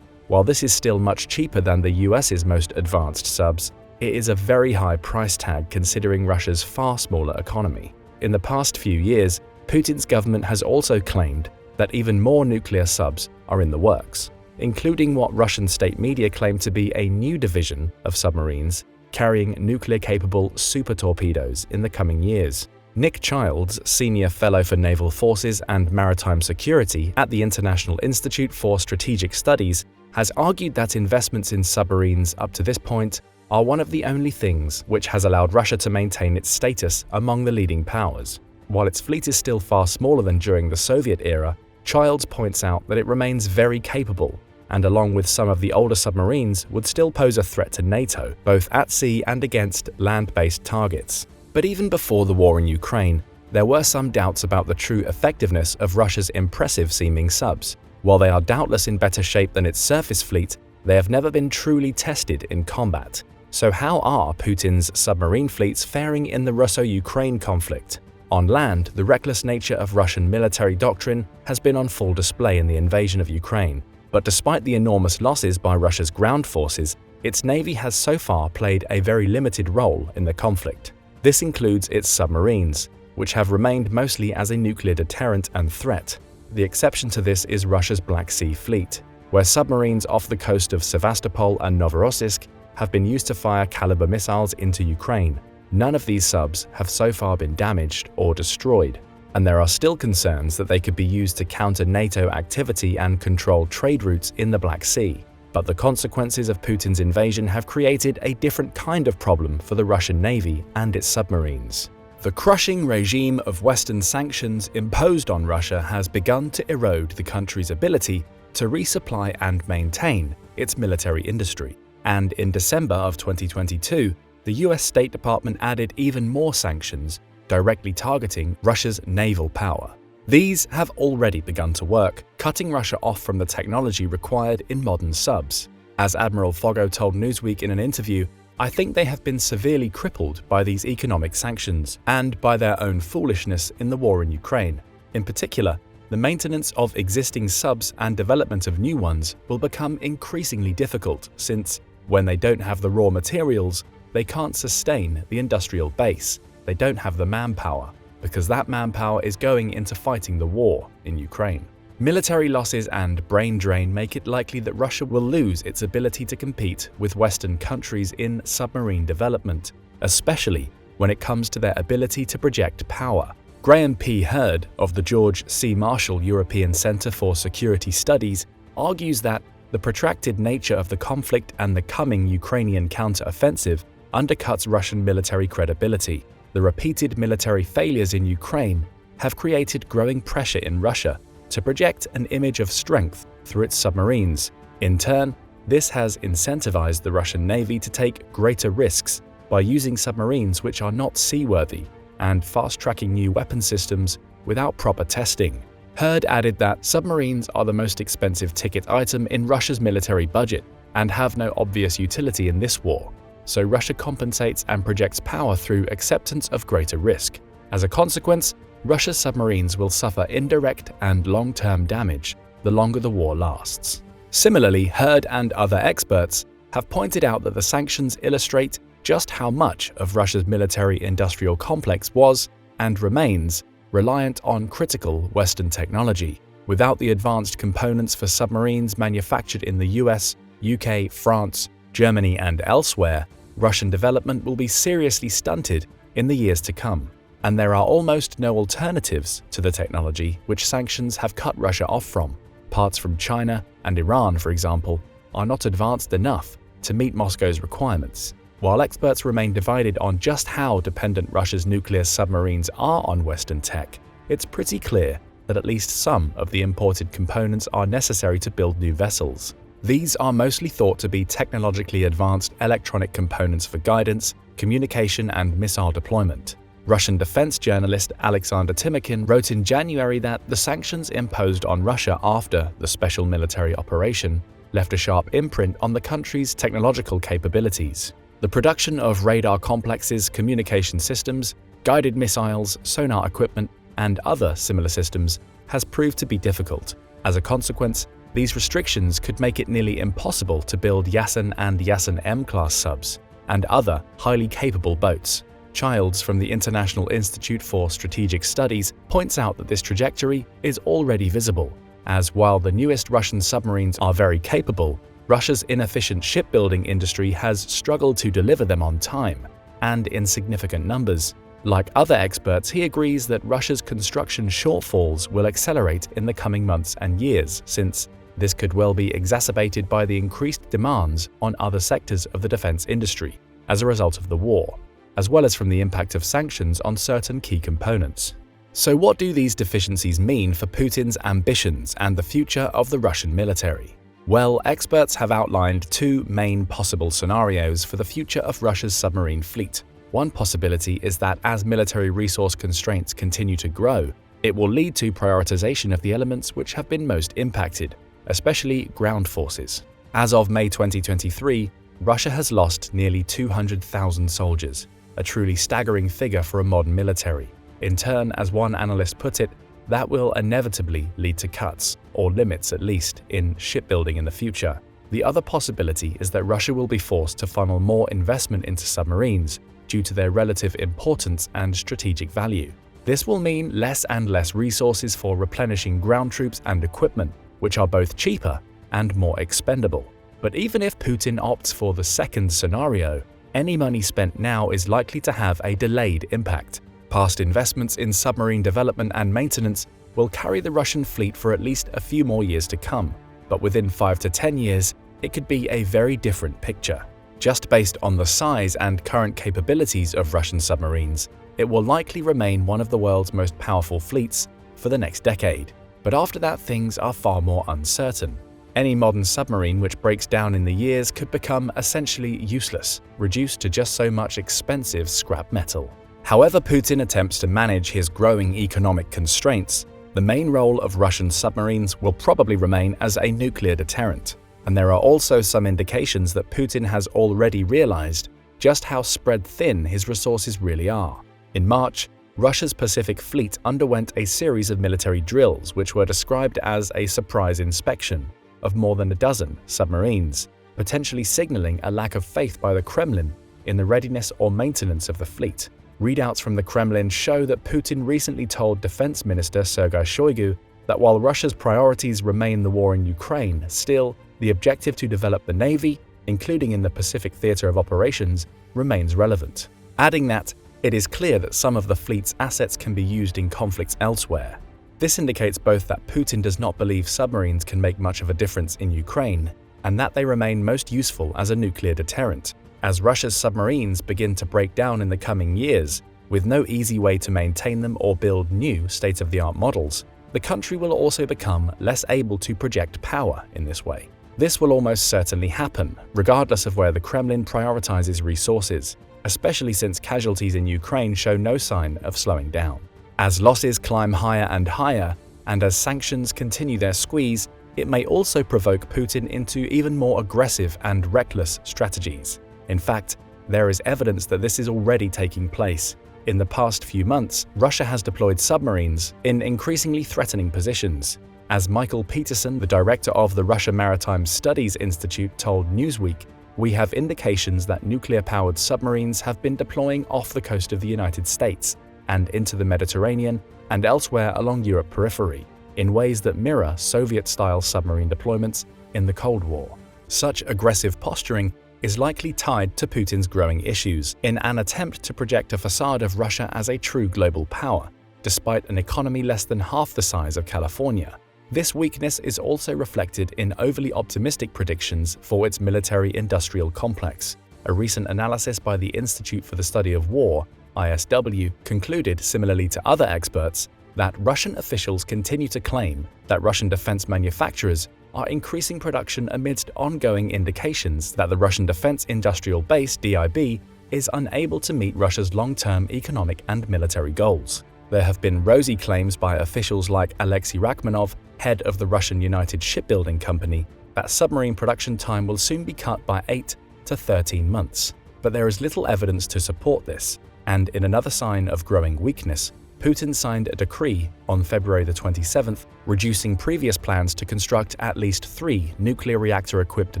While this is still much cheaper than the US's most advanced subs, it is a very high price tag considering Russia's far smaller economy. In the past few years, Putin's government has also claimed that even more nuclear subs are in the works, including what Russian state media claim to be a new division of submarines carrying nuclear-capable super torpedoes in the coming years. Nick Childs, Senior Fellow for Naval Forces and Maritime Security at the International Institute for Strategic Studies, has argued that investments in submarines up to this point are one of the only things which has allowed Russia to maintain its status among the leading powers. While its fleet is still far smaller than during the Soviet era, Childs points out that it remains very capable, and along with some of the older submarines, would still pose a threat to NATO, both at sea and against land-based targets. But even before the war in Ukraine, there were some doubts about the true effectiveness of Russia's impressive-seeming subs. While they are doubtless in better shape than its surface fleet, they have never been truly tested in combat. So how are Putin's submarine fleets faring in the Russo-Ukraine conflict? On land, the reckless nature of Russian military doctrine has been on full display in the invasion of Ukraine. But despite the enormous losses by Russia's ground forces, its navy has so far played a very limited role in the conflict. This includes its submarines, which have remained mostly as a nuclear deterrent and threat. The exception to this is Russia's Black Sea Fleet, where submarines off the coast of Sevastopol and Novorossiysk have been used to fire Caliber missiles into Ukraine. None of these subs have so far been damaged or destroyed, and there are still concerns that they could be used to counter NATO activity and control trade routes in the Black Sea. But the consequences of Putin's invasion have created a different kind of problem for the Russian Navy and its submarines. The crushing regime of Western sanctions imposed on Russia has begun to erode the country's ability to resupply and maintain its military industry. And in December of 2022, the US State Department added even more sanctions directly targeting Russia's naval power. These have already begun to work, cutting Russia off from the technology required in modern subs. As Admiral Foggo told Newsweek in an interview, "I think they have been severely crippled by these economic sanctions and by their own foolishness in the war in Ukraine. In particular, the maintenance of existing subs and development of new ones will become increasingly difficult since, when they don't have the raw materials, they can't sustain the industrial base. They don't have the manpower, because that manpower is going into fighting the war in Ukraine." Military losses and brain drain make it likely that Russia will lose its ability to compete with Western countries in submarine development, especially when it comes to their ability to project power. Graham P. Hurd of the George C. Marshall European Center for Security Studies argues that the protracted nature of the conflict and the coming Ukrainian counter-offensive undercuts Russian military credibility. The repeated military failures in Ukraine have created growing pressure in Russia to project an image of strength through its submarines. In turn, this has incentivized the Russian Navy to take greater risks by using submarines which are not seaworthy and fast-tracking new weapon systems without proper testing. Hurd added that submarines are the most expensive ticket item in Russia's military budget and have no obvious utility in this war, so Russia compensates and projects power through acceptance of greater risk. As a consequence, Russia's submarines will suffer indirect and long-term damage the longer the war lasts. Similarly, Hurd and other experts have pointed out that the sanctions illustrate just how much of Russia's military-industrial complex was, and remains, reliant on critical Western technology. Without the advanced components for submarines manufactured in the US, UK, France, Germany, and elsewhere, Russian development will be seriously stunted in the years to come. And there are almost no alternatives to the technology which sanctions have cut Russia off from. Parts from China and Iran, for example, are not advanced enough to meet Moscow's requirements. While experts remain divided on just how dependent Russia's nuclear submarines are on Western tech, it's pretty clear that at least some of the imported components are necessary to build new vessels. These are mostly thought to be technologically advanced electronic components for guidance, communication, and missile deployment. Russian defense journalist Alexander Timokhin wrote in January that the sanctions imposed on Russia after the special military operation left a sharp imprint on the country's technological capabilities. The production of radar complexes, communication systems, guided missiles, sonar equipment, and other similar systems has proved to be difficult. As a consequence, these restrictions could make it nearly impossible to build Yasen and Yasen M-class subs and other highly capable boats. Childs from the International Institute for Strategic Studies points out that this trajectory is already visible, as while the newest Russian submarines are very capable, Russia's inefficient shipbuilding industry has struggled to deliver them on time and in significant numbers. Like other experts, he agrees that Russia's construction shortfalls will accelerate in the coming months and years, since this could well be exacerbated by the increased demands on other sectors of the defense industry as a result of the war, as well as from the impact of sanctions on certain key components. So what do these deficiencies mean for Putin's ambitions and the future of the Russian military? Well, experts have outlined two main possible scenarios for the future of Russia's submarine fleet. One possibility is that as military resource constraints continue to grow, it will lead to prioritization of the elements which have been most impacted, especially ground forces. As of May 2023, Russia has lost nearly 200,000 soldiers, a truly staggering figure for a modern military. In turn, as one analyst put it, that will inevitably lead to cuts, or limits at least, in shipbuilding in the future. The other possibility is that Russia will be forced to funnel more investment into submarines due to their relative importance and strategic value. This will mean less and less resources for replenishing ground troops and equipment, which are both cheaper and more expendable. But even if Putin opts for the second scenario, any money spent now is likely to have a delayed impact. Past investments in submarine development and maintenance will carry the Russian fleet for at least a few more years to come, but within 5 to 10 years, it could be a very different picture. Just based on the size and current capabilities of Russian submarines, it will likely remain one of the world's most powerful fleets for the next decade. But after that, things are far more uncertain. Any modern submarine which breaks down in the years could become essentially useless, reduced to just so much expensive scrap metal. However Putin attempts to manage his growing economic constraints, the main role of Russian submarines will probably remain as a nuclear deterrent. And there are also some indications that Putin has already realized just how spread thin his resources really are. In March, Russia's Pacific Fleet underwent a series of military drills which were described as a surprise inspection of more than a dozen submarines, potentially signaling a lack of faith by the Kremlin in the readiness or maintenance of the fleet. Readouts from the Kremlin show that Putin recently told Defense Minister Sergei Shoigu that while Russia's priorities remain the war in Ukraine, still, the objective to develop the Navy, including in the Pacific Theater of Operations, remains relevant. Adding that, it is clear that some of the fleet's assets can be used in conflicts elsewhere. This indicates both that Putin does not believe submarines can make much of a difference in Ukraine, and that they remain most useful as a nuclear deterrent. As Russia's submarines begin to break down in the coming years, with no easy way to maintain them or build new state-of-the-art models, the country will also become less able to project power in this way. This will almost certainly happen, regardless of where the Kremlin prioritizes resources, especially since casualties in Ukraine show no sign of slowing down. As losses climb higher and higher, and as sanctions continue their squeeze, it may also provoke Putin into even more aggressive and reckless strategies. In fact, there is evidence that this is already taking place. In the past few months, Russia has deployed submarines in increasingly threatening positions. As Michael Peterson, the director of the Russia Maritime Studies Institute, told Newsweek, "We have indications that nuclear-powered submarines have been deploying off the coast of the United States and into the Mediterranean and elsewhere along Europe periphery, in ways that mirror Soviet-style submarine deployments in the Cold War." Such aggressive posturing is likely tied to Putin's growing issues in an attempt to project a facade of Russia as a true global power, despite an economy less than half the size of California. This weakness is also reflected in overly optimistic predictions for its military-industrial complex. A recent analysis by the Institute for the Study of War, ISW, concluded, similarly to other experts, that Russian officials continue to claim that Russian defense manufacturers are increasing production amidst ongoing indications that the Russian Defense Industrial Base (DIB) is unable to meet Russia's long-term economic and military goals. There have been rosy claims by officials like Alexei Rachmanov, head of the Russian United Shipbuilding Company, that submarine production time will soon be cut by 8 to 13 months. But there is little evidence to support this, and in another sign of growing weakness, Putin signed a decree on February the 27th, reducing previous plans to construct at least 3 nuclear reactor-equipped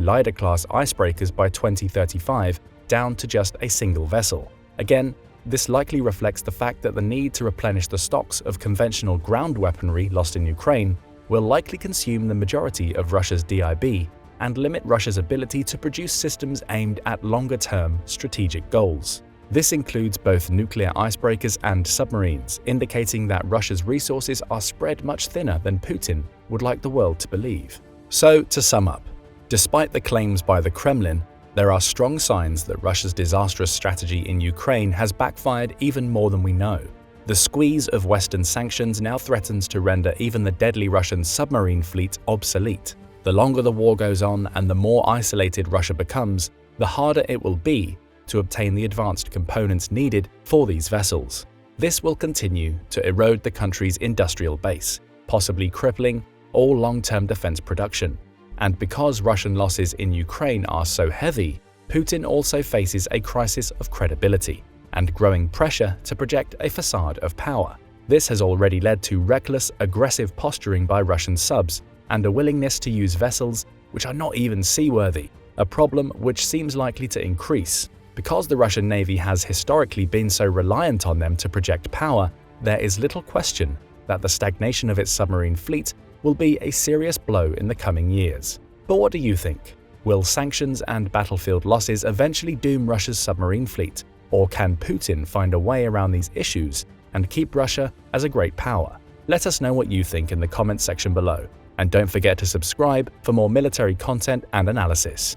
Leiter-class icebreakers by 2035 down to just a single vessel. Again, this likely reflects the fact that the need to replenish the stocks of conventional ground weaponry lost in Ukraine will likely consume the majority of Russia's DIB and limit Russia's ability to produce systems aimed at longer-term strategic goals. This includes both nuclear icebreakers and submarines, indicating that Russia's resources are spread much thinner than Putin would like the world to believe. So, to sum up, despite the claims by the Kremlin, there are strong signs that Russia's disastrous strategy in Ukraine has backfired even more than we know. The squeeze of Western sanctions now threatens to render even the deadly Russian submarine fleet obsolete. The longer the war goes on and the more isolated Russia becomes, the harder it will be to obtain the advanced components needed for these vessels. This will continue to erode the country's industrial base, possibly crippling all long-term defense production. And because Russian losses in Ukraine are so heavy, Putin also faces a crisis of credibility and growing pressure to project a facade of power. This has already led to reckless, aggressive posturing by Russian subs and a willingness to use vessels which are not even seaworthy, a problem which seems likely to increase. Because the Russian Navy has historically been so reliant on them to project power, there is little question that the stagnation of its submarine fleet will be a serious blow in the coming years. But what do you think? Will sanctions and battlefield losses eventually doom Russia's submarine fleet? Or can Putin find a way around these issues and keep Russia as a great power? Let us know what you think in the comments section below. And don't forget to subscribe for more military content and analysis.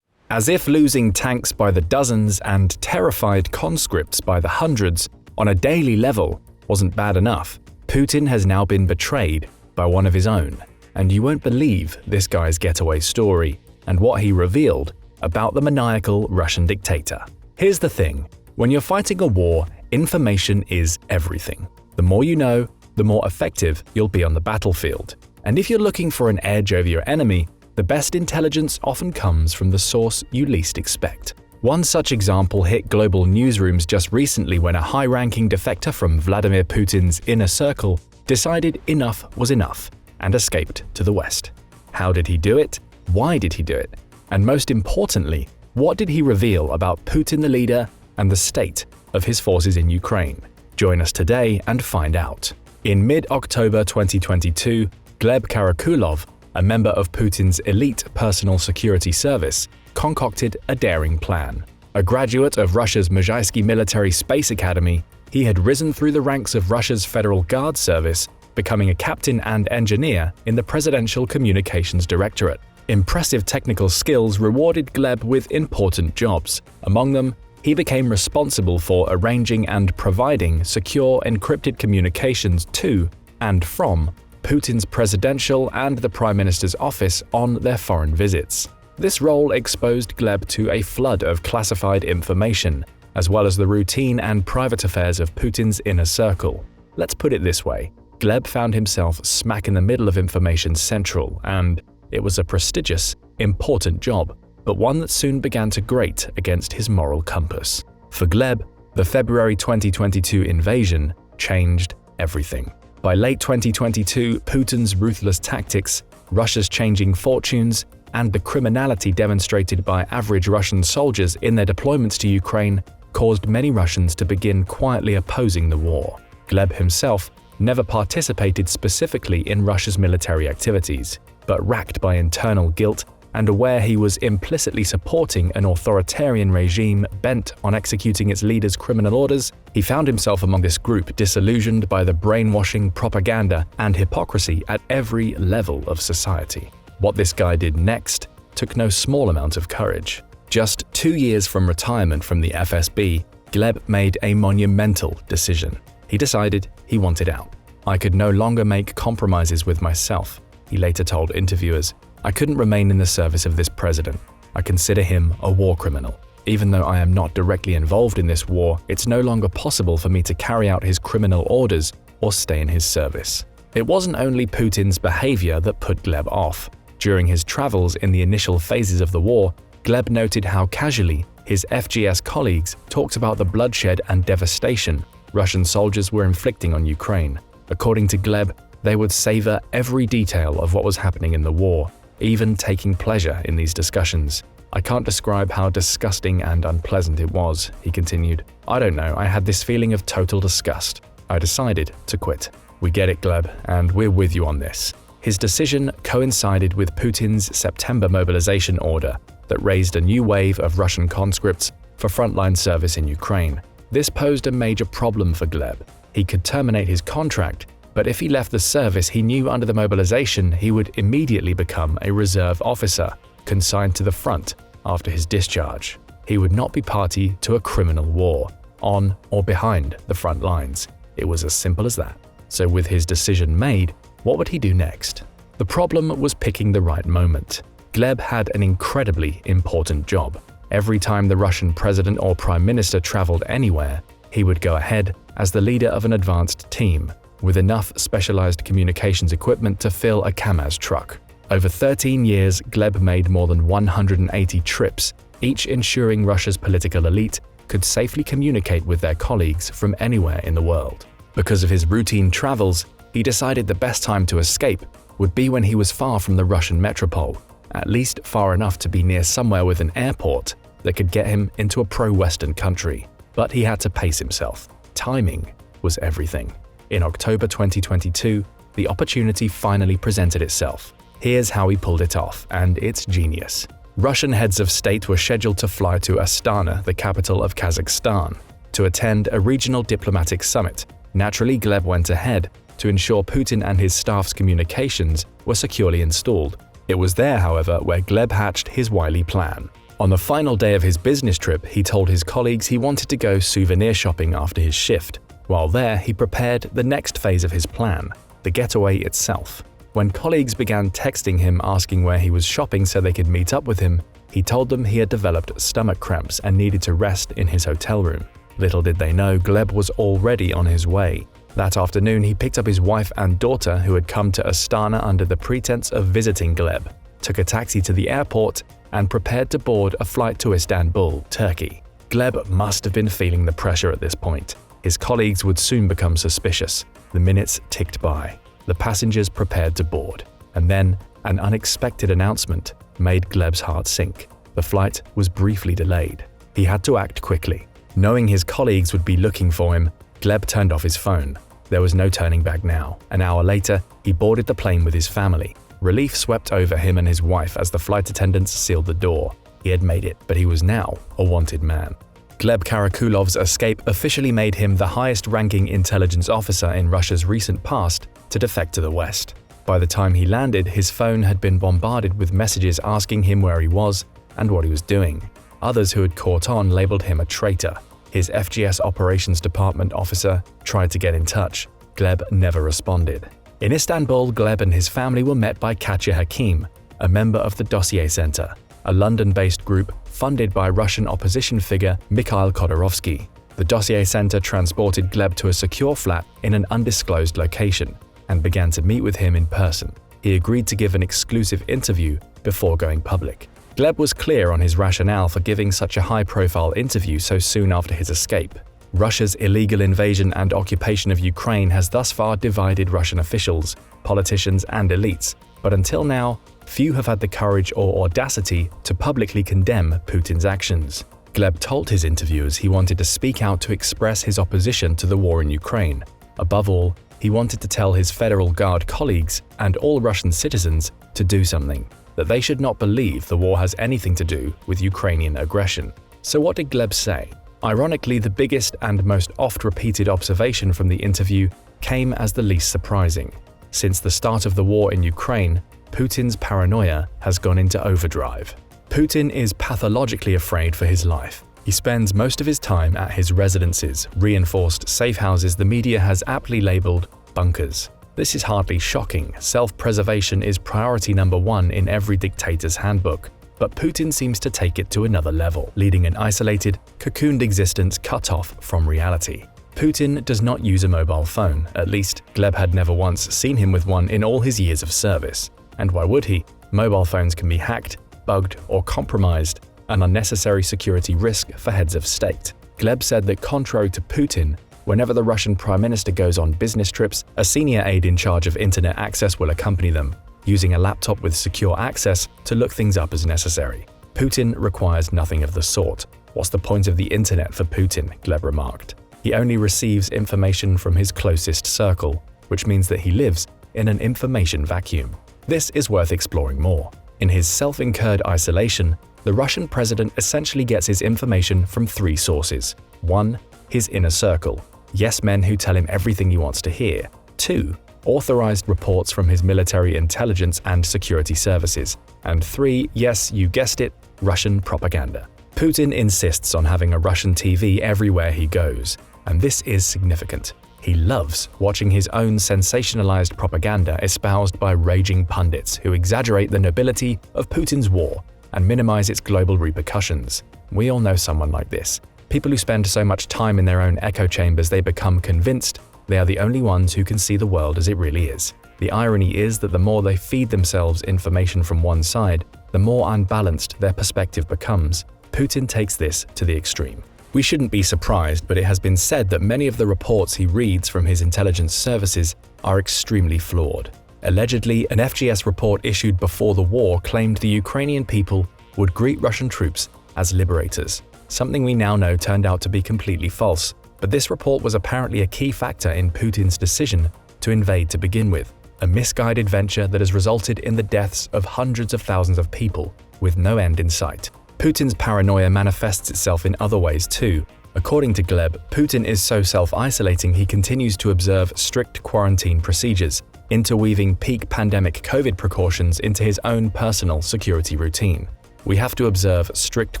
As if losing tanks by the dozens and terrified conscripts by the hundreds on a daily level wasn't bad enough, Putin has now been betrayed by one of his own. and you won't believe this guy's getaway story and what he revealed about the maniacal Russian dictator. Here's the thing, when you're fighting a war, information is everything. The more you know, the more effective you'll be on the battlefield. And if you're looking for an edge over your enemy, the best intelligence often comes from the source you least expect. One such example hit global newsrooms just recently when a high-ranking defector from Vladimir Putin's inner circle decided enough was enough and escaped to the West. How did he do it? Why did he do it? And most importantly, what did he reveal about Putin the leader and the state of his forces in Ukraine? Join us today and find out. In mid-October 2022, Gleb Karakulov, a member of Putin's elite personal security service, concocted a daring plan. A graduate of Russia's Mezhaysky Military Space Academy, he had risen through the ranks of Russia's Federal Guard Service, becoming a captain and engineer in the Presidential Communications Directorate. Impressive technical skills rewarded Gleb with important jobs. Among them, he became responsible for arranging and providing secure encrypted communications to and from Putin's presidential and the Prime Minister's office on their foreign visits. This role exposed Gleb to a flood of classified information, as well as the routine and private affairs of Putin's inner circle. Let's put it this way, Gleb found himself smack in the middle of information central, and it was a prestigious, important job, but one that soon began to grate against his moral compass. For Gleb, the February 2022 invasion changed everything. By late 2022, Putin's ruthless tactics, Russia's changing fortunes, and the criminality demonstrated by average Russian soldiers in their deployments to Ukraine caused many Russians to begin quietly opposing the war. Gleb himself never participated specifically in Russia's military activities, but racked by internal guilt and aware he was implicitly supporting an authoritarian regime bent on executing its leaders' criminal orders, he found himself among this group disillusioned by the brainwashing propaganda and hypocrisy at every level of society. What this guy did next took no small amount of courage. Just 2 years from retirement from the FSB, Gleb made a monumental decision. He decided he wanted out. "I could no longer make compromises with myself," he later told interviewers. "I couldn't remain in the service of this president. I consider him a war criminal. Even though I am not directly involved in this war, it's no longer possible for me to carry out his criminal orders or stay in his service." It wasn't only Putin's behavior that put Gleb off. During his travels in the initial phases of the war, Gleb noted how casually his FGS colleagues talked about the bloodshed and devastation Russian soldiers were inflicting on Ukraine. According to Gleb, they would savor every detail of what was happening in the war, even taking pleasure in these discussions. "I can't describe how disgusting and unpleasant it was," he continued. "I don't know, I had this feeling of total disgust. I decided to quit." "We get it, Gleb, and we're with you on this." His decision coincided with Putin's September mobilization order that raised a new wave of Russian conscripts for frontline service in Ukraine. This posed a major problem for Gleb. He could terminate his contract, but if he left the service, he knew under the mobilization he would immediately become a reserve officer, consigned to the front after his discharge. He would not be party to a criminal war, on or behind the front lines. It was as simple as that. So with his decision made, what would he do next? The problem was picking the right moment. Gleb had an incredibly important job. Every time the Russian president or prime minister traveled anywhere, he would go ahead as the leader of an advanced team, with enough specialized communications equipment to fill a Kamaz truck. Over 13 years, Gleb made more than 180 trips, each ensuring Russia's political elite could safely communicate with their colleagues from anywhere in the world. Because of his routine travels, he decided the best time to escape would be when he was far from the Russian metropole, at least far enough to be near somewhere with an airport that could get him into a pro-Western country. But he had to pace himself. Timing was everything. In October 2022, the opportunity finally presented itself. Here's how he pulled it off, and it's genius. Russian heads of state were scheduled to fly to Astana, the capital of Kazakhstan, to attend a regional diplomatic summit. Naturally, Gleb went ahead to ensure Putin and his staff's communications were securely installed. It was there, however, where Gleb hatched his wily plan. On the final day of his business trip, he told his colleagues he wanted to go souvenir shopping after his shift. While there, he prepared the next phase of his plan, the getaway itself. When colleagues began texting him asking where he was shopping so they could meet up with him, he told them he had developed stomach cramps and needed to rest in his hotel room. Little did they know, Gleb was already on his way. That afternoon, he picked up his wife and daughter, who had come to Astana under the pretense of visiting Gleb, took a taxi to the airport, and prepared to board a flight to Istanbul, Turkey. Gleb must have been feeling the pressure at this point. His colleagues would soon become suspicious. The minutes ticked by. The passengers prepared to board. And then, an unexpected announcement made Gleb's heart sink. The flight was briefly delayed. He had to act quickly. Knowing his colleagues would be looking for him, Gleb turned off his phone. There was no turning back now. An hour later, he boarded the plane with his family. Relief swept over him and his wife as the flight attendants sealed the door. He had made it, but he was now a wanted man. Gleb Karakulov's escape officially made him the highest-ranking intelligence officer in Russia's recent past to defect to the West. By the time he landed, his phone had been bombarded with messages asking him where he was and what he was doing. Others who had caught on labeled him a traitor. His FGS Operations Department officer tried to get in touch. Gleb never responded. In Istanbul, Gleb and his family were met by Katya Hakim, a member of the Dossier Center, a London-based group funded by Russian opposition figure Mikhail Khodorkovsky. The Dossier Center transported Gleb to a secure flat in an undisclosed location and began to meet with him in person. He agreed to give an exclusive interview before going public. Gleb was clear on his rationale for giving such a high-profile interview so soon after his escape. Russia's illegal invasion and occupation of Ukraine has thus far divided Russian officials, politicians, and elites, but until now, few have had the courage or audacity to publicly condemn Putin's actions. Gleb told his interviewers he wanted to speak out to express his opposition to the war in Ukraine. Above all, he wanted to tell his Federal Guard colleagues and all Russian citizens to do something, that they should not believe the war has anything to do with Ukrainian aggression. So what did Gleb say? Ironically, the biggest and most oft-repeated observation from the interview came as the least surprising. Since the start of the war in Ukraine, Putin's paranoia has gone into overdrive. Putin is pathologically afraid for his life. He spends most of his time at his residences, reinforced safe houses the media has aptly labeled bunkers. This is hardly shocking. Self-preservation is priority number one in every dictator's handbook. But Putin seems to take it to another level, leading an isolated, cocooned existence cut off from reality. Putin does not use a mobile phone. At least, Gleb had never once seen him with one in all his years of service. And why would he? Mobile phones can be hacked, bugged, or compromised, an unnecessary security risk for heads of state. Gleb said that contrary to Putin, whenever the Russian Prime Minister goes on business trips, a senior aide in charge of internet access will accompany them, using a laptop with secure access to look things up as necessary. Putin requires nothing of the sort. What's the point of the internet for Putin? Gleb remarked. He only receives information from his closest circle, which means that he lives in an information vacuum. This is worth exploring more. In his self-incurred isolation, the Russian president essentially gets his information from three sources. 1. His inner circle. Yes men who tell him everything he wants to hear. 2. Authorized reports from his military intelligence and security services. And 3. Yes, you guessed it, Russian propaganda. Putin insists on having a Russian TV everywhere he goes. And this is significant. He loves watching his own sensationalized propaganda espoused by raging pundits who exaggerate the nobility of Putin's war and minimize its global repercussions. We all know someone like this. People who spend so much time in their own echo chambers they become convinced they are the only ones who can see the world as it really is. The irony is that the more they feed themselves information from one side, the more unbalanced their perspective becomes. Putin takes this to the extreme. We shouldn't be surprised, but it has been said that many of the reports he reads from his intelligence services are extremely flawed. Allegedly, an FGS report issued before the war claimed the Ukrainian people would greet Russian troops as liberators. Something we now know turned out to be completely false, but this report was apparently a key factor in Putin's decision to invade to begin with, a misguided venture that has resulted in the deaths of hundreds of thousands of people with no end in sight. Putin's paranoia manifests itself in other ways too. According to Gleb, Putin is so self-isolating he continues to observe strict quarantine procedures, interweaving peak pandemic COVID precautions into his own personal security routine. We have to observe strict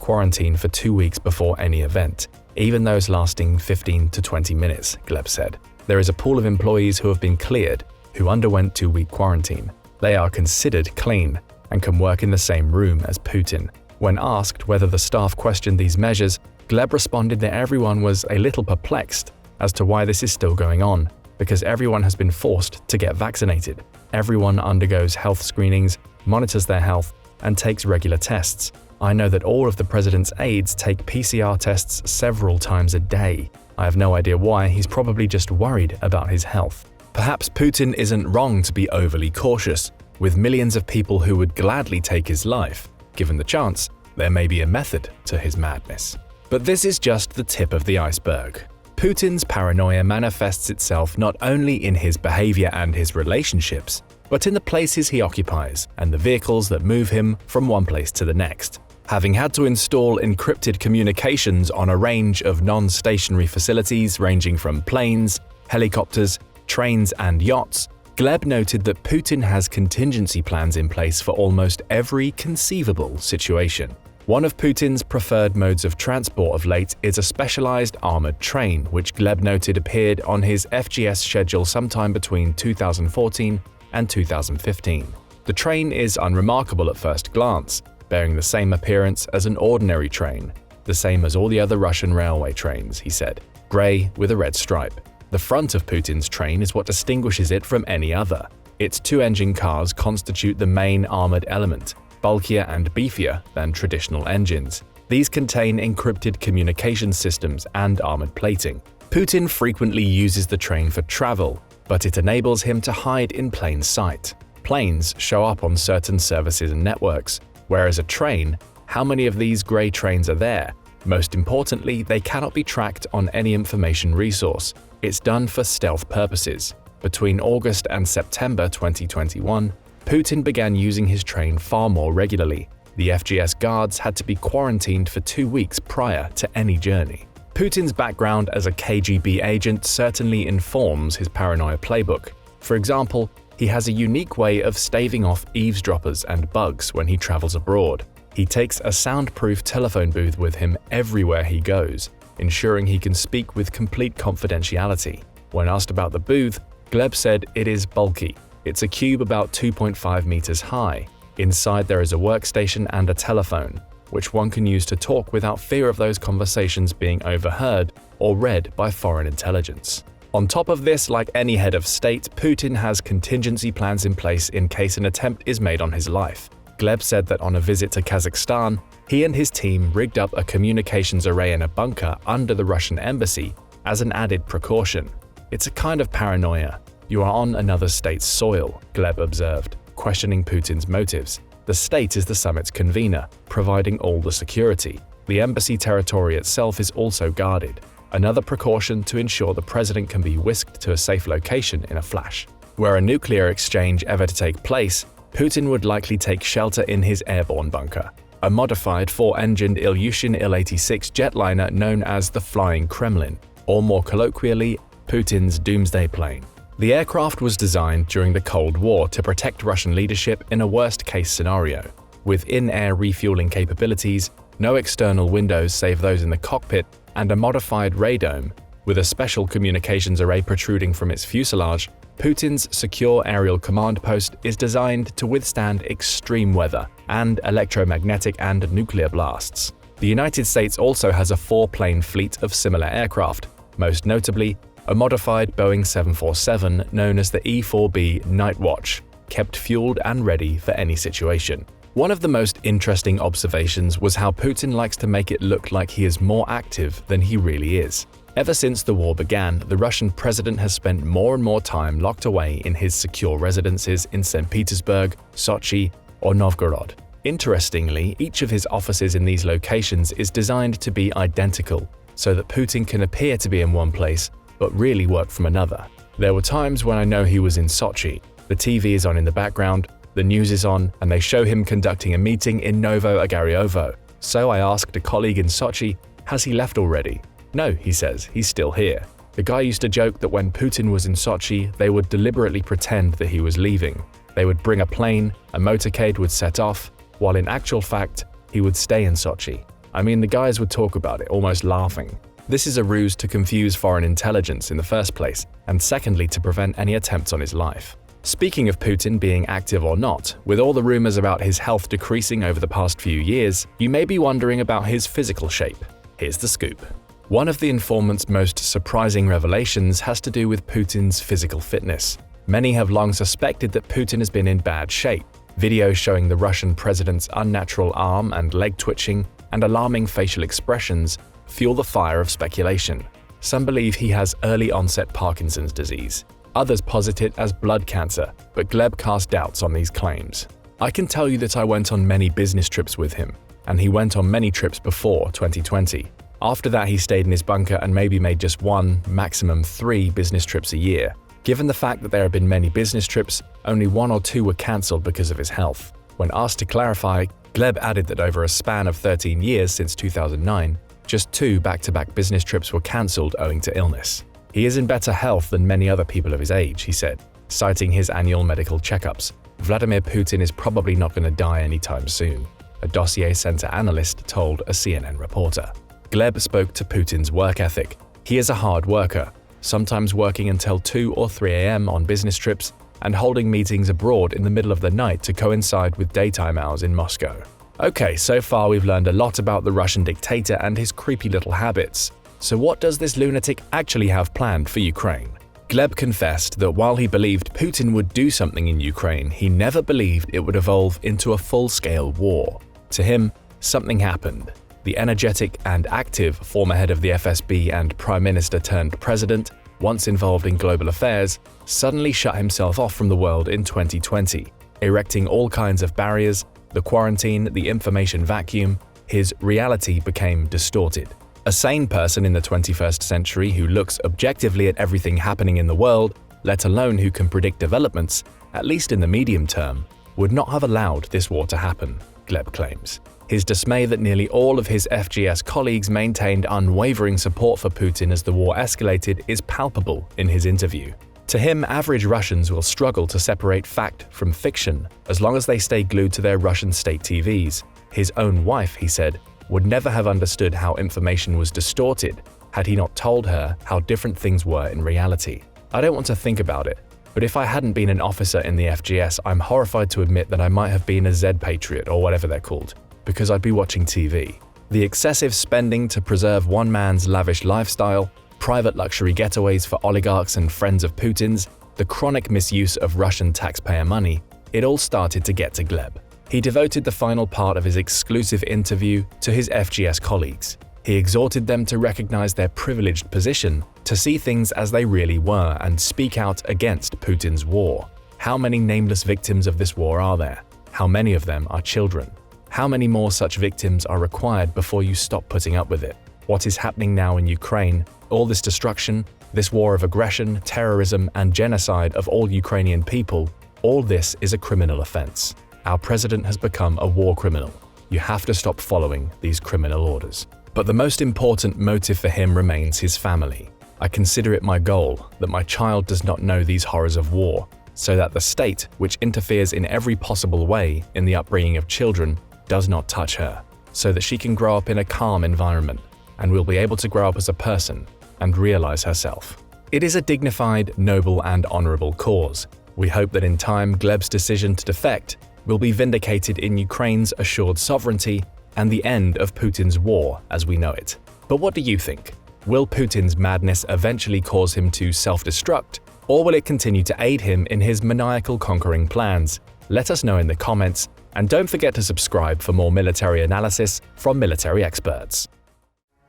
quarantine for 2 weeks before any event, even those lasting 15 to 20 minutes, Gleb said. There is a pool of employees who have been cleared, who underwent 2-week quarantine. They are considered clean and can work in the same room as Putin. When asked whether the staff questioned these measures, Gleb responded that everyone was a little perplexed as to why this is still going on, because everyone has been forced to get vaccinated. Everyone undergoes health screenings, monitors their health, and takes regular tests. I know that all of the president's aides take PCR tests several times a day. I have no idea why. He's probably just worried about his health. Perhaps Putin isn't wrong to be overly cautious. With millions of people who would gladly take his life, given the chance, there may be a method to his madness. But this is just the tip of the iceberg. Putin's paranoia manifests itself not only in his behavior and his relationships, but in the places he occupies and the vehicles that move him from one place to the next. Having had to install encrypted communications on a range of non-stationary facilities ranging from planes, helicopters, trains, and yachts, Gleb noted that Putin has contingency plans in place for almost every conceivable situation. One of Putin's preferred modes of transport of late is a specialized armored train, which Gleb noted appeared on his FGS schedule sometime between 2014 and 2015. The train is unremarkable at first glance, bearing the same appearance as an ordinary train, the same as all the other Russian railway trains, he said, gray with a red stripe. The front of Putin's train is what distinguishes it from any other. Its two-engine cars constitute the main armored element, bulkier and beefier than traditional engines. These contain encrypted communication systems and armored plating. Putin frequently uses the train for travel, but it enables him to hide in plain sight. Planes show up on certain services and networks, whereas a train, how many of these grey trains are there? Most importantly, they cannot be tracked on any information resource. It's done for stealth purposes. Between August and September 2021, Putin began using his train far more regularly. The FGS guards had to be quarantined for 2 weeks prior to any journey. Putin's background as a KGB agent certainly informs his paranoia playbook. For example, he has a unique way of staving off eavesdroppers and bugs when he travels abroad. He takes a soundproof telephone booth with him everywhere he goes, ensuring he can speak with complete confidentiality. When asked about the booth, Gleb said it is bulky. It's a cube about 2.5 meters high. Inside there is a workstation and a telephone, which one can use to talk without fear of those conversations being overheard or read by foreign intelligence. On top of this, like any head of state, Putin has contingency plans in place in case an attempt is made on his life. Gleb said that on a visit to Kazakhstan, he and his team rigged up a communications array in a bunker under the Russian embassy as an added precaution. It's a kind of paranoia. You are on another state's soil, Gleb observed, questioning Putin's motives. The state is the summit's convener, providing all the security. The embassy territory itself is also guarded. Another precaution to ensure the president can be whisked to a safe location in a flash. Were a nuclear exchange ever to take place, Putin would likely take shelter in his airborne bunker, a modified 4-engined Ilyushin Il-86 jetliner known as the Flying Kremlin, or more colloquially, Putin's doomsday plane. The aircraft was designed during the Cold War to protect Russian leadership in a worst-case scenario. With in-air refueling capabilities, no external windows save those in the cockpit, and a modified radome, with a special communications array protruding from its fuselage, Putin's secure aerial command post is designed to withstand extreme weather and electromagnetic and nuclear blasts. The United States also has a 4-plane fleet of similar aircraft, most notably a modified Boeing 747 known as the E-4B Night Watch, kept fueled and ready for any situation. One of the most interesting observations was how Putin likes to make it look like he is more active than he really is. Ever since the war began, the Russian president has spent more and more time locked away in his secure residences in St. Petersburg, Sochi, or Novgorod. Interestingly, each of his offices in these locations is designed to be identical, so that Putin can appear to be in one place, but really work from another. There were times when I know he was in Sochi. The TV is on in the background, the news is on, and they show him conducting a meeting in Novo Ogariovo. So I asked a colleague in Sochi, has he left already? No, he says, he's still here. The guy used to joke that when Putin was in Sochi, they would deliberately pretend that he was leaving. They would bring a plane, a motorcade would set off, while in actual fact, he would stay in Sochi. I mean, the guys would talk about it, almost laughing. This is a ruse to confuse foreign intelligence in the first place, and secondly to prevent any attempts on his life. Speaking of Putin being active or not, with all the rumors about his health decreasing over the past few years, you may be wondering about his physical shape. Here's the scoop. One of the informant's most surprising revelations has to do with Putin's physical fitness. Many have long suspected that Putin has been in bad shape. Videos showing the Russian president's unnatural arm and leg twitching and alarming facial expressions fuel the fire of speculation. Some believe he has early-onset Parkinson's disease. Others posit it as blood cancer, but Gleb cast doubts on these claims. I can tell you that I went on many business trips with him, and he went on many trips before 2020. After that, he stayed in his bunker and maybe made just 1, maximum 3 business trips a year. Given the fact that there have been many business trips, only 1 or 2 were cancelled because of his health. When asked to clarify, Gleb added that over a span of 13 years since 2009, just 2 back-to-back business trips were cancelled owing to illness. He is in better health than many other people of his age, he said, citing his annual medical checkups. Vladimir Putin is probably not going to die anytime soon, a dossier center analyst told a CNN reporter. Gleb spoke to Putin's work ethic. He is a hard worker, sometimes working until 2 or 3 a.m. on business trips and holding meetings abroad in the middle of the night to coincide with daytime hours in Moscow. Okay, so far we've learned a lot about the Russian dictator and his creepy little habits. So what does this lunatic actually have planned for Ukraine? Gleb confessed that while he believed Putin would do something in Ukraine, he never believed it would evolve into a full-scale war. To him, something happened. The energetic and active former head of the FSB and prime minister turned president, once involved in global affairs, suddenly shut himself off from the world in 2020, erecting all kinds of barriers, the quarantine, the information vacuum. His reality became distorted. A sane person in the 21st century who looks objectively at everything happening in the world, let alone who can predict developments, at least in the medium term, would not have allowed this war to happen, Gleb claims. His dismay that nearly all of his FGS colleagues maintained unwavering support for Putin as the war escalated is palpable in his interview. To him, average Russians will struggle to separate fact from fiction as long as they stay glued to their Russian state TVs. His own wife, he said, would never have understood how information was distorted had he not told her how different things were in reality. I don't want to think about it, but if I hadn't been an officer in the FGS, I'm horrified to admit that I might have been a Z-Patriot or whatever they're called, because I'd be watching TV. The excessive spending to preserve one man's lavish lifestyle, private luxury getaways for oligarchs and friends of Putin's, the chronic misuse of Russian taxpayer money, it all started to get to Gleb. He devoted the final part of his exclusive interview to his FGS colleagues. He exhorted them to recognize their privileged position, to see things as they really were and speak out against Putin's war. How many nameless victims of this war are there? How many of them are children? How many more such victims are required before you stop putting up with it? What is happening now in Ukraine, all this destruction, this war of aggression, terrorism, and genocide of all Ukrainian people, all this is a criminal offense. Our president has become a war criminal. You have to stop following these criminal orders. But the most important motive for him remains his family. I consider it my goal that my child does not know these horrors of war, so that the state, which interferes in every possible way in the upbringing of children, does not touch her, so that she can grow up in a calm environment and will be able to grow up as a person and realize herself. It is a dignified, noble, and honorable cause. We hope that in time Gleb's decision to defect will be vindicated in Ukraine's assured sovereignty and the end of Putin's war as we know it. But what do you think? Will Putin's madness eventually cause him to self-destruct, or will it continue to aid him in his maniacal conquering plans? Let us know in the comments, and don't forget to subscribe for more military analysis from military experts.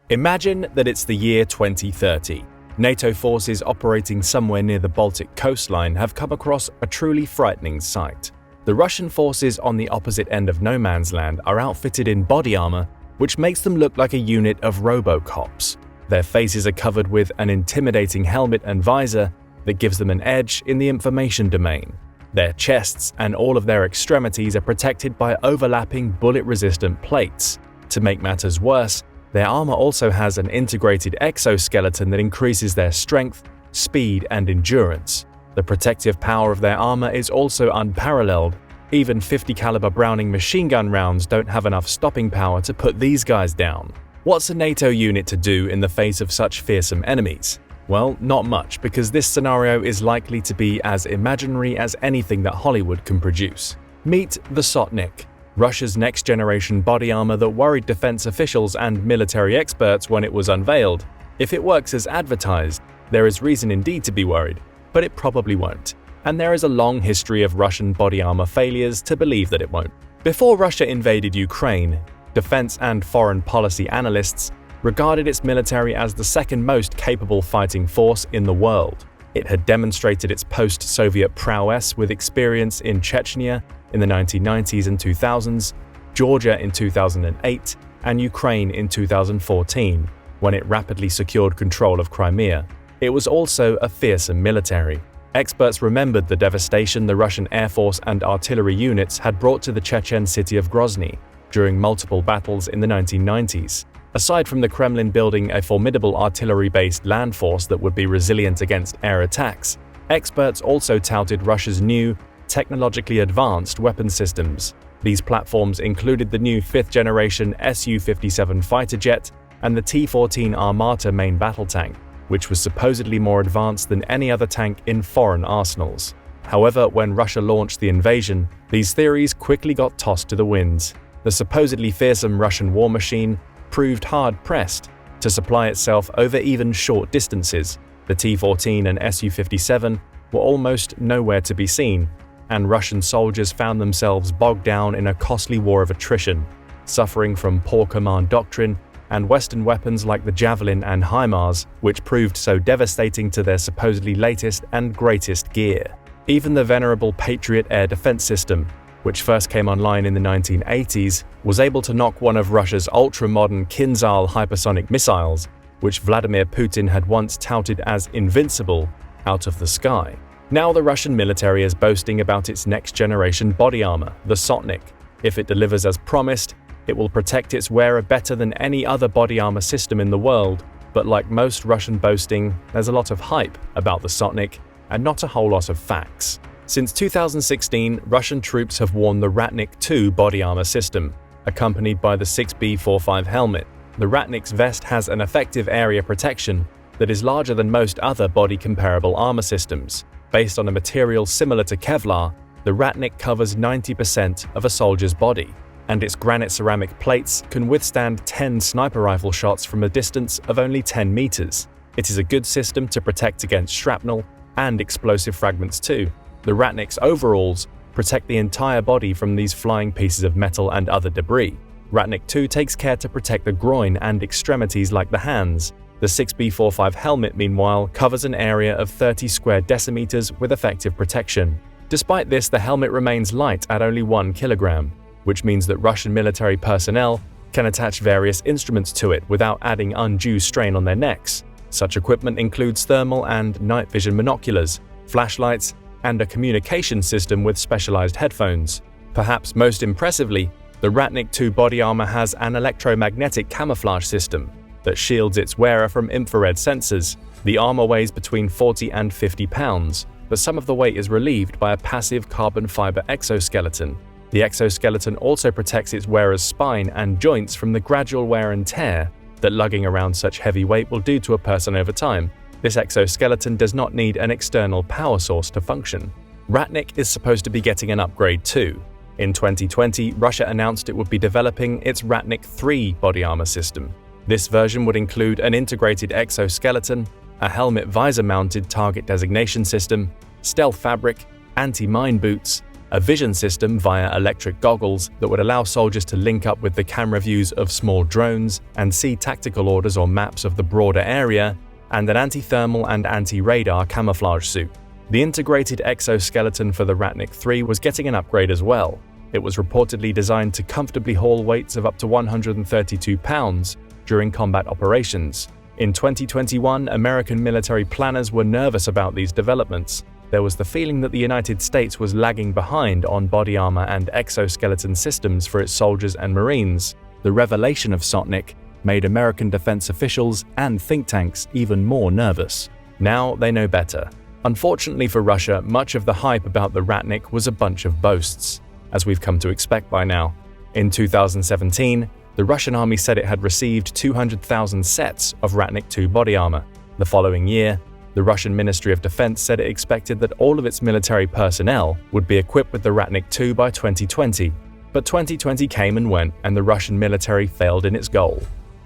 Imagine that it's the year 2030. NATO forces operating somewhere near the Baltic coastline have come across a truly frightening sight. The Russian forces on the opposite end of no man's land are outfitted in body armor, which makes them look like a unit of robo-cops. Their faces are covered with an intimidating helmet and visor that gives them an edge in the information domain. Their chests and all of their extremities are protected by overlapping bullet-resistant plates. To make matters worse, their armor also has an integrated exoskeleton that increases their strength, speed, and endurance. The protective power of their armor is also unparalleled. Even 50 caliber Browning machine gun rounds don't have enough stopping power to put these guys down. What's a NATO unit to do in the face of such fearsome enemies? Well, not much, because this scenario is likely to be as imaginary as anything that Hollywood can produce. Meet the Sotnik, Russia's next-generation body armor that worried defense officials and military experts when it was unveiled. If it works as advertised, there is reason indeed to be worried, but it probably won't. And there is a long history of Russian body armor failures to believe that it won't. Before Russia invaded Ukraine, defense and foreign policy analysts regarded its military as the second most capable fighting force in the world. It had demonstrated its post-Soviet prowess with experience in Chechnya in the 1990s and 2000s, Georgia in 2008, and Ukraine in 2014, when it rapidly secured control of Crimea. It was also a fearsome military. Experts remembered the devastation the Russian Air Force and artillery units had brought to the Chechen city of Grozny during multiple battles in the 1990s. Aside from the Kremlin building a formidable artillery-based land force that would be resilient against air attacks, experts also touted Russia's new, technologically advanced weapon systems. These platforms included the new 5th-generation Su-57 fighter jet and the T-14 Armata main battle tank, which was supposedly more advanced than any other tank in foreign arsenals. However, when Russia launched the invasion, these theories quickly got tossed to the winds. The supposedly fearsome Russian war machine proved hard-pressed to supply itself over even short distances. The T-14 and Su-57 were almost nowhere to be seen, and Russian soldiers found themselves bogged down in a costly war of attrition, suffering from poor command doctrine and Western weapons like the Javelin and HIMARS, which proved so devastating to their supposedly latest and greatest gear. Even the venerable Patriot air defense system, which first came online in the 1980s, was able to knock one of Russia's ultra-modern Kinzhal hypersonic missiles, which Vladimir Putin had once touted as invincible, out of the sky. Now the Russian military is boasting about its next-generation body armor, the Sotnik. If it delivers as promised, it will protect its wearer better than any other body armor system in the world, but like most Russian boasting, there's a lot of hype about the Sotnik and not a whole lot of facts. Since 2016, Russian troops have worn the Ratnik II body armor system, accompanied by the 6B45 helmet. The Ratnik's vest has an effective area protection that is larger than most other body-comparable armor systems. Based on a material similar to Kevlar, the Ratnik covers 90% of a soldier's body, and its granite ceramic plates can withstand 10 sniper rifle shots from a distance of only 10 meters. It is a good system to protect against shrapnel and explosive fragments too. The Ratnik's overalls protect the entire body from these flying pieces of metal and other debris. Ratnik II takes care to protect the groin and extremities like the hands. The 6B45 helmet, meanwhile, covers an area of 30 square decimeters with effective protection. Despite this, the helmet remains light at only 1 kilogram, which means that Russian military personnel can attach various instruments to it without adding undue strain on their necks. Such equipment includes thermal and night vision binoculars, flashlights, and a communication system with specialized headphones. Perhaps most impressively, the Ratnik II body armor has an electromagnetic camouflage system that shields its wearer from infrared sensors. The armor weighs between 40 and 50 pounds, but some of the weight is relieved by a passive carbon fiber exoskeleton. The exoskeleton also protects its wearer's spine and joints from the gradual wear and tear that lugging around such heavy weight will do to a person over time. This exoskeleton does not need an external power source to function. Ratnik is supposed to be getting an upgrade too. In 2020, Russia announced it would be developing its Ratnik III body armor system. This version would include an integrated exoskeleton, a helmet visor-mounted target designation system, stealth fabric, anti-mine boots, a vision system via electric goggles that would allow soldiers to link up with the camera views of small drones and see tactical orders or maps of the broader area, and an anti-thermal and anti-radar camouflage suit. The integrated exoskeleton for the Ratnik III was getting an upgrade as well. It was reportedly designed to comfortably haul weights of up to 132 pounds during combat operations. In 2021, American military planners were nervous about these developments. There was the feeling that the United States was lagging behind on body armor and exoskeleton systems for its soldiers and Marines. The revelation of Sotnik made American defense officials and think tanks even more nervous. Now they know better. Unfortunately for Russia, much of the hype about the Ratnik was a bunch of boasts, as we've come to expect by now. In 2017, the Russian army said it had received 200,000 sets of Ratnik II body armor. The following year, the Russian Ministry of Defense said it expected that all of its military personnel would be equipped with the Ratnik II by 2020. But 2020 came and went, and the Russian military failed in its goal.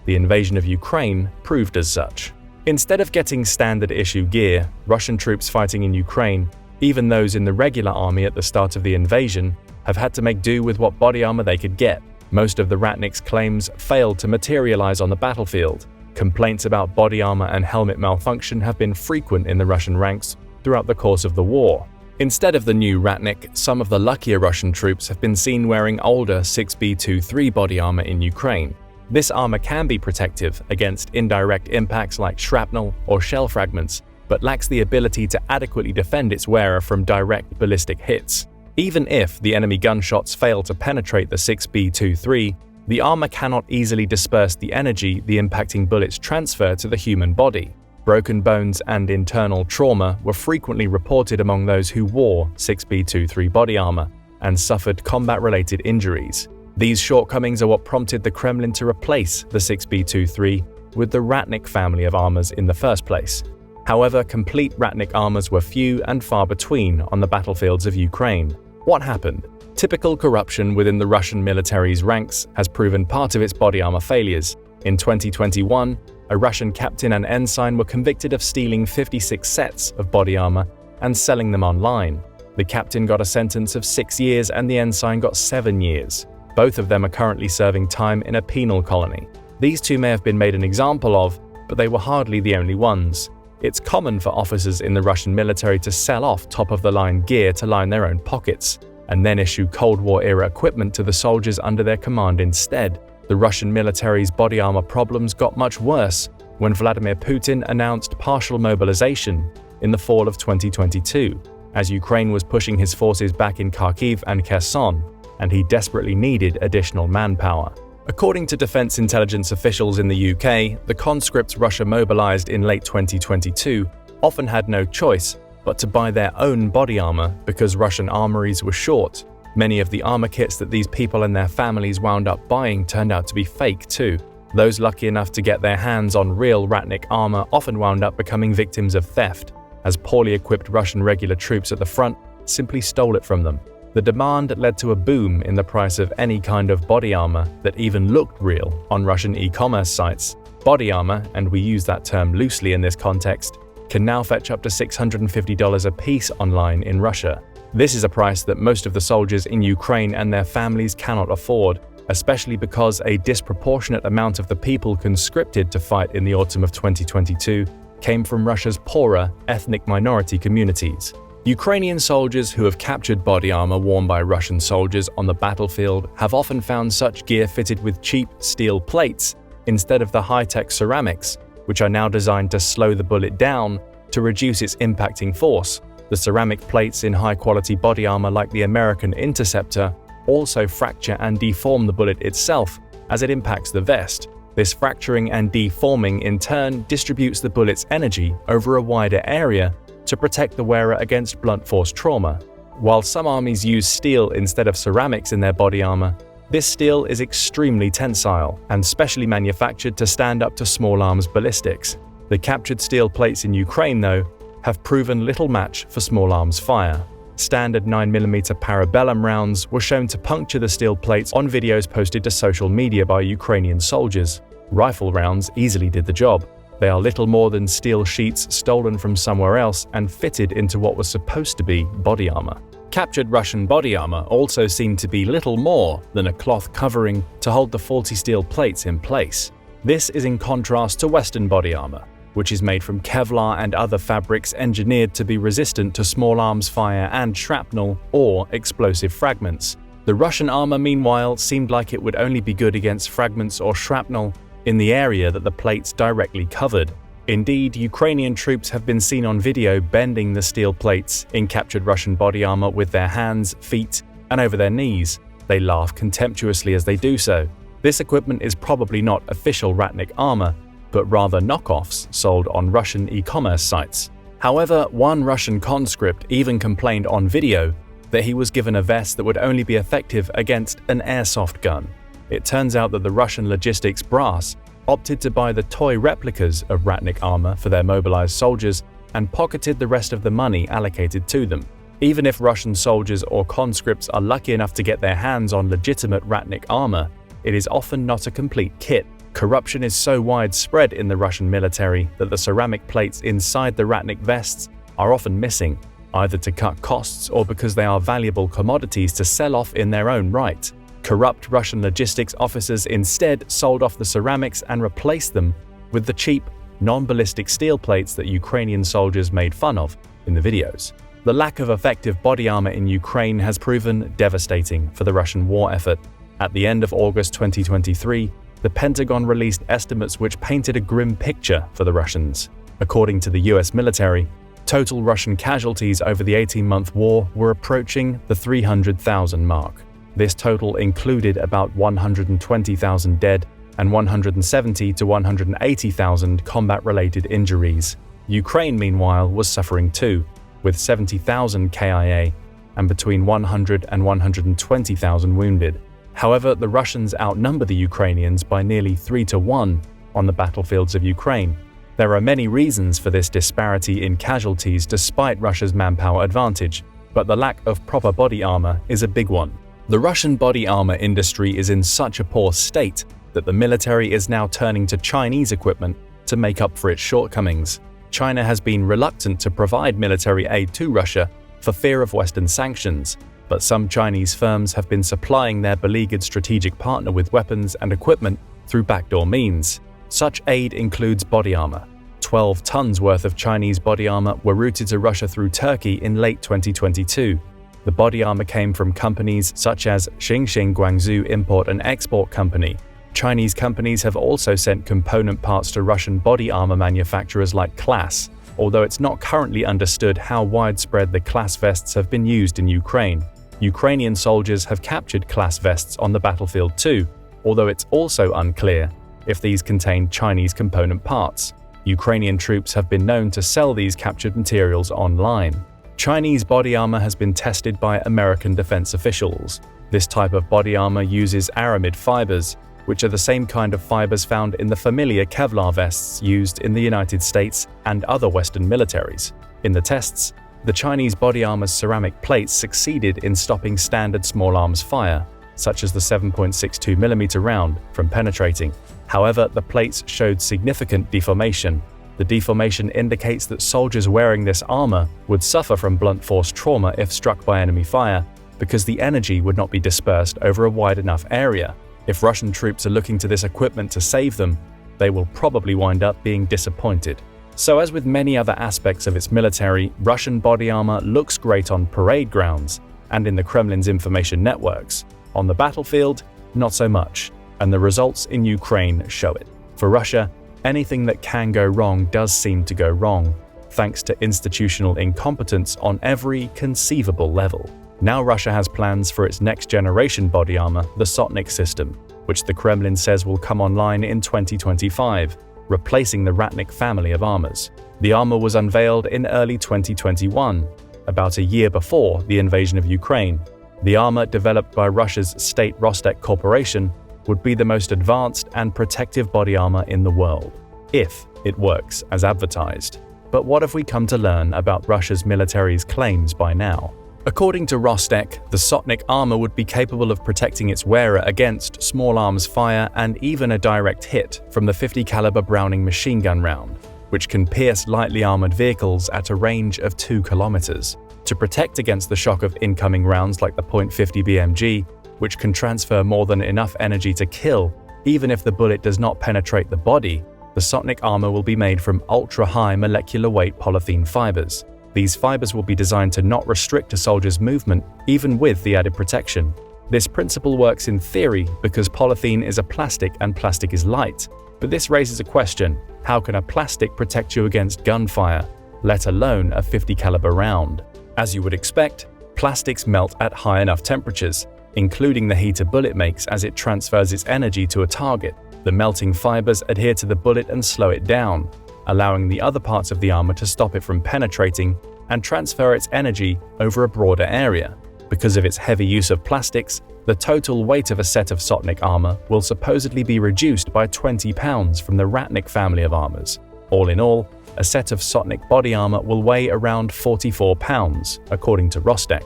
The invasion of Ukraine proved as such. Instead of getting standard-issue gear, Russian troops fighting in Ukraine, even those in the regular army at the start of the invasion, have had to make do with what body armor they could get. Most of the Ratnik's claims failed to materialize on the battlefield. Complaints about body armor and helmet malfunction have been frequent in the Russian ranks throughout the course of the war. Instead of the new Ratnik, some of the luckier Russian troops have been seen wearing older 6B23 body armor in Ukraine. This armor can be protective against indirect impacts like shrapnel or shell fragments, but lacks the ability to adequately defend its wearer from direct ballistic hits. Even if the enemy gunshots fail to penetrate the 6B23, the armor cannot easily disperse the energy the impacting bullets transfer to the human body. Broken bones and internal trauma were frequently reported among those who wore 6B23 body armor and suffered combat-related injuries. These shortcomings are what prompted the Kremlin to replace the 6B23 with the Ratnik family of armors in the first place. However, complete Ratnik armors were few and far between on the battlefields of Ukraine. What happened? Typical corruption within the Russian military's ranks has proven part of its body armor failures. In 2021, a Russian captain and ensign were convicted of stealing 56 sets of body armor and selling them online. The captain got a sentence of 6 years and the ensign got 7 years. Both of them are currently serving time in a penal colony. These two may have been made an example of, but they were hardly the only ones. It's common for officers in the Russian military to sell off top-of-the-line gear to line their own pockets, and then issue Cold War-era equipment to the soldiers under their command instead. The Russian military's body armor problems got much worse when Vladimir Putin announced partial mobilization in the fall of 2022, as Ukraine was pushing his forces back in Kharkiv and Kherson, and he desperately needed additional manpower. According to defense intelligence officials in the UK, the conscripts Russia mobilized in late 2022 often had no choice but to buy their own body armor because Russian armories were short. Many of the armor kits that these people and their families wound up buying turned out to be fake too. Those lucky enough to get their hands on real Ratnik armor often wound up becoming victims of theft, as poorly equipped Russian regular troops at the front simply stole it from them. The demand led to a boom in the price of any kind of body armor that even looked real on Russian e-commerce sites. Body armor, and we use that term loosely in this context, can now fetch up to $650 a piece online in Russia. This is a price that most of the soldiers in Ukraine and their families cannot afford, especially because a disproportionate amount of the people conscripted to fight in the autumn of 2022 came from Russia's poorer ethnic minority communities. Ukrainian soldiers who have captured body armor worn by Russian soldiers on the battlefield have often found such gear fitted with cheap steel plates instead of the high-tech ceramics, which are now designed to slow the bullet down to reduce its impacting force. The ceramic plates in high-quality body armor like the American Interceptor also fracture and deform the bullet itself as it impacts the vest. This fracturing and deforming in turn distributes the bullet's energy over a wider area to protect the wearer against blunt force trauma. While some armies use steel instead of ceramics in their body armor, this steel is extremely tensile and specially manufactured to stand up to small arms ballistics. The captured steel plates in Ukraine, though, have proven little match for small arms fire. Standard 9mm parabellum rounds were shown to puncture the steel plates on videos posted to social media by Ukrainian soldiers. Rifle rounds easily did the job. They are little more than steel sheets stolen from somewhere else and fitted into what was supposed to be body armor. Captured Russian body armor also seemed to be little more than a cloth covering to hold the faulty steel plates in place. This is in contrast to Western body armor, which is made from Kevlar and other fabrics engineered to be resistant to small arms fire and shrapnel or explosive fragments. The Russian armor, meanwhile, seemed like it would only be good against fragments or shrapnel in the area that the plates directly covered. Indeed, Ukrainian troops have been seen on video bending the steel plates in captured Russian body armor with their hands, feet, and over their knees. They laugh contemptuously as they do so. This equipment is probably not official Ratnik armor, but rather knockoffs sold on Russian e-commerce sites. However, one Russian conscript even complained on video that he was given a vest that would only be effective against an airsoft gun. It turns out that the Russian logistics brass opted to buy the toy replicas of Ratnik armor for their mobilized soldiers and pocketed the rest of the money allocated to them. Even if Russian soldiers or conscripts are lucky enough to get their hands on legitimate Ratnik armor, it is often not a complete kit. Corruption is so widespread in the Russian military that the ceramic plates inside the Ratnik vests are often missing, either to cut costs or because they are valuable commodities to sell off in their own right. Corrupt Russian logistics officers instead sold off the ceramics and replaced them with the cheap, non-ballistic steel plates that Ukrainian soldiers made fun of in the videos. The lack of effective body armor in Ukraine has proven devastating for the Russian war effort. At the end of August 2023, the Pentagon released estimates which painted a grim picture for the Russians. According to the US military, total Russian casualties over the 18-month war were approaching the 300,000 mark. This total included about 120,000 dead and 170 to 180,000 combat-related injuries. Ukraine, meanwhile, was suffering too, with 70,000 KIA and between 100 and 120,000 wounded. However, the Russians outnumber the Ukrainians by nearly 3-1 on the battlefields of Ukraine. There are many reasons for this disparity in casualties despite Russia's manpower advantage, but the lack of proper body armor is a big one. The Russian body armor industry is in such a poor state that the military is now turning to Chinese equipment to make up for its shortcomings. China has been reluctant to provide military aid to Russia for fear of Western sanctions, but some Chinese firms have been supplying their beleaguered strategic partner with weapons and equipment through backdoor means. Such aid includes body armor. 12 tons worth of Chinese body armor were routed to Russia through Turkey in late 2022. The body armor came from companies such as Xinjiang Guangzhou Import and Export Company. Chinese companies have also sent component parts to Russian body armor manufacturers like Class, although it's not currently understood how widespread the Class vests have been used in Ukraine. Ukrainian soldiers have captured Class vests on the battlefield too, although it's also unclear if these contain Chinese component parts. Ukrainian troops have been known to sell these captured materials online. Chinese body armor has been tested by American defense officials. This type of body armor uses aramid fibers, which are the same kind of fibers found in the familiar Kevlar vests used in the United States and other Western militaries. In the tests, the Chinese body armor's ceramic plates succeeded in stopping standard small arms fire, such as the 7.62mm round, from penetrating. However, the plates showed significant deformation. The deformation indicates that soldiers wearing this armor would suffer from blunt force trauma if struck by enemy fire, because the energy would not be dispersed over a wide enough area. If Russian troops are looking to this equipment to save them, they will probably wind up being disappointed. So as with many other aspects of its military, Russian body armor looks great on parade grounds and in the Kremlin's information networks. On the battlefield, not so much, and the results in Ukraine show it. For Russia, anything that can go wrong does seem to go wrong, thanks to institutional incompetence on every conceivable level. Now Russia has plans for its next-generation body armor, the Sotnik system, which the Kremlin says will come online in 2025, replacing the Ratnik family of armors. The armor was unveiled in early 2021, about a year before the invasion of Ukraine. The armor developed by Russia's State Rostec Corporation would be the most advanced and protective body armor in the world, if it works as advertised. But what have we come to learn about Russia's military's claims by now? According to Rostec, the Sotnik armor would be capable of protecting its wearer against small arms fire and even a direct hit from the 50 caliber Browning machine gun round, which can pierce lightly armored vehicles at a range of 2 kilometers. To protect against the shock of incoming rounds like the .50 BMG, which can transfer more than enough energy to kill, even if the bullet does not penetrate the body, the Sotnik armor will be made from ultra-high molecular weight polythene fibers. These fibers will be designed to not restrict a soldier's movement, even with the added protection. This principle works in theory because polythene is a plastic and plastic is light. But this raises a question: how can a plastic protect you against gunfire, let alone a 50 caliber round? As you would expect, plastics melt at high enough temperatures, including the heat a bullet makes as it transfers its energy to a target. The melting fibers adhere to the bullet and slow it down, allowing the other parts of the armor to stop it from penetrating and transfer its energy over a broader area. Because of its heavy use of plastics, the total weight of a set of Sotnik armor will supposedly be reduced by 20 pounds from the Ratnik family of armors. All in all, a set of Sotnik body armor will weigh around 44 pounds, according to Rostec.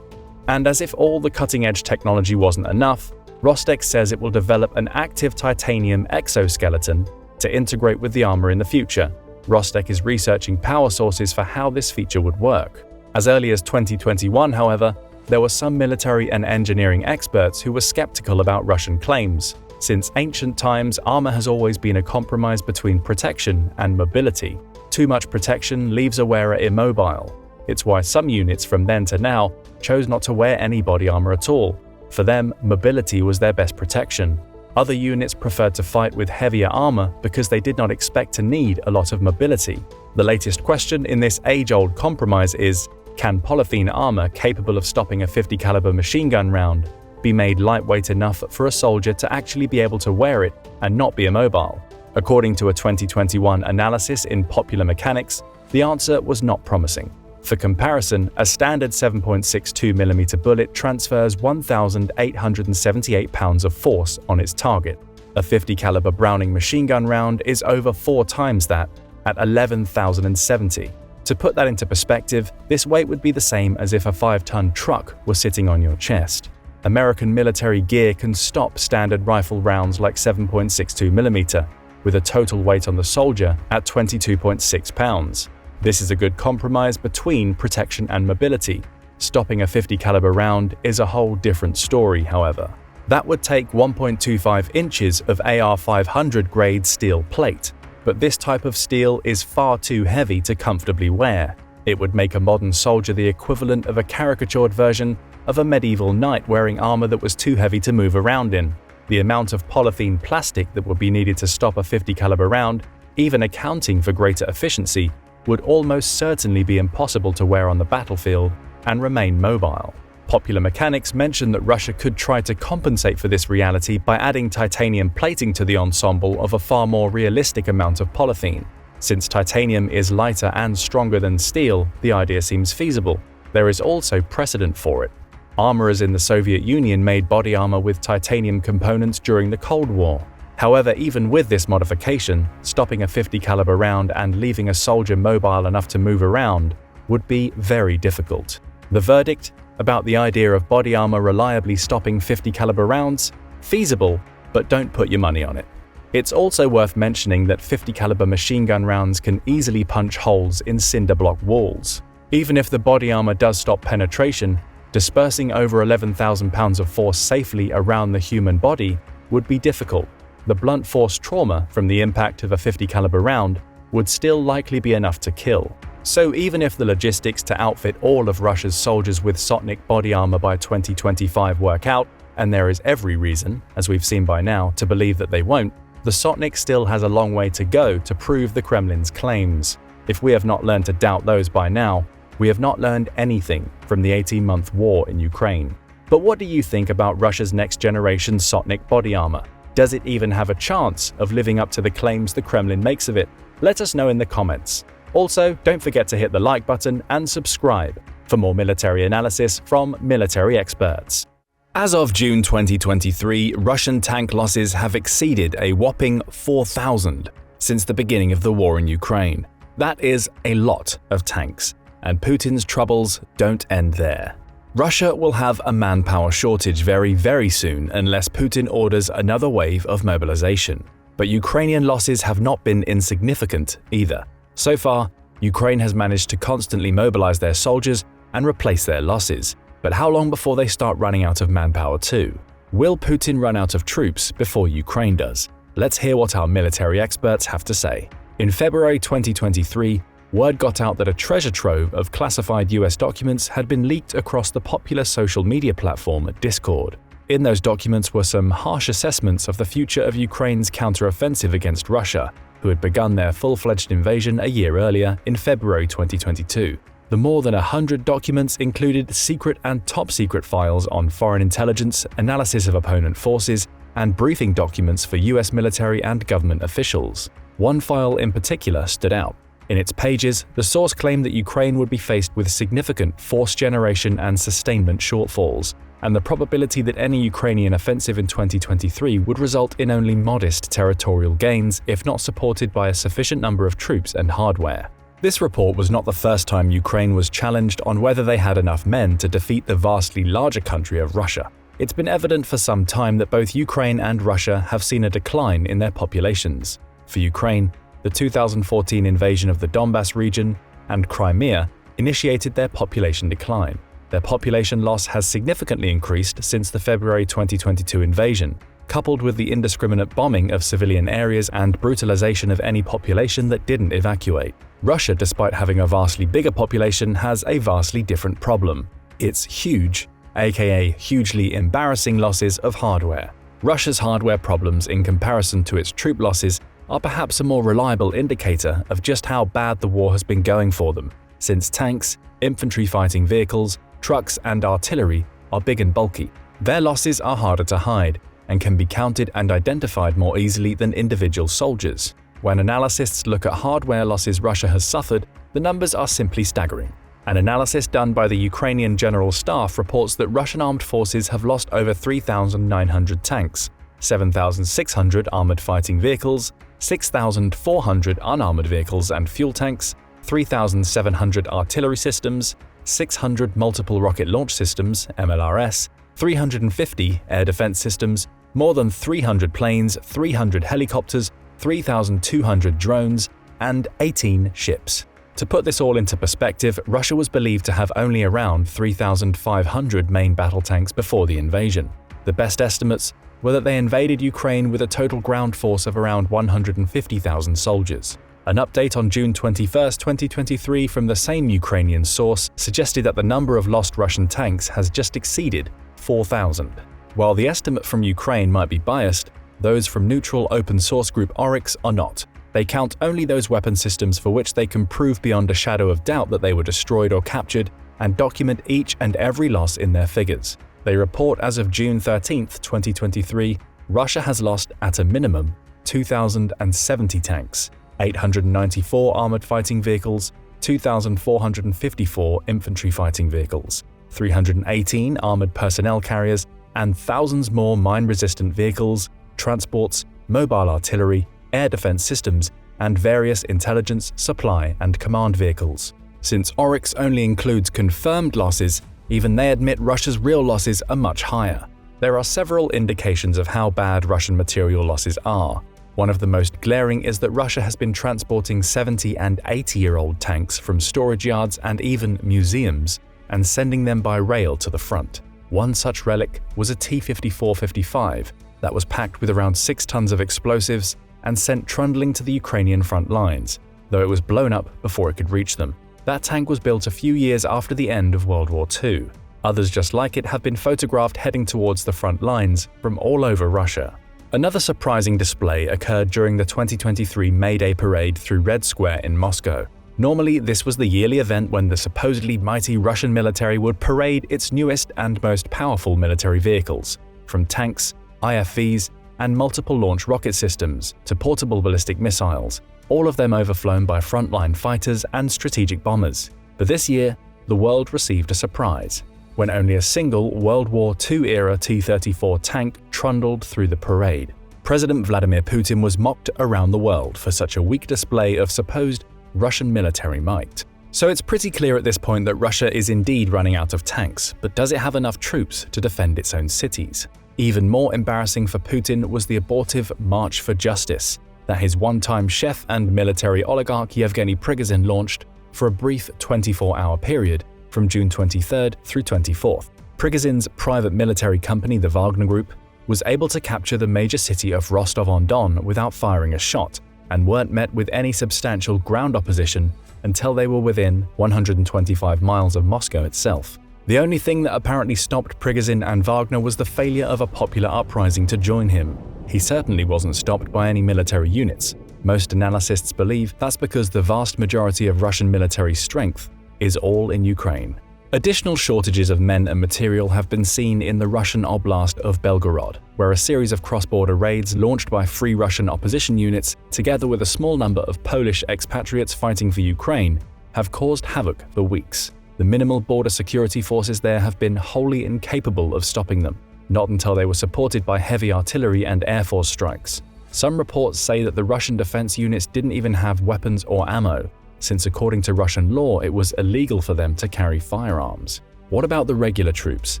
And as if all the cutting-edge technology wasn't enough, Rostec says it will develop an active titanium exoskeleton to integrate with the armor in the future. Rostec is researching power sources for how this feature would work. As early as 2021, however, there were some military and engineering experts who were skeptical about Russian claims. Since ancient times, armor has always been a compromise between protection and mobility. Too much protection leaves a wearer immobile. It's why some units from then to now chose not to wear any body armor at all. For them, mobility was their best protection. Other units preferred to fight with heavier armor because they did not expect to need a lot of mobility. The latest question in this age-old compromise is, can polythene armor capable of stopping a 50 caliber machine gun round be made lightweight enough for a soldier to actually be able to wear it and not be immobile? According to a 2021 analysis in Popular Mechanics, the answer was not promising. For comparison, a standard 7.62mm bullet transfers 1,878 pounds of force on its target. A 50 caliber Browning machine gun round is over 4 times that, at 11,070. To put that into perspective, this weight would be the same as if a 5-ton truck were sitting on your chest. American military gear can stop standard rifle rounds like 7.62mm, with a total weight on the soldier at 22.6 pounds. This is a good compromise between protection and mobility. Stopping a 50 caliber round is a whole different story, however. That would take 1.25 inches of AR-500 grade steel plate, but this type of steel is far too heavy to comfortably wear. It would make a modern soldier the equivalent of a caricatured version of a medieval knight wearing armor that was too heavy to move around in. The amount of polythene plastic that would be needed to stop a 50 caliber round, even accounting for greater efficiency, would almost certainly be impossible to wear on the battlefield and remain mobile. Popular Mechanics mentioned that Russia could try to compensate for this reality by adding titanium plating to the ensemble of a far more realistic amount of polythene. Since titanium is lighter and stronger than steel, the idea seems feasible. There is also precedent for it. Armorers in the Soviet Union made body armor with titanium components during the Cold War. However, even with this modification, stopping a 50 caliber round and leaving a soldier mobile enough to move around would be very difficult. The verdict about the idea of body armor reliably stopping 50 caliber rounds? Feasible, but don't put your money on it. It's also worth mentioning that 50 caliber machine gun rounds can easily punch holes in cinder block walls. Even if the body armor does stop penetration, dispersing over 11,000 pounds of force safely around the human body would be difficult. The blunt force trauma from the impact of a 50 caliber round would still likely be enough to kill. So even if the logistics to outfit all of Russia's soldiers with Sotnik body armor by 2025 work out, and there is every reason, as we've seen by now, to believe that they won't, the Sotnik still has a long way to go to prove the Kremlin's claims. If we have not learned to doubt those by now, we have not learned anything from the 18-month war in Ukraine. But what do you think about Russia's next-generation Sotnik body armor? Does it even have a chance of living up to the claims the Kremlin makes of it? Let us know in the comments. Also, don't forget to hit the like button and subscribe for more military analysis from military experts. As of June 2023, Russian tank losses have exceeded a whopping 4,000 since the beginning of the war in Ukraine. That is a lot of tanks, and Putin's troubles don't end there. Russia will have a manpower shortage very soon unless Putin orders another wave of mobilization. But Ukrainian losses have not been insignificant either. So far, Ukraine has managed to constantly mobilize their soldiers and replace their losses. But how long before they start running out of manpower too? Will Putin run out of troops before Ukraine does? Let's hear what our military experts have to say. In February 2023, word got out that a treasure trove of classified US documents had been leaked across the popular social media platform Discord. In those documents were some harsh assessments of the future of Ukraine's counteroffensive against Russia, who had begun their full-fledged invasion a year earlier in February 2022. The more than 100 documents included secret and top-secret files on foreign intelligence, analysis of opponent forces, and briefing documents for US military and government officials. One file in particular stood out. In its pages, the source claimed that Ukraine would be faced with significant force generation and sustainment shortfalls, and the probability that any Ukrainian offensive in 2023 would result in only modest territorial gains if not supported by a sufficient number of troops and hardware. This report was not the first time Ukraine was challenged on whether they had enough men to defeat the vastly larger country of Russia. It's been evident for some time that both Ukraine and Russia have seen a decline in their populations. For Ukraine, the 2014 invasion of the Donbas region and Crimea initiated their population decline. Their population loss has significantly increased since the February 2022 invasion, coupled with the indiscriminate bombing of civilian areas and brutalization of any population that didn't evacuate. Russia, despite having a vastly bigger population, has a vastly different problem. It's huge, aka hugely embarrassing losses of hardware. Russia's hardware problems in comparison to its troop losses are perhaps a more reliable indicator of just how bad the war has been going for them, since tanks, infantry fighting vehicles, trucks, and artillery are big and bulky. Their losses are harder to hide and can be counted and identified more easily than individual soldiers. When analysts look at hardware losses Russia has suffered, the numbers are simply staggering. An analysis done by the Ukrainian General Staff reports that Russian armed forces have lost over 3,900 tanks, 7,600 armored fighting vehicles, 6,400 unarmored vehicles and fuel tanks, 3,700 artillery systems, 600 multiple rocket launch systems (MLRS), 350 air defense systems, more than 300 planes, 300 helicopters, 3,200 drones, and 18 ships. To put this all into perspective, Russia was believed to have only around 3,500 main battle tanks before the invasion. The best estimates were that they invaded Ukraine with a total ground force of around 150,000 soldiers. An update on June 21, 2023 from the same Ukrainian source suggested that the number of lost Russian tanks has just exceeded 4,000. While the estimate from Ukraine might be biased, those from neutral open source group Oryx are not. They count only those weapon systems for which they can prove beyond a shadow of doubt that they were destroyed or captured, and document each and every loss in their figures. They report as of June 13, 2023, Russia has lost at a minimum 2,070 tanks, 894 armored fighting vehicles, 2,454 infantry fighting vehicles, 318 armored personnel carriers, and thousands more mine-resistant vehicles, transports, mobile artillery, air defense systems, and various intelligence, supply, and command vehicles. Since Oryx only includes confirmed losses, even they admit Russia's real losses are much higher. There are several indications of how bad Russian material losses are. One of the most glaring is that Russia has been transporting 70- and 80-year-old tanks from storage yards and even museums and sending them by rail to the front. One such relic was a T-54-55 that was packed with around 6 tons of explosives and sent trundling to the Ukrainian front lines, though it was blown up before it could reach them. That tank was built a few years after the end of World War II. Others just like it have been photographed heading towards the front lines from all over Russia. Another surprising display occurred during the 2023 May Day parade through Red Square in Moscow. Normally, this was the yearly event when the supposedly mighty Russian military would parade its newest and most powerful military vehicles, from tanks, IFVs, and multiple launch rocket systems to portable ballistic missiles, all of them overflown by frontline fighters and strategic bombers. But this year, the world received a surprise, when only a single World War II-era T-34 tank trundled through the parade. President Vladimir Putin was mocked around the world for such a weak display of supposed Russian military might. So it's pretty clear at this point that Russia is indeed running out of tanks, but does it have enough troops to defend its own cities? Even more embarrassing for Putin was the abortive March for Justice that his one-time chef and military oligarch Yevgeny Prigozhin launched for a brief 24-hour period from June 23rd through 24th. Prigozhin's private military company, the Wagner Group, was able to capture the major city of Rostov-on-Don without firing a shot, and weren't met with any substantial ground opposition until they were within 125 miles of Moscow itself. The only thing that apparently stopped Prigozhin and Wagner was the failure of a popular uprising to join him. He certainly wasn't stopped by any military units. Most analysts believe that's because the vast majority of Russian military strength is all in Ukraine. Additional shortages of men and material have been seen in the Russian oblast of Belgorod, where a series of cross-border raids launched by Free Russian opposition units, together with a small number of Polish expatriates fighting for Ukraine, have caused havoc for weeks. The minimal border security forces there have been wholly incapable of stopping them, not until they were supported by heavy artillery and air force strikes. Some reports say that the Russian defense units didn't even have weapons or ammo, since according to Russian law it was illegal for them to carry firearms. What about the regular troops?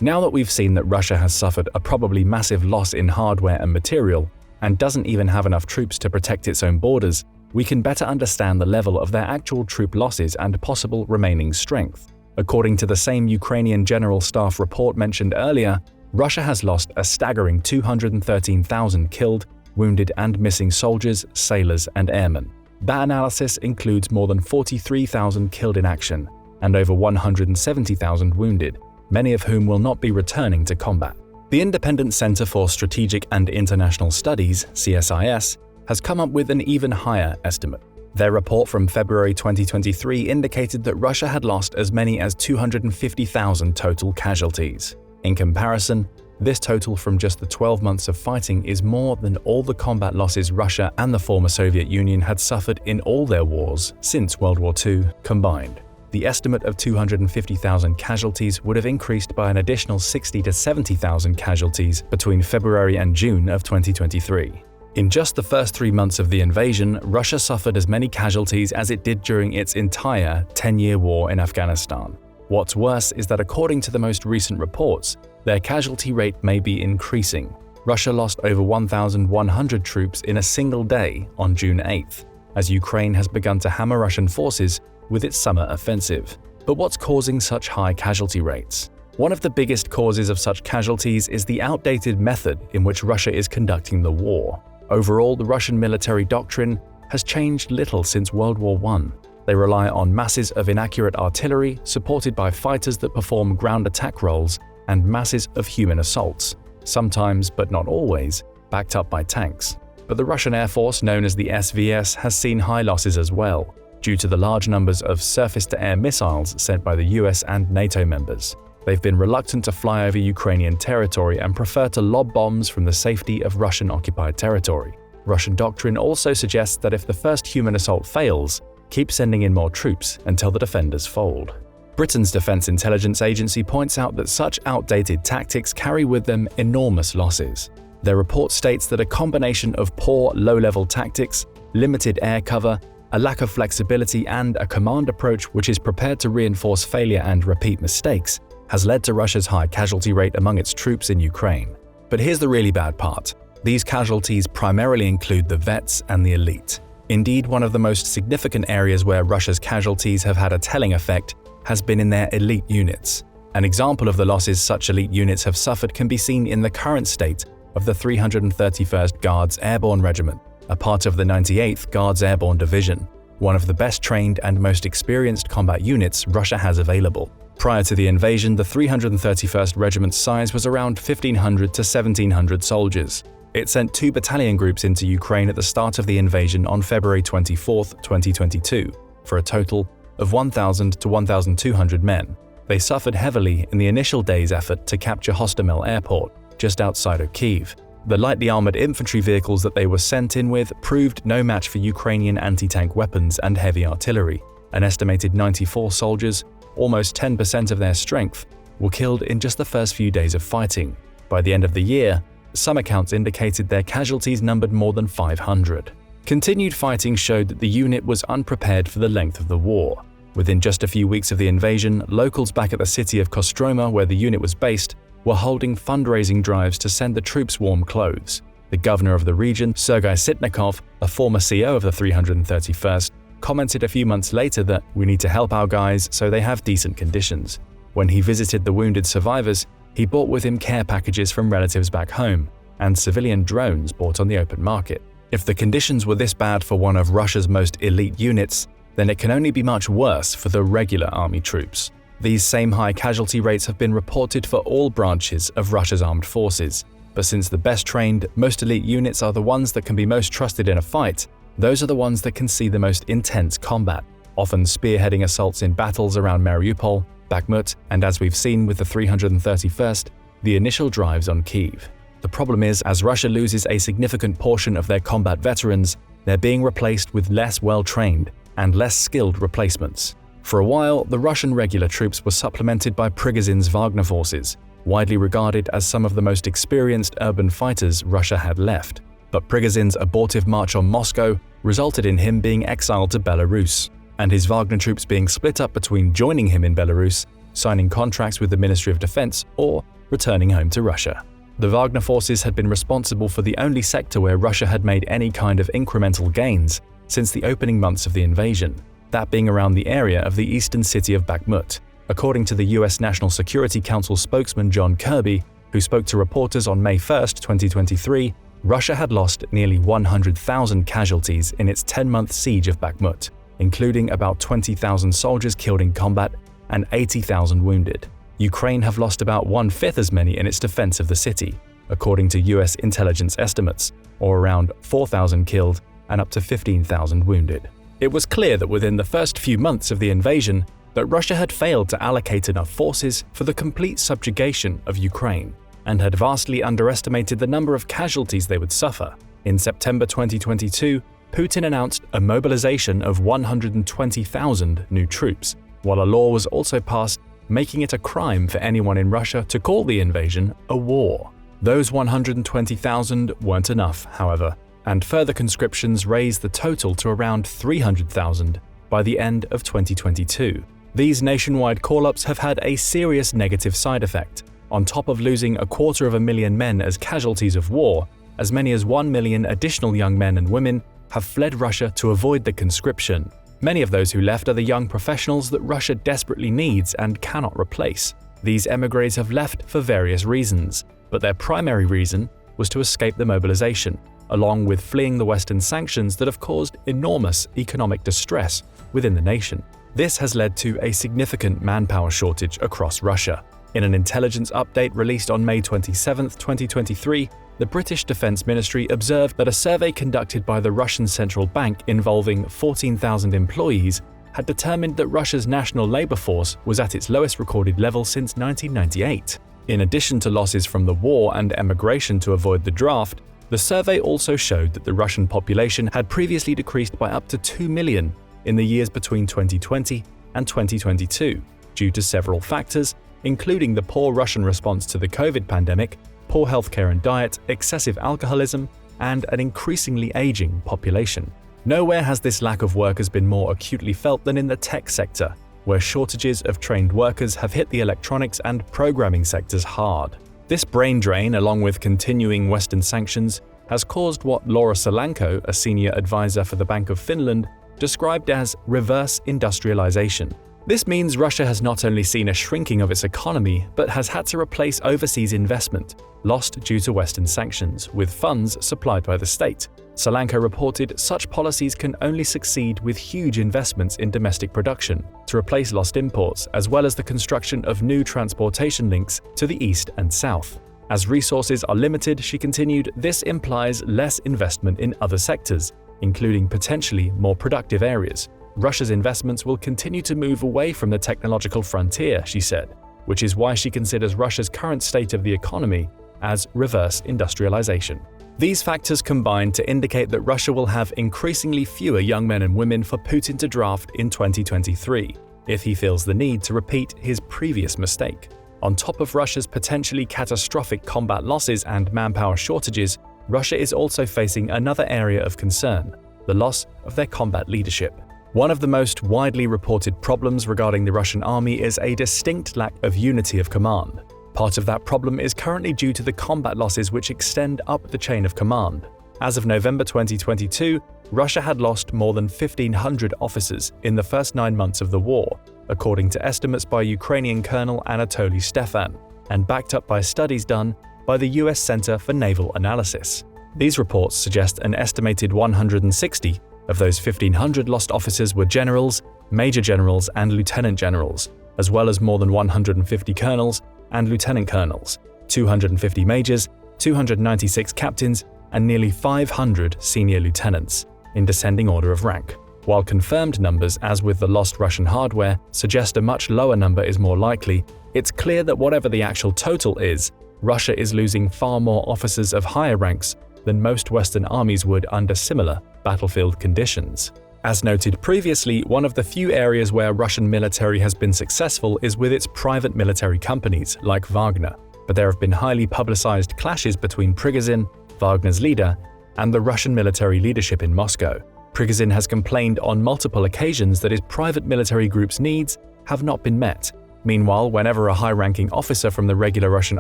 Now that we've seen that Russia has suffered a probably massive loss in hardware and material, and doesn't even have enough troops to protect its own borders, we can better understand the level of their actual troop losses and possible remaining strength. According to the same Ukrainian General Staff report mentioned earlier, Russia has lost a staggering 213,000 killed, wounded and missing soldiers, sailors and airmen. That analysis includes more than 43,000 killed in action and over 170,000 wounded, many of whom will not be returning to combat. The Independent Center for Strategic and International Studies, CSIS, has come up with an even higher estimate. Their report from February 2023 indicated that Russia had lost as many as 250,000 total casualties. In comparison, this total from just the 12 months of fighting is more than all the combat losses Russia and the former Soviet Union had suffered in all their wars since World War II combined. The estimate of 250,000 casualties would have increased by an additional 60 to 70,000 casualties between February and June of 2023. In just the first 3 months of the invasion, Russia suffered as many casualties as it did during its entire 10-year war in Afghanistan. What's worse is that according to the most recent reports, their casualty rate may be increasing. Russia lost over 1,100 troops in a single day on June 8th, as Ukraine has begun to hammer Russian forces with its summer offensive. But what's causing such high casualty rates? One of the biggest causes of such casualties is the outdated method in which Russia is conducting the war. Overall, the Russian military doctrine has changed little since World War I. They rely on masses of inaccurate artillery supported by fighters that perform ground attack roles and masses of human assaults, sometimes but not always, backed up by tanks. But the Russian Air Force, known as the SVS, has seen high losses as well, due to the large numbers of surface-to-air missiles sent by the US and NATO members. They've been reluctant to fly over Ukrainian territory and prefer to lob bombs from the safety of Russian-occupied territory. Russian doctrine also suggests that if the first human assault fails, keep sending in more troops until the defenders fold. Britain's Defense Intelligence Agency points out that such outdated tactics carry with them enormous losses. Their report states that a combination of poor low-level tactics, limited air cover, a lack of flexibility and a command approach which is prepared to reinforce failure and repeat mistakes has led to Russia's high casualty rate among its troops in Ukraine. But here's the really bad part. These casualties primarily include the vets and the elite. Indeed, one of the most significant areas where Russia's casualties have had a telling effect has been in their elite units. An example of the losses such elite units have suffered can be seen in the current state of the 331st Guards Airborne Regiment, a part of the 98th Guards Airborne Division, one of the best trained and most experienced combat units Russia has available. Prior to the invasion, the 331st Regiment's size was around 1,500 to 1,700 soldiers. It sent 2 battalion groups into Ukraine at the start of the invasion on February 24, 2022, for a total of 1,000 to 1,200 men. They suffered heavily in the initial day's effort to capture Hostomel Airport, just outside of Kyiv. The lightly armored infantry vehicles that they were sent in with proved no match for Ukrainian anti-tank weapons and heavy artillery. An estimated 94 soldiers, almost 10% of their strength, were killed in just the first few days of fighting. By the end of the year, some accounts indicated their casualties numbered more than 500. Continued fighting showed that the unit was unprepared for the length of the war. Within just a few weeks of the invasion, locals back at the city of Kostroma, where the unit was based, were holding fundraising drives to send the troops warm clothes. The governor of the region, Sergei Sitnikov, a former CO of the 331st, commented a few months later that we need to help our guys so they have decent conditions. When he visited the wounded survivors, he brought with him care packages from relatives back home and civilian drones bought on the open market. If the conditions were this bad for one of Russia's most elite units, then it can only be much worse for the regular army troops. These same high casualty rates have been reported for all branches of Russia's armed forces. But since the best trained, most elite units are the ones that can be most trusted in a fight, those are the ones that can see the most intense combat, often spearheading assaults in battles around Mariupol, Bakhmut, and as we've seen with the 331st, the initial drives on Kyiv. The problem is, as Russia loses a significant portion of their combat veterans, they're being replaced with less well-trained and less skilled replacements. For a while, the Russian regular troops were supplemented by Prigozhin's Wagner forces, widely regarded as some of the most experienced urban fighters Russia had left. But Prigozhin's abortive march on Moscow resulted in him being exiled to Belarus, and his Wagner troops being split up between joining him in Belarus, signing contracts with the Ministry of Defense, or returning home to Russia. The Wagner forces had been responsible for the only sector where Russia had made any kind of incremental gains since the opening months of the invasion, that being around the area of the eastern city of Bakhmut. According to the US National Security Council spokesman John Kirby, who spoke to reporters on May 1, 2023, Russia had lost nearly 100,000 casualties in its 10-month siege of Bakhmut, including about 20,000 soldiers killed in combat and 80,000 wounded. Ukraine have lost about 1/5 as many in its defense of the city, according to US intelligence estimates, or around 4,000 killed and up to 15,000 wounded. It was clear that within the first few months of the invasion that Russia had failed to allocate enough forces for the complete subjugation of Ukraine, and had vastly underestimated the number of casualties they would suffer. In September 2022, Putin announced a mobilization of 120,000 new troops, while a law was also passed making it a crime for anyone in Russia to call the invasion a war. Those 120,000 weren't enough, however, and further conscriptions raised the total to around 300,000 by the end of 2022. These nationwide call-ups have had a serious negative side effect. On top of losing 250,000 men as casualties of war, as many as 1 million additional young men and women have fled Russia to avoid the conscription. Many of those who left are the young professionals that Russia desperately needs and cannot replace. These emigres have left for various reasons, but their primary reason was to escape the mobilization, along with fleeing the Western sanctions that have caused enormous economic distress within the nation. This has led to a significant manpower shortage across Russia. In an intelligence update released on May 27, 2023, the British Defense Ministry observed that a survey conducted by the Russian Central Bank involving 14,000 employees had determined that Russia's national labor force was at its lowest recorded level since 1998. In addition to losses from the war and emigration to avoid the draft, the survey also showed that the Russian population had previously decreased by up to 2 million in the years between 2020 and 2022, due to several factors, including the poor Russian response to the COVID pandemic, poor healthcare and diet, excessive alcoholism, and an increasingly aging population. Nowhere has this lack of workers been more acutely felt than in the tech sector, where shortages of trained workers have hit the electronics and programming sectors hard. This brain drain, along with continuing Western sanctions, has caused what Laura Solanko, a senior advisor for the Bank of Finland, described as reverse industrialization. This means Russia has not only seen a shrinking of its economy, but has had to replace overseas investment, lost due to Western sanctions, with funds supplied by the state. Solanko reported such policies can only succeed with huge investments in domestic production to replace lost imports, as well as the construction of new transportation links to the east and south. As resources are limited, she continued, this implies less investment in other sectors, including potentially more productive areas. Russia's investments will continue to move away from the technological frontier, she said, which is why she considers Russia's current state of the economy as reverse industrialization. These factors combine to indicate that Russia will have increasingly fewer young men and women for Putin to draft in 2023, if he feels the need to repeat his previous mistake. On top of Russia's potentially catastrophic combat losses and manpower shortages, Russia is also facing another area of concern: the loss of their combat leadership. One of the most widely reported problems regarding the Russian army is a distinct lack of unity of command. Part of that problem is currently due to the combat losses which extend up the chain of command. As of November 2022, Russia had lost more than 1,500 officers in the first 9 months of the war, according to estimates by Ukrainian Colonel Anatoly Stefan, and backed up by studies done by the US Center for Naval Analysis. These reports suggest an estimated 160 of those 1,500 lost officers were generals, major generals, and lieutenant generals, as well as more than 150 colonels and lieutenant colonels, 250 majors, 296 captains, and nearly 500 senior lieutenants, in descending order of rank. While confirmed numbers, as with the lost Russian hardware, suggest a much lower number is more likely, it's clear that whatever the actual total is, Russia is losing far more officers of higher ranks than most Western armies would under similar battlefield conditions. As noted previously, one of the few areas where Russian military has been successful is with its private military companies, like Wagner. But there have been highly publicized clashes between Prigozhin, Wagner's leader, and the Russian military leadership in Moscow. Prigozhin has complained on multiple occasions that his private military group's needs have not been met. Meanwhile, whenever a high-ranking officer from the regular Russian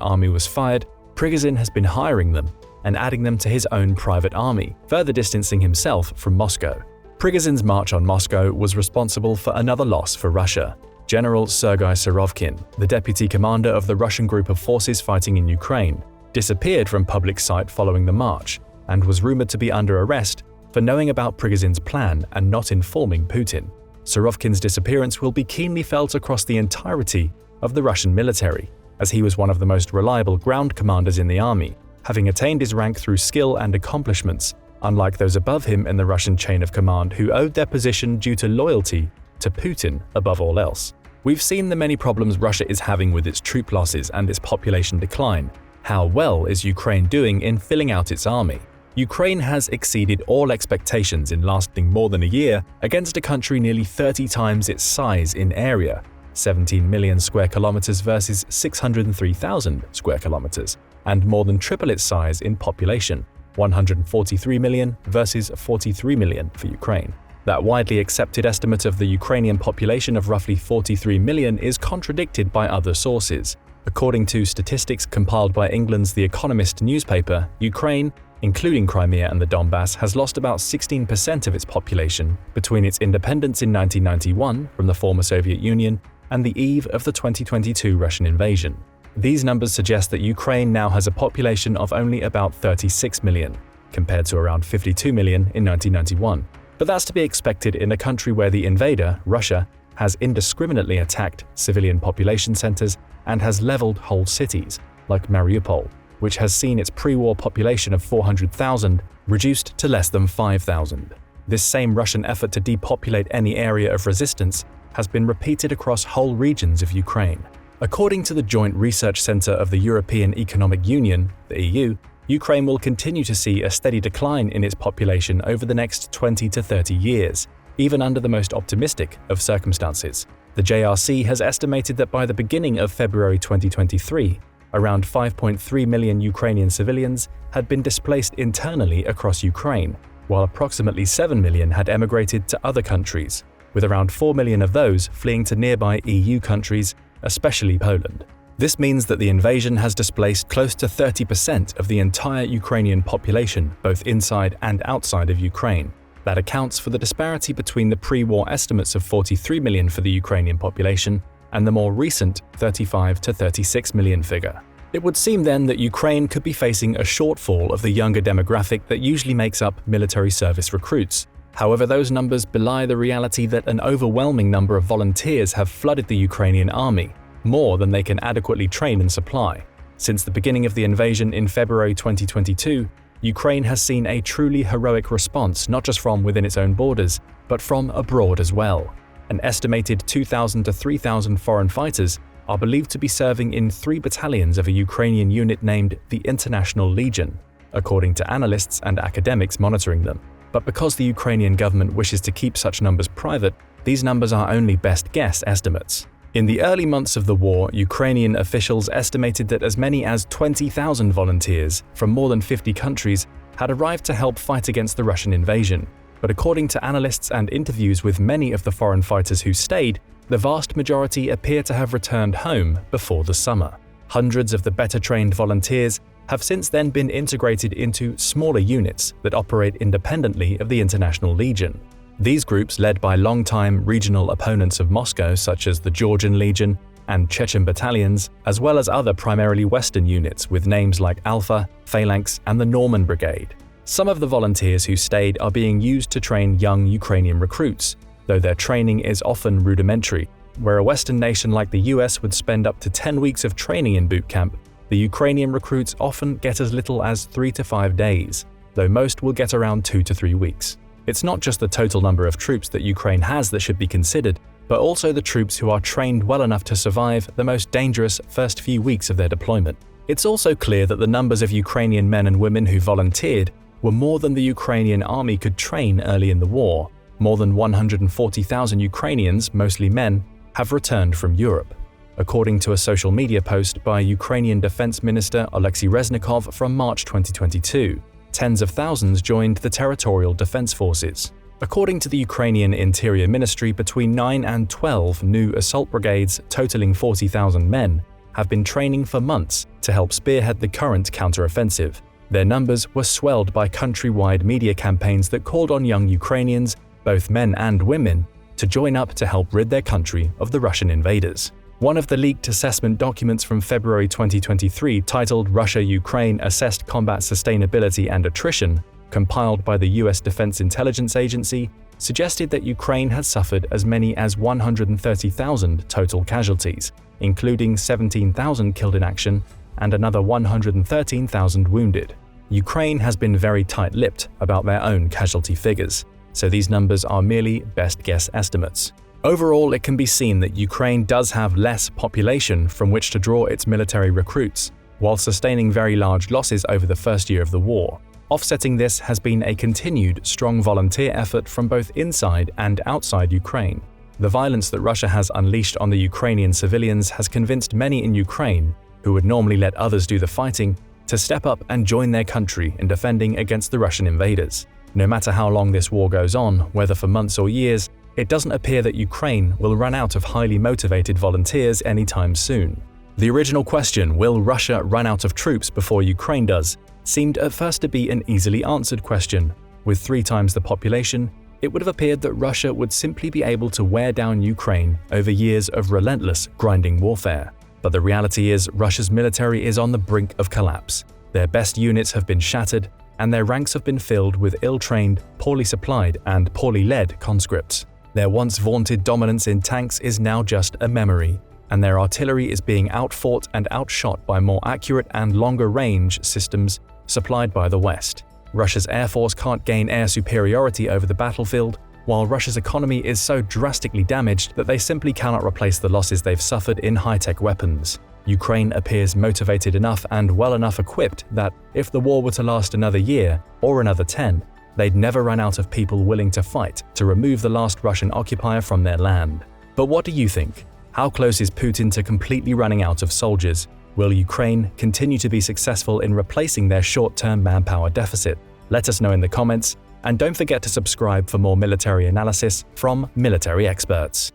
army was fired, Prigozhin has been hiring them and adding them to his own private army, further distancing himself from Moscow. Prigozhin's march on Moscow was responsible for another loss for Russia. General Sergei Surovikin, the deputy commander of the Russian group of forces fighting in Ukraine, disappeared from public sight following the march and was rumored to be under arrest for knowing about Prigozhin's plan and not informing Putin. Surovikin's disappearance will be keenly felt across the entirety of the Russian military, as he was one of the most reliable ground commanders in the army, having attained his rank through skill and accomplishments, unlike those above him in the Russian chain of command who owed their position due to loyalty to Putin above all else. We've seen the many problems Russia is having with its troop losses and its population decline. How well is Ukraine doing in filling out its army? Ukraine has exceeded all expectations in lasting more than a year against a country nearly 30 times its size in area, 17 million square kilometers versus 603,000 square kilometers, and more than triple its size in population, 143 million versus 43 million for Ukraine. That widely accepted estimate of the Ukrainian population of roughly 43 million is contradicted by other sources. According to statistics compiled by England's The Economist newspaper, Ukraine, including Crimea and the Donbass, has lost about 16% of its population between its independence in 1991 from the former Soviet Union and the eve of the 2022 Russian invasion. These numbers suggest that Ukraine now has a population of only about 36 million, compared to around 52 million in 1991. But that's to be expected in a country where the invader, Russia, has indiscriminately attacked civilian population centers and has leveled whole cities, like Mariupol, which has seen its pre-war population of 400,000 reduced to less than 5,000. This same Russian effort to depopulate any area of resistance has been repeated across whole regions of Ukraine. According to the Joint Research Center of the European Economic Union, the EU, Ukraine will continue to see a steady decline in its population over the next 20 to 30 years, even under the most optimistic of circumstances. The JRC has estimated that by the beginning of February 2023, around 5.3 million Ukrainian civilians had been displaced internally across Ukraine, while approximately 7 million had emigrated to other countries, with around 4 million of those fleeing to nearby EU countries, especially Poland. This means that the invasion has displaced close to 30% of the entire Ukrainian population, both inside and outside of Ukraine. That accounts for the disparity between the pre-war estimates of 43 million for the Ukrainian population and the more recent 35 to 36 million figure. It would seem then that Ukraine could be facing a shortfall of the younger demographic that usually makes up military service recruits. However, those numbers belie the reality that an overwhelming number of volunteers have flooded the Ukrainian army, more than they can adequately train and supply. Since the beginning of the invasion in February 2022, Ukraine has seen a truly heroic response not just from within its own borders, but from abroad as well. An estimated 2,000 to 3,000 foreign fighters are believed to be serving in 3 battalions of a Ukrainian unit named the International Legion, according to analysts and academics monitoring them. But because the Ukrainian government wishes to keep such numbers private, these numbers are only best guess estimates. In the early months of the war, Ukrainian officials estimated that as many as 20,000 volunteers from more than 50 countries had arrived to help fight against the Russian invasion. But according to analysts and interviews with many of the foreign fighters who stayed, the vast majority appear to have returned home before the summer. Hundreds of the better-trained volunteers have since then been integrated into smaller units that operate independently of the International Legion. These groups, led by long-time regional opponents of Moscow such as the Georgian Legion and Chechen battalions, as well as other primarily Western units with names like Alpha, Phalanx, and the Norman Brigade. Some of the volunteers who stayed are being used to train young Ukrainian recruits, though their training is often rudimentary. Where a Western nation like the US would spend up to 10 weeks of training in boot camp, the Ukrainian recruits often get as little as 3 to 5 days, though most will get around 2 to 3 weeks. It's not just the total number of troops that Ukraine has that should be considered, but also the troops who are trained well enough to survive the most dangerous first few weeks of their deployment. It's also clear that the numbers of Ukrainian men and women who volunteered were more than the Ukrainian army could train early in the war. More than 140,000 Ukrainians, mostly men, have returned from Europe. According to a social media post by Ukrainian Defense Minister Oleksiy Reznikov from March 2022, tens of thousands joined the Territorial Defense Forces. According to the Ukrainian Interior Ministry, between 9 and 12 new assault brigades totaling 40,000 men have been training for months to help spearhead the current counteroffensive. Their numbers were swelled by countrywide media campaigns that called on young Ukrainians, both men and women, to join up to help rid their country of the Russian invaders. One of the leaked assessment documents from February 2023, titled Russia-Ukraine Assessed Combat Sustainability and Attrition, compiled by the US Defense Intelligence Agency, suggested that Ukraine had suffered as many as 130,000 total casualties, including 17,000 killed in action and another 113,000 wounded. Ukraine has been very tight-lipped about their own casualty figures, so these numbers are merely best guess estimates. Overall, it can be seen that Ukraine does have less population from which to draw its military recruits, while sustaining very large losses over the first year of the war. Offsetting this has been a continued strong volunteer effort from both inside and outside Ukraine. The violence that Russia has unleashed on the Ukrainian civilians has convinced many in Ukraine, who would normally let others do the fighting, to step up and join their country in defending against the Russian invaders. No matter how long this war goes on, whether for months or years, it doesn't appear that Ukraine will run out of highly motivated volunteers anytime soon. The original question, will Russia run out of troops before Ukraine does, seemed at first to be an easily answered question. With 3 times the population, it would have appeared that Russia would simply be able to wear down Ukraine over years of relentless, grinding warfare. But the reality is, Russia's military is on the brink of collapse. Their best units have been shattered, and their ranks have been filled with ill-trained, poorly supplied, and poorly led conscripts. Their once vaunted dominance in tanks is now just a memory, and their artillery is being outfought and outshot by more accurate and longer-range systems supplied by the West. Russia's air force can't gain air superiority over the battlefield, while Russia's economy is so drastically damaged that they simply cannot replace the losses they've suffered in high-tech weapons. Ukraine appears motivated enough and well enough equipped that if the war were to last another year or another 10, they'd never run out of people willing to fight to remove the last Russian occupier from their land. But what do you think? How close is Putin to completely running out of soldiers? Will Ukraine continue to be successful in replacing their short-term manpower deficit? Let us know in the comments, and don't forget to subscribe for more military analysis from military experts.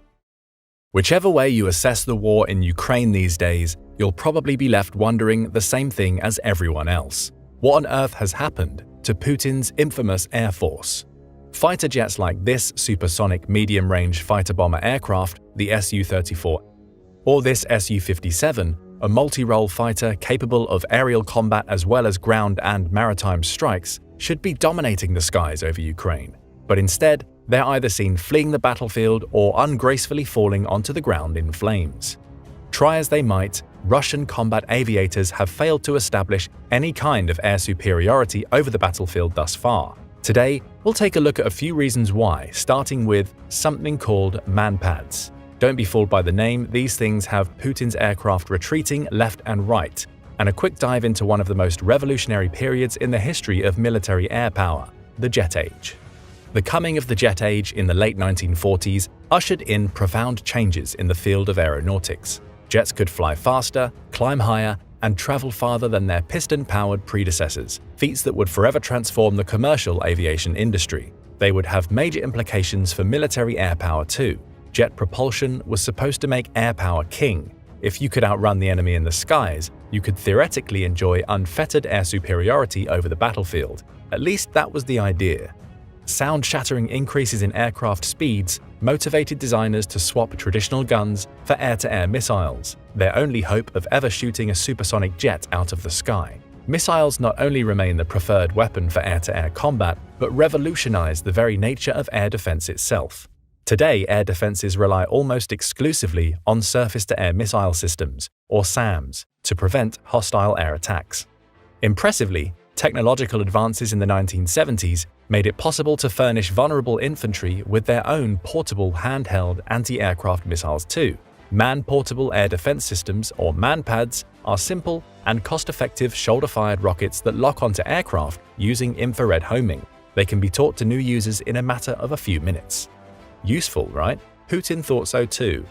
Whichever way you assess the war in Ukraine these days, you'll probably be left wondering the same thing as everyone else. What on earth has happened to Putin's infamous air force? Fighter jets like this supersonic medium-range fighter-bomber aircraft, the Su-34, or this Su-57, a multi-role fighter capable of aerial combat as well as ground and maritime strikes, should be dominating the skies over Ukraine. But instead, they're either seen fleeing the battlefield or ungracefully falling onto the ground in flames. Try as they might, Russian combat aviators have failed to establish any kind of air superiority over the battlefield thus far. Today, we'll take a look at a few reasons why, starting with something called manpads. Don't be fooled by the name, these things have Putin's aircraft retreating left and right, and a quick dive into one of the most revolutionary periods in the history of military air power, the Jet Age. The coming of the Jet Age in the late 1940s ushered in profound changes in the field of aeronautics. Jets could fly faster, climb higher, and travel farther than their piston-powered predecessors, feats that would forever transform the commercial aviation industry. They would have major implications for military air power too. Jet propulsion was supposed to make air power king. If you could outrun the enemy in the skies, you could theoretically enjoy unfettered air superiority over the battlefield. At least that was the idea. Sound-shattering increases in aircraft speeds motivated designers to swap traditional guns for air-to-air missiles, their only hope of ever shooting a supersonic jet out of the sky. Missiles not only remain the preferred weapon for air-to-air combat, but revolutionize the very nature of air defense itself. Today, air defenses rely almost exclusively on surface-to-air missile systems, or SAMs, to prevent hostile air attacks. Impressively, technological advances in the 1970s made it possible to furnish vulnerable infantry with their own portable handheld anti-aircraft missiles too. Man-Portable Air Defense Systems, or MANPADS, are simple and cost-effective shoulder-fired rockets that lock onto aircraft using infrared homing. They can be taught to new users in a matter of a few minutes. Useful, right? Putin thought so too.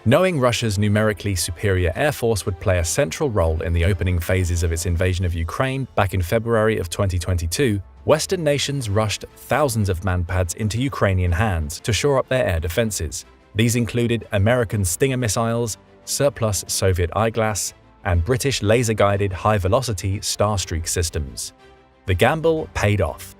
Knowing Russia's numerically superior air force would play a central role in the opening phases of its invasion of Ukraine back in February of 2022, Western nations rushed thousands of MANPADS into Ukrainian hands to shore up their air defenses. These included American Stinger missiles, surplus Soviet eyeglass, and British laser-guided high-velocity Starstreak systems. The gamble paid off.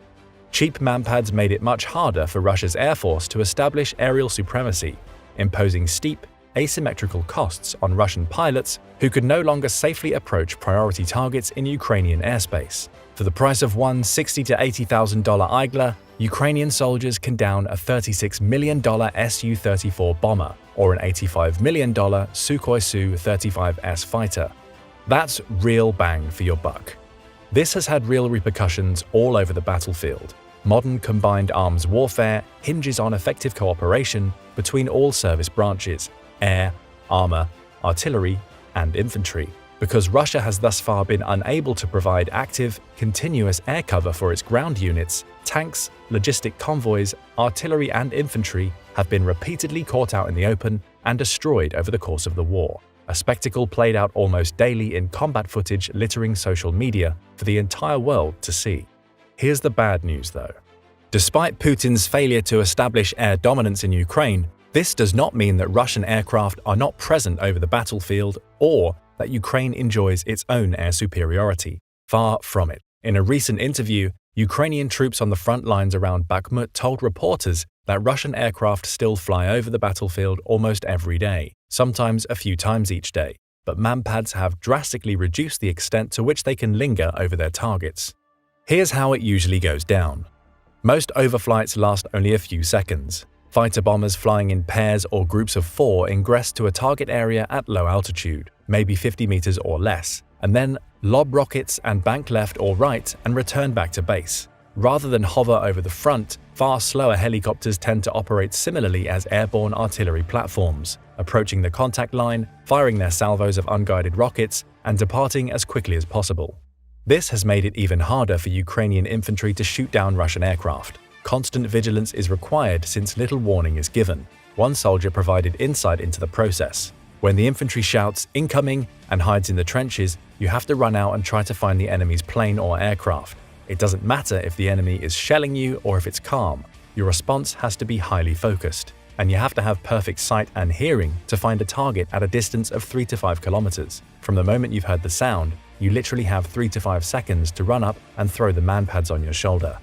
Cheap MANPADS made it much harder for Russia's air force to establish aerial supremacy, imposing steep, asymmetrical costs on Russian pilots who could no longer safely approach priority targets in Ukrainian airspace. For the price of one $60,000 to $80,000 Igla, Ukrainian soldiers can down a $36 million Su-34 bomber or an $85 million Sukhoi Su-35S fighter. That's real bang for your buck. This has had real repercussions all over the battlefield. Modern combined arms warfare hinges on effective cooperation between all service branches – air, armor, artillery, and infantry. Because Russia has thus far been unable to provide active, continuous air cover for its ground units, tanks, logistic convoys, artillery and infantry have been repeatedly caught out in the open and destroyed over the course of the war, a spectacle played out almost daily in combat footage littering social media for the entire world to see. Here's the bad news though. Despite Putin's failure to establish air dominance in Ukraine, this does not mean that Russian aircraft are not present over the battlefield or that Ukraine enjoys its own air superiority. Far from it. In a recent interview, Ukrainian troops on the front lines around Bakhmut told reporters that Russian aircraft still fly over the battlefield almost every day, sometimes a few times each day, but MANPADS have drastically reduced the extent to which they can linger over their targets. Here's how it usually goes down. Most overflights last only a few seconds. Fighter bombers flying in pairs or groups of 4 ingress to a target area at low altitude, maybe 50 meters or less, and then lob rockets and bank left or right and return back to base. Rather than hover over the front, far slower helicopters tend to operate similarly as airborne artillery platforms, approaching the contact line, firing their salvos of unguided rockets, and departing as quickly as possible. This has made it even harder for Ukrainian infantry to shoot down Russian aircraft. Constant vigilance is required since little warning is given. One soldier provided insight into the process. When the infantry shouts "incoming" and hides in the trenches, you have to run out and try to find the enemy's plane or aircraft. It doesn't matter if the enemy is shelling you or if it's calm. Your response has to be highly focused, and you have to have perfect sight and hearing to find a target at a distance of 3 to 5 kilometers. From the moment you've heard the sound, you literally have 3 to 5 seconds to run up and throw the MANPADS on your shoulder.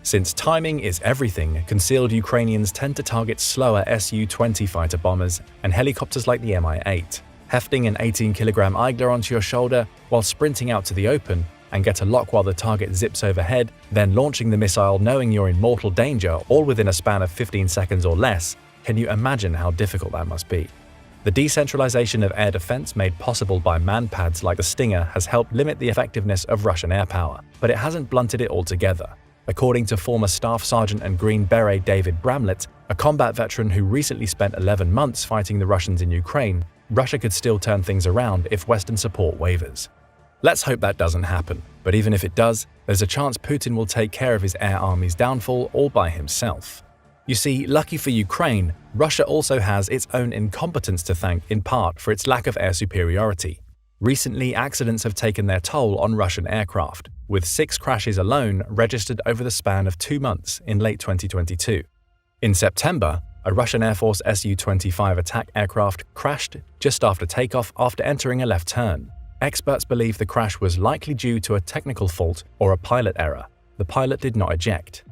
Since timing is everything, concealed Ukrainians tend to target slower Su-20 fighter bombers and helicopters like the Mi-8, hefting an 18-kilogram Igla onto your shoulder while sprinting out to the open and get a lock while the target zips overhead, then launching the missile knowing you're in mortal danger all within a span of 15 seconds or less. Can you imagine how difficult that must be? The decentralization of air defense made possible by MANPADS like the Stinger has helped limit the effectiveness of Russian air power, but it hasn't blunted it altogether. According to former Staff Sergeant and Green Beret David Bramlett, a combat veteran who recently spent 11 months fighting the Russians in Ukraine, Russia could still turn things around if Western support wavers. Let's hope that doesn't happen, but even if it does, there's a chance Putin will take care of his air army's downfall all by himself. You see, lucky for Ukraine, Russia also has its own incompetence to thank in part for its lack of air superiority. Recently, accidents have taken their toll on Russian aircraft, with 6 crashes alone registered over the span of 2 months in late 2022. In September, a Russian Air Force Su-25 attack aircraft crashed just after takeoff after entering a left turn. Experts believe the crash was likely due to a technical fault or a pilot error. The pilot did not eject.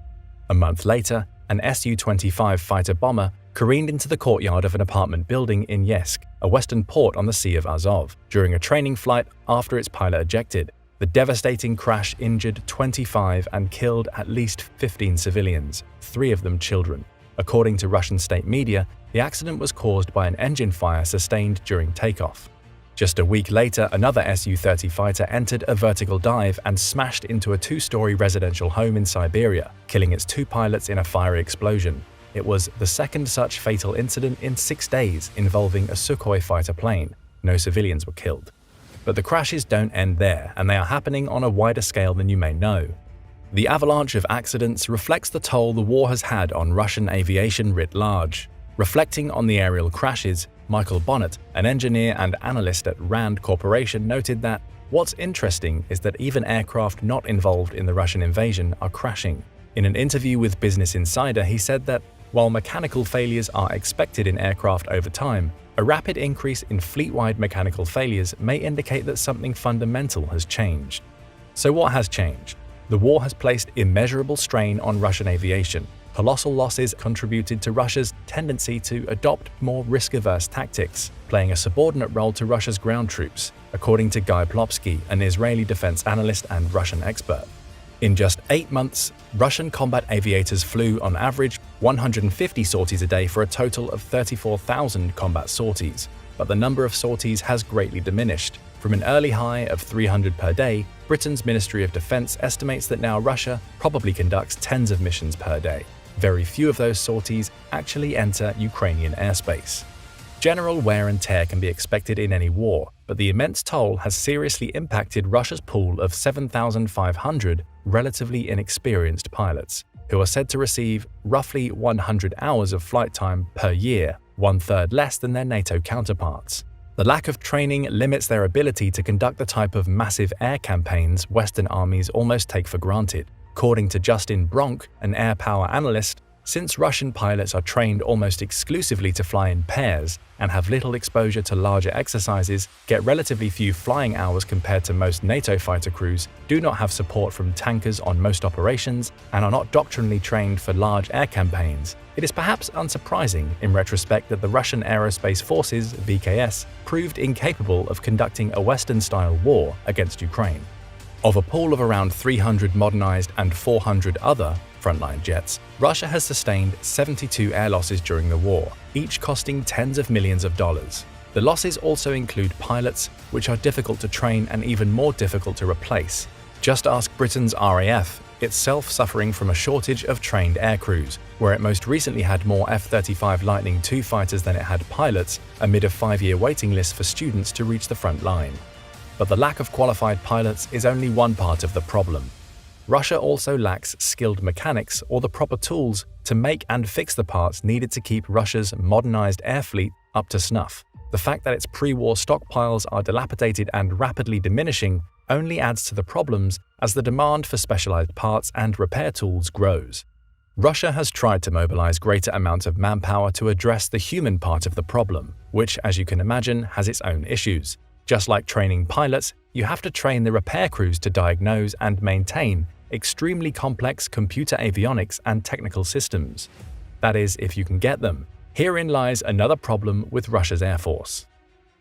A month later, an Su-25 fighter bomber careened into the courtyard of an apartment building in Yeysk, a western port on the Sea of Azov, during a training flight after its pilot ejected. The devastating crash injured 25 and killed at least 15 civilians, 3 of them children. According to Russian state media, the accident was caused by an engine fire sustained during takeoff. Just a week later, another Su-30 fighter entered a vertical dive and smashed into a 2-story residential home in Siberia, killing its 2 pilots in a fiery explosion. It was the second such fatal incident in 6 days involving a Sukhoi fighter plane. No civilians were killed. But the crashes don't end there, and they are happening on a wider scale than you may know. The avalanche of accidents reflects the toll the war has had on Russian aviation writ large. Reflecting on the aerial crashes, Michael Bonnet, an engineer and analyst at RAND Corporation, noted that what's interesting is that even aircraft not involved in the Russian invasion are crashing. In an interview with Business Insider, he said that while mechanical failures are expected in aircraft over time, a rapid increase in fleet-wide mechanical failures may indicate that something fundamental has changed. So what has changed? The war has placed immeasurable strain on Russian aviation. Colossal losses contributed to Russia's tendency to adopt more risk-averse tactics, playing a subordinate role to Russia's ground troops, according to Guy Plopsky, an Israeli defense analyst and Russian expert. In just 8 months, Russian combat aviators flew on average 150 sorties a day for a total of 34,000 combat sorties, but the number of sorties has greatly diminished. From an early high of 300 per day, Britain's Ministry of Defense estimates that now Russia probably conducts tens of missions per day. Very few of those sorties actually enter Ukrainian airspace. General wear and tear can be expected in any war, but the immense toll has seriously impacted Russia's pool of 7,500 relatively inexperienced pilots, who are said to receive roughly 100 hours of flight time per year, 1/3 less than their NATO counterparts. The lack of training limits their ability to conduct the type of massive air campaigns Western armies almost take for granted. According to Justin Bronk, an air power analyst, since Russian pilots are trained almost exclusively to fly in pairs and have little exposure to larger exercises, get relatively few flying hours compared to most NATO fighter crews, do not have support from tankers on most operations, and are not doctrinally trained for large air campaigns, it is perhaps unsurprising in retrospect that the Russian Aerospace Forces (VKS) proved incapable of conducting a Western-style war against Ukraine. Of a pool of around 300 modernized and 400 other frontline jets, Russia has sustained 72 air losses during the war, each costing tens of millions of dollars. The losses also include pilots, which are difficult to train and even more difficult to replace. Just ask Britain's RAF, itself suffering from a shortage of trained aircrews, where it most recently had more F-35 Lightning II fighters than it had pilots, amid a 5-year waiting list for students to reach the front line. But the lack of qualified pilots is only one part of the problem. Russia also lacks skilled mechanics or the proper tools to make and fix the parts needed to keep Russia's modernized air fleet up to snuff. The fact that its pre-war stockpiles are dilapidated and rapidly diminishing only adds to the problems as the demand for specialized parts and repair tools grows. Russia has tried to mobilize greater amounts of manpower to address the human part of the problem, which, as you can imagine, has its own issues. Just like training pilots, you have to train the repair crews to diagnose and maintain extremely complex computer avionics and technical systems. That is, if you can get them. Herein lies another problem with Russia's Air Force.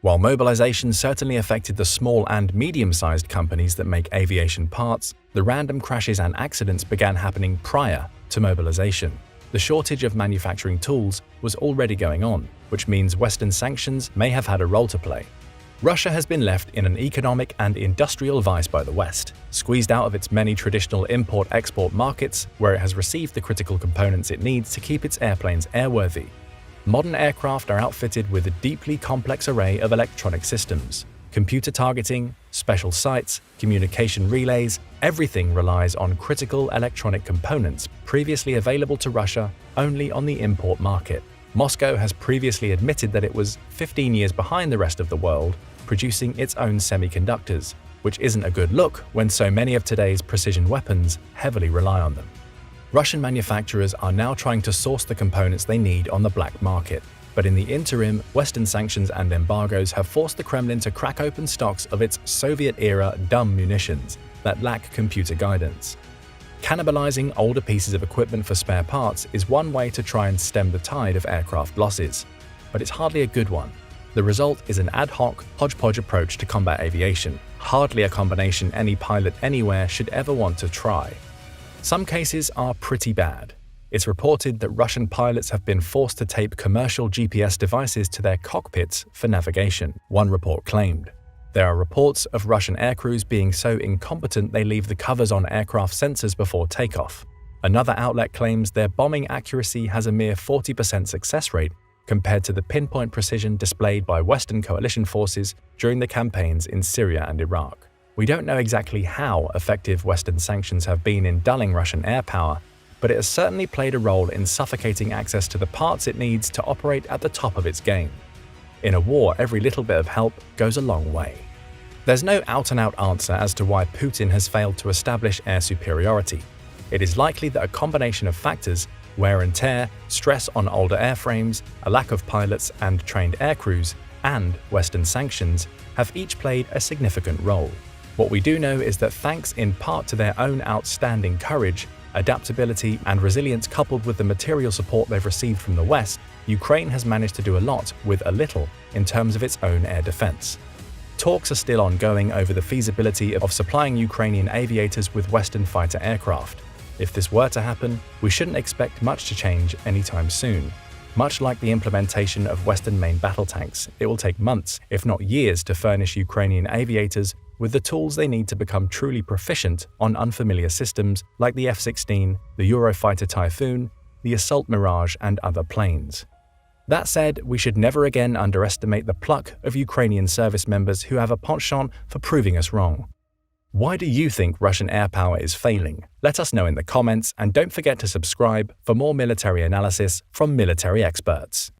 While mobilization certainly affected the small and medium-sized companies that make aviation parts, the random crashes and accidents began happening prior to mobilization. The shortage of manufacturing tools was already going on, which means Western sanctions may have had a role to play. Russia has been left in an economic and industrial vice by the West, squeezed out of its many traditional import-export markets where it has received the critical components it needs to keep its airplanes airworthy. Modern aircraft are outfitted with a deeply complex array of electronic systems. Computer targeting, special sights, communication relays, everything relies on critical electronic components previously available to Russia only on the import market. Moscow has previously admitted that it was 15 years behind the rest of the world, producing its own semiconductors, which isn't a good look when so many of today's precision weapons heavily rely on them. Russian manufacturers are now trying to source the components they need on the black market, but in the interim, Western sanctions and embargoes have forced the Kremlin to crack open stocks of its Soviet-era dumb munitions that lack computer guidance. Cannibalizing older pieces of equipment for spare parts is one way to try and stem the tide of aircraft losses, but it's hardly a good one. The result is an ad hoc, hodgepodge approach to combat aviation, hardly a combination any pilot anywhere should ever want to try. Some cases are pretty bad. It's reported that Russian pilots have been forced to tape commercial GPS devices to their cockpits for navigation, one report claimed. There are reports of Russian aircrews being so incompetent they leave the covers on aircraft sensors before takeoff. Another outlet claims their bombing accuracy has a mere 40% success rate compared to the pinpoint precision displayed by Western coalition forces during the campaigns in Syria and Iraq. We don't know exactly how effective Western sanctions have been in dulling Russian air power, but it has certainly played a role in suffocating access to the parts it needs to operate at the top of its game. In a war, every little bit of help goes a long way. There's no out-and-out answer as to why Putin has failed to establish air superiority. It is likely that a combination of factors, wear and tear, stress on older airframes, a lack of pilots and trained aircrews, and Western sanctions, have each played a significant role. What we do know is that thanks in part to their own outstanding courage, adaptability, and resilience coupled with the material support they've received from the West, Ukraine has managed to do a lot with a little in terms of its own air defense. Talks are still ongoing over the feasibility of supplying Ukrainian aviators with Western fighter aircraft. If this were to happen, we shouldn't expect much to change anytime soon. Much like the implementation of Western main battle tanks, it will take months, if not years, to furnish Ukrainian aviators with the tools they need to become truly proficient on unfamiliar systems like the F-16, the Eurofighter Typhoon, the Assault Mirage, and other planes. That said, we should never again underestimate the pluck of Ukrainian service members who have a penchant for proving us wrong. Why do you think Russian air power is failing? Let us know in the comments, and don't forget to subscribe for more military analysis from military experts.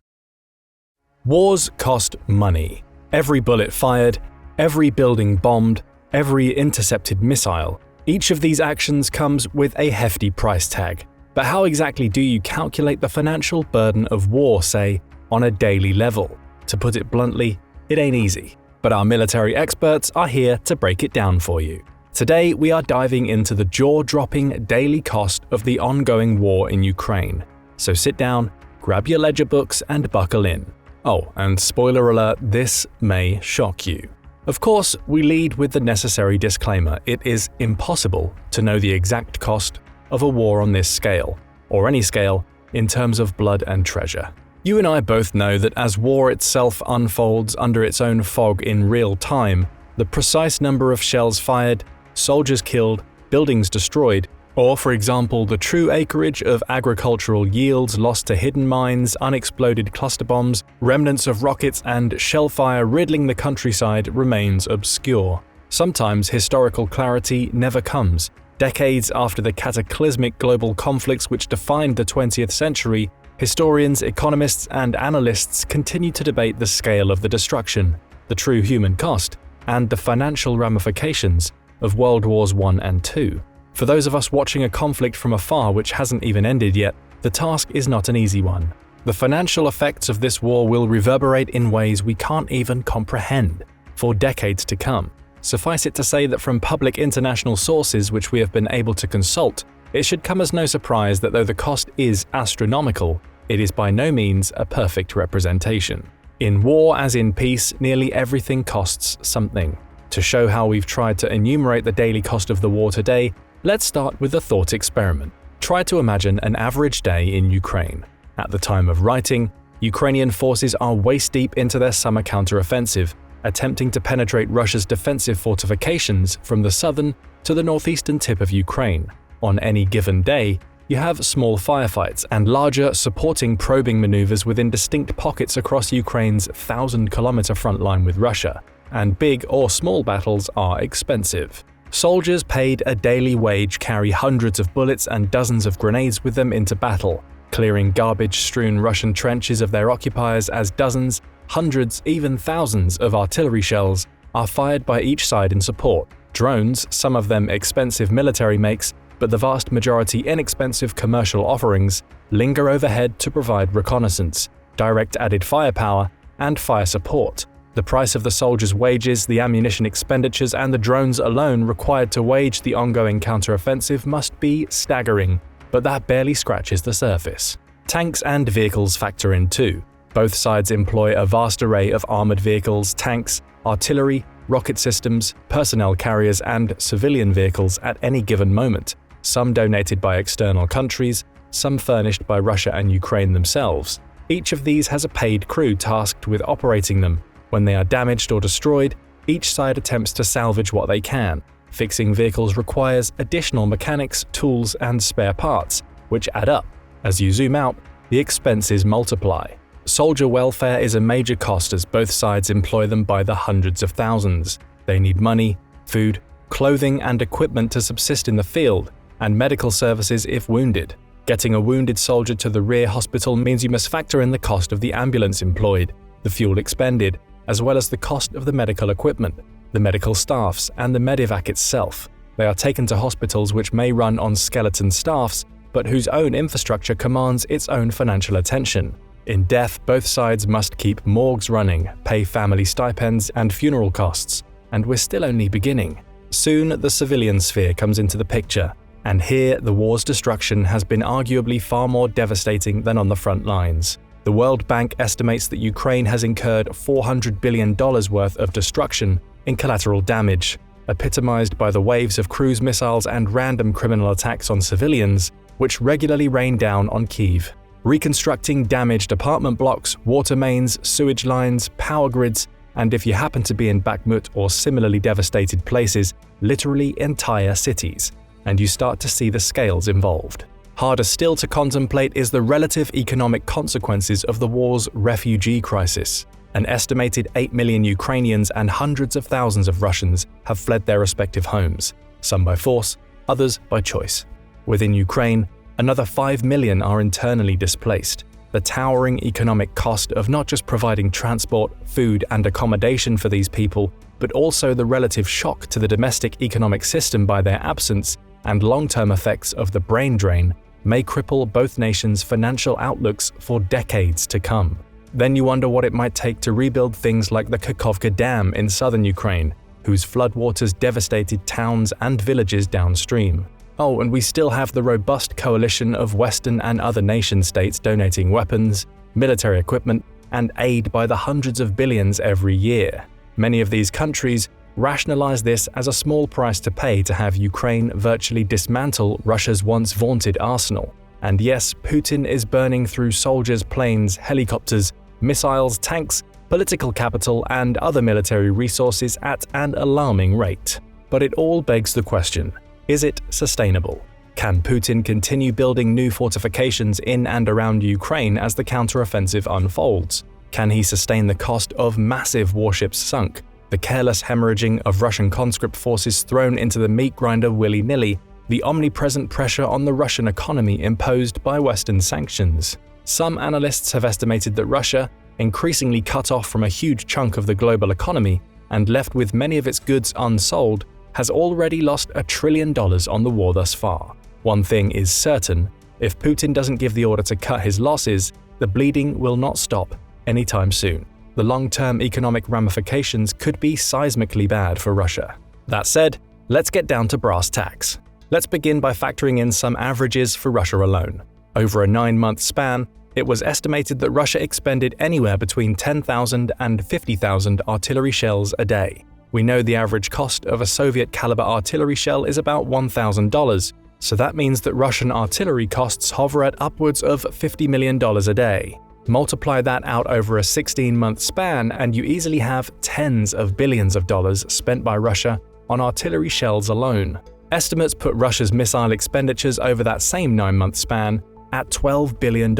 Wars cost money. Every bullet fired, every building bombed, every intercepted missile. Each of these actions comes with a hefty price tag. But how exactly do you calculate the financial burden of war, say, on a daily level? To put it bluntly, it ain't easy. But our military experts are here to break it down for you. Today, we are diving into the jaw-dropping daily cost of the ongoing war in Ukraine. So sit down, grab your ledger books, and buckle in. Oh, and spoiler alert, this may shock you. Of course, we lead with the necessary disclaimer: it is impossible to know the exact cost of a war on this scale, or any scale, in terms of blood and treasure. You and I both know that as war itself unfolds under its own fog in real time, the precise number of shells fired, soldiers killed, buildings destroyed, or, for example, the true acreage of agricultural yields lost to hidden mines, unexploded cluster bombs, remnants of rockets, and shellfire riddling the countryside remains obscure. Sometimes historical clarity never comes. Decades after the cataclysmic global conflicts which defined the 20th century, historians, economists, and analysts continue to debate the scale of the destruction, the true human cost, and the financial ramifications of World Wars I and II. For those of us watching a conflict from afar which hasn't even ended yet, the task is not an easy one. The financial effects of this war will reverberate in ways we can't even comprehend for decades to come. Suffice it to say that from public international sources which we have been able to consult, it should come as no surprise that though the cost is astronomical, it is by no means a perfect representation. In war as in peace, nearly everything costs something. To show how we've tried to enumerate the daily cost of the war today, let's start with a thought experiment. Try to imagine an average day in Ukraine. At the time of writing, Ukrainian forces are waist-deep into their summer counteroffensive, attempting to penetrate Russia's defensive fortifications from the southern to the northeastern tip of Ukraine. On any given day, you have small firefights and larger supporting probing maneuvers within distinct pockets across Ukraine's 1,000-kilometer front line with Russia, and big or small battles are expensive. Soldiers paid a daily wage carry hundreds of bullets and dozens of grenades with them into battle, clearing garbage-strewn Russian trenches of their occupiers as dozens, hundreds, even thousands of artillery shells are fired by each side in support. Drones, some of them expensive military makes, but the vast majority inexpensive commercial offerings, linger overhead to provide reconnaissance, direct added firepower, and fire support. The price of the soldiers' wages, the ammunition expenditures, and the drones alone required to wage the ongoing counteroffensive must be staggering, but that barely scratches the surface. Tanks and vehicles factor in too. Both sides employ a vast array of armored vehicles, tanks, artillery, rocket systems, personnel carriers, and civilian vehicles at any given moment, some donated by external countries, some furnished by Russia and Ukraine themselves. Each of these has a paid crew tasked with operating them. When they are damaged or destroyed, each side attempts to salvage what they can. Fixing vehicles requires additional mechanics, tools, and spare parts, which add up. As you zoom out, the expenses multiply. Soldier welfare is a major cost as both sides employ them by the hundreds of thousands. They need money, food, clothing, and equipment to subsist in the field, and medical services if wounded. Getting a wounded soldier to the rear hospital means you must factor in the cost of the ambulance employed, the fuel expended, as well as the cost of the medical equipment, the medical staffs, and the medevac itself. They are taken to hospitals which may run on skeleton staffs, but whose own infrastructure commands its own financial attention. In death, both sides must keep morgues running, pay family stipends and funeral costs. And we're still only beginning. Soon, the civilian sphere comes into the picture. And here, the war's destruction has been arguably far more devastating than on the front lines. The World Bank estimates that Ukraine has incurred $400 billion worth of destruction in collateral damage, epitomized by the waves of cruise missiles and random criminal attacks on civilians, which regularly rain down on Kyiv. Reconstructing damaged apartment blocks, water mains, sewage lines, power grids, and if you happen to be in Bakhmut or similarly devastated places, literally entire cities. And you start to see the scales involved. Harder still to contemplate is the relative economic consequences of the war's refugee crisis. An estimated 8 million Ukrainians and hundreds of thousands of Russians have fled their respective homes, some by force, others by choice. Within Ukraine, another 5 million are internally displaced. The towering economic cost of not just providing transport, food, and accommodation for these people, but also the relative shock to the domestic economic system by their absence and long-term effects of the brain drain may cripple both nations' financial outlooks for decades to come. Then you wonder what it might take to rebuild things like the Kakhovka Dam in southern Ukraine, whose floodwaters devastated towns and villages downstream. Oh, and we still have the robust coalition of Western and other nation-states donating weapons, military equipment, and aid by the hundreds of billions every year. Many of these countries rationalize this as a small price to pay to have Ukraine virtually dismantle Russia's once vaunted arsenal. And yes, Putin is burning through soldiers, planes, helicopters, missiles, tanks, political capital, and other military resources at an alarming rate. But it all begs the question: is it sustainable? Can Putin continue building new fortifications in and around Ukraine as the counteroffensive unfolds? Can he sustain the cost of massive warships sunk, the careless hemorrhaging of Russian conscript forces thrown into the meat grinder willy-nilly, the omnipresent pressure on the Russian economy imposed by Western sanctions? Some analysts have estimated that Russia, increasingly cut off from a huge chunk of the global economy and left with many of its goods unsold, has already lost $1 trillion on the war thus far. One thing is certain: if Putin doesn't give the order to cut his losses, the bleeding will not stop anytime soon. The long-term economic ramifications could be seismically bad for Russia. That said, let's get down to brass tacks. Let's begin by factoring in some averages for Russia alone. Over a 9-month span, it was estimated that Russia expended anywhere between 10,000 and 50,000 artillery shells a day. We know the average cost of a Soviet-caliber artillery shell is about $1,000, so that means that Russian artillery costs hover at upwards of $50 million a day. Multiply that out over a 16-month span and you easily have tens of billions of dollars spent by Russia on artillery shells alone. Estimates put Russia's missile expenditures over that same 9-month span at $12 billion,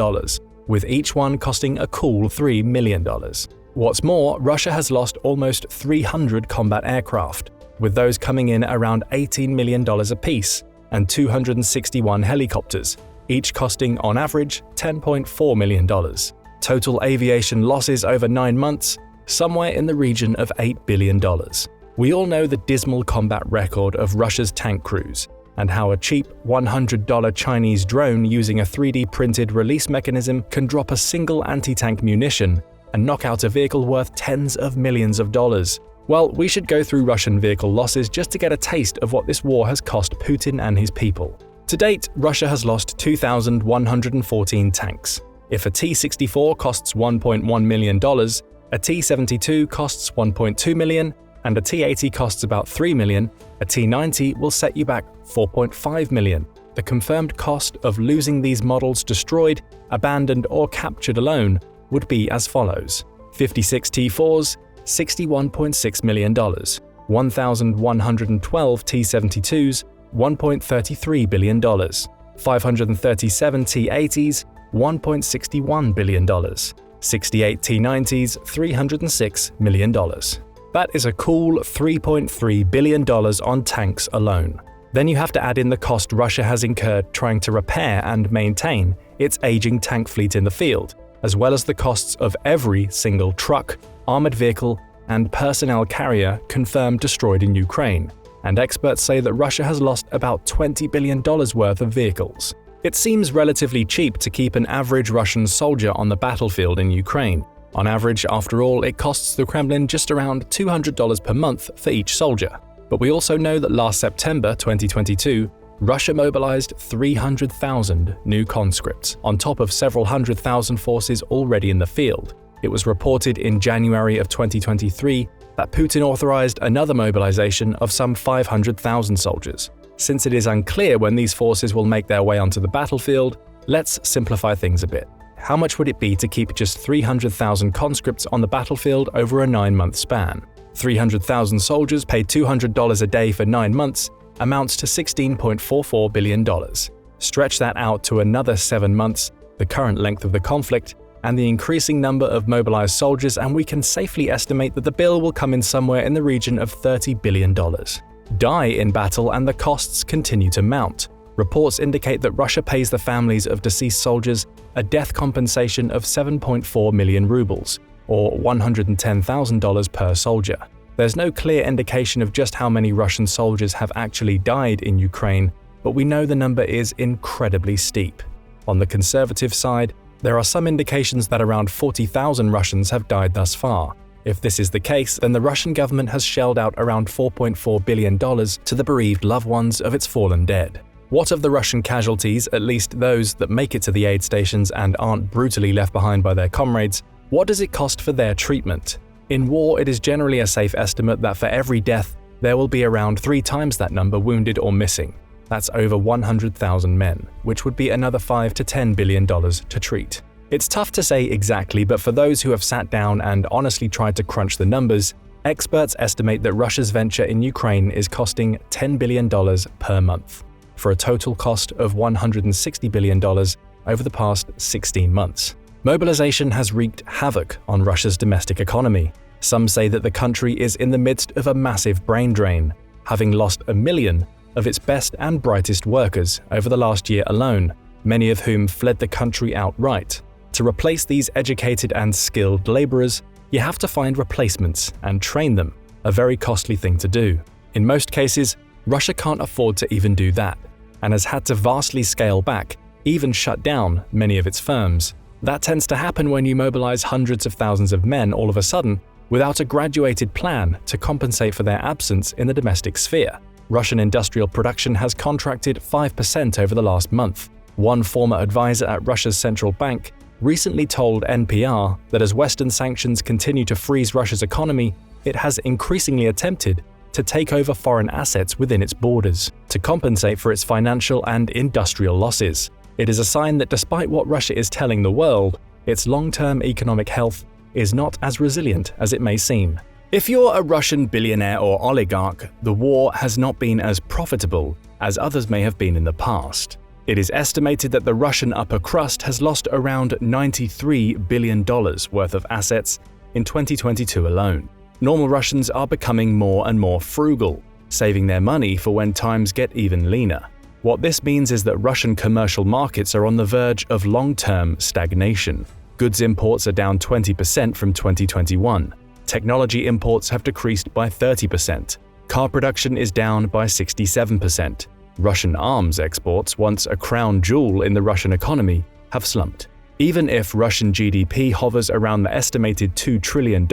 with each one costing a cool $3 million. What's more, Russia has lost almost 300 combat aircraft, with those coming in around $18 million apiece, and 261 helicopters, each costing on average $10.4 million. Total aviation losses over 9 months, somewhere in the region of $8 billion. We all know the dismal combat record of Russia's tank crews, and how a cheap $100 Chinese drone using a 3D printed release mechanism can drop a single anti-tank munition and knock out a vehicle worth tens of millions of dollars. Well, we should go through Russian vehicle losses just to get a taste of what this war has cost Putin and his people. To date, Russia has lost 2,114 tanks. If a T-64 costs $1.1 million, a T-72 costs $1.2 million, and a T-80 costs about $3 million, a T-90 will set you back $4.5 million. the confirmed cost of losing these models destroyed, abandoned, or captured alone would be as follows: 56 T4s, $61.6 million, 1,112 T-72s, $1.33 billion, 537 T-80s, $1.61 billion, 68 T-90s, $306 million. That is a cool $3.3 billion on tanks alone. Then you have to add in the cost Russia has incurred trying to repair and maintain its aging tank fleet in the field, as well as the costs of every single truck, armored vehicle, and personnel carrier confirmed destroyed in Ukraine, and experts say that Russia has lost about $20 billion worth of vehicles. It seems relatively cheap to keep an average Russian soldier on the battlefield in Ukraine. On average, after all, it costs the Kremlin just around $200 per month for each soldier. But we also know that last September 2022, Russia mobilized 300,000 new conscripts, on top of several hundred thousand forces already in the field. It was reported in January of 2023 that Putin authorized another mobilization of some 500,000 soldiers. Since it is unclear when these forces will make their way onto the battlefield, let's simplify things a bit. How much would it be to keep just 300,000 conscripts on the battlefield over a 9-month span? 300,000 soldiers paid $200 a day for 9 months amounts to $16.44 billion. Stretch that out to another 7 months, the current length of the conflict, and the increasing number of mobilized soldiers, and we can safely estimate that the bill will come in somewhere in the region of $30 billion. Die in battle and the costs continue to mount. Reports indicate that Russia pays the families of deceased soldiers a death compensation of 7.4 million rubles, or $110,000 per soldier. There's no clear indication of just how many Russian soldiers have actually died in Ukraine, but we know the number is incredibly steep. On the conservative side, there are some indications that around 40,000 Russians have died thus far. If this is the case, then the Russian government has shelled out around $4.4 billion to the bereaved loved ones of its fallen dead. What of the Russian casualties, at least those that make it to the aid stations and aren't brutally left behind by their comrades? What does it cost for their treatment? In war, it is generally a safe estimate that for every death, there will be around 3 times that number wounded or missing. That's over 100,000 men, which would be another $5 to $10 billion to treat. It's tough to say exactly, but for those who have sat down and honestly tried to crunch the numbers, experts estimate that Russia's venture in Ukraine is costing $10 billion per month, for a total cost of $160 billion over the past 16 months. Mobilization has wreaked havoc on Russia's domestic economy. Some say that the country is in the midst of a massive brain drain, having lost 1 million of its best and brightest workers over the last year alone, many of whom fled the country outright. To replace these educated and skilled laborers, you have to find replacements and train them, a very costly thing to do. In most cases, Russia can't afford to even do that, and has had to vastly scale back, even shut down many of its firms. That tends to happen when you mobilize hundreds of thousands of men all of a sudden without a graduated plan to compensate for their absence in the domestic sphere. Russian industrial production has contracted 5% over the last month. One former advisor at Russia's central bank recently told NPR that as Western sanctions continue to freeze Russia's economy, it has increasingly attempted to take over foreign assets within its borders to compensate for its financial and industrial losses. It is a sign that despite what Russia is telling the world, its long-term economic health is not as resilient as it may seem. If you're a Russian billionaire or oligarch, the war has not been as profitable as others may have been in the past. It is estimated that the Russian upper crust has lost around $93 billion worth of assets in 2022 alone. Normal Russians are becoming more and more frugal, saving their money for when times get even leaner. What this means is that Russian commercial markets are on the verge of long-term stagnation. Goods imports are down 20% from 2021. Technology imports have decreased by 30%. Car production is down by 67%. Russian arms exports, once a crown jewel in the Russian economy, have slumped. Even if Russian GDP hovers around the estimated $2 trillion,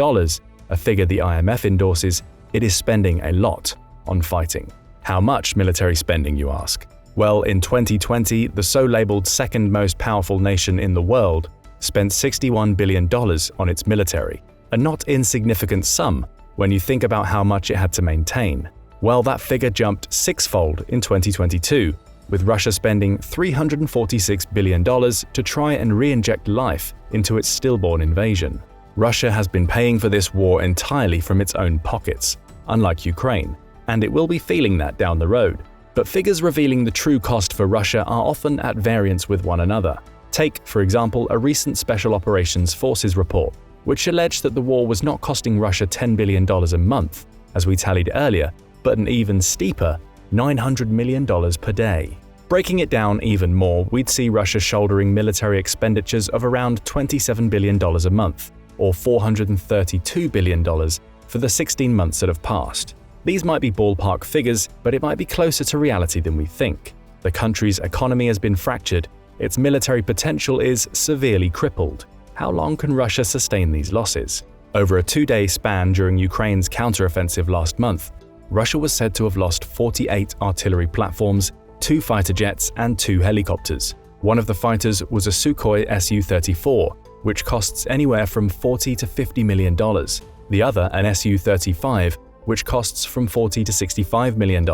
a figure the IMF endorses, it is spending a lot on fighting. How much military spending, you ask? Well, in 2020, the so-labeled second most powerful nation in the world spent $61 billion on its military, a not insignificant sum when you think about how much it had to maintain. Well, that figure jumped 6-fold in 2022, with Russia spending $346 billion to try and re-inject life into its stillborn invasion. Russia has been paying for this war entirely from its own pockets, unlike Ukraine, and it will be feeling that down the road. But figures revealing the true cost for Russia are often at variance with one another. Take, for example, a recent Special Operations Forces report, which alleged that the war was not costing Russia $10 billion a month, as we tallied earlier, but an even steeper $900 million per day. Breaking it down even more, we'd see Russia shouldering military expenditures of around $27 billion a month, or $432 billion for the 16 months that have passed. These might be ballpark figures, but it might be closer to reality than we think. The country's economy has been fractured, its military potential is severely crippled. How long can Russia sustain these losses? Over a 2-day span during Ukraine's counteroffensive last month, Russia was said to have lost 48 artillery platforms, 2 fighter jets, and 2 helicopters. One of the fighters was a Sukhoi Su-34, which costs anywhere from $40 to $50 million. The other, an Su-35, which costs from $40 to $65 million.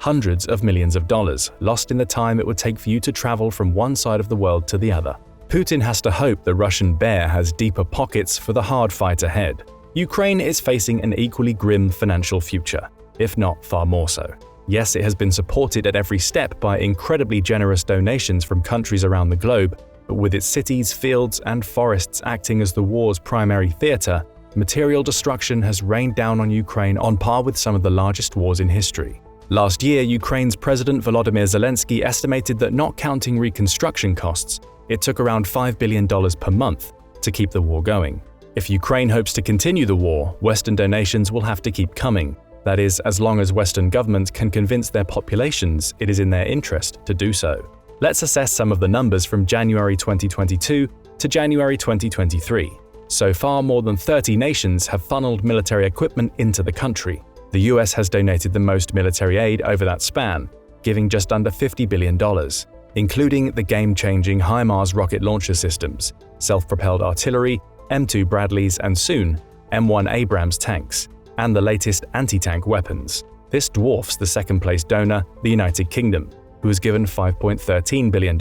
Hundreds of millions of dollars lost in the time it would take for you to travel from one side of the world to the other. Putin has to hope the Russian bear has deeper pockets for the hard fight ahead. Ukraine is facing an equally grim financial future, if not far more so. Yes, it has been supported at every step by incredibly generous donations from countries around the globe, but with its cities, fields, and forests acting as the war's primary theater, material destruction has rained down on Ukraine on par with some of the largest wars in history. Last year, Ukraine's President Volodymyr Zelensky estimated that, not counting reconstruction costs, it took around $5 billion per month to keep the war going. If Ukraine hopes to continue the war, Western donations will have to keep coming. That is, as long as Western governments can convince their populations it is in their interest to do so. Let's assess some of the numbers from January 2022 to January 2023. So far, more than 30 nations have funneled military equipment into the country. The US has donated the most military aid over that span, giving just under $50 billion, including the game-changing HIMARS rocket launcher systems, self-propelled artillery, M2 Bradleys, and soon, M1 Abrams tanks, and the latest anti-tank weapons. This dwarfs the second-place donor, the United Kingdom, who was given $5.13 billion.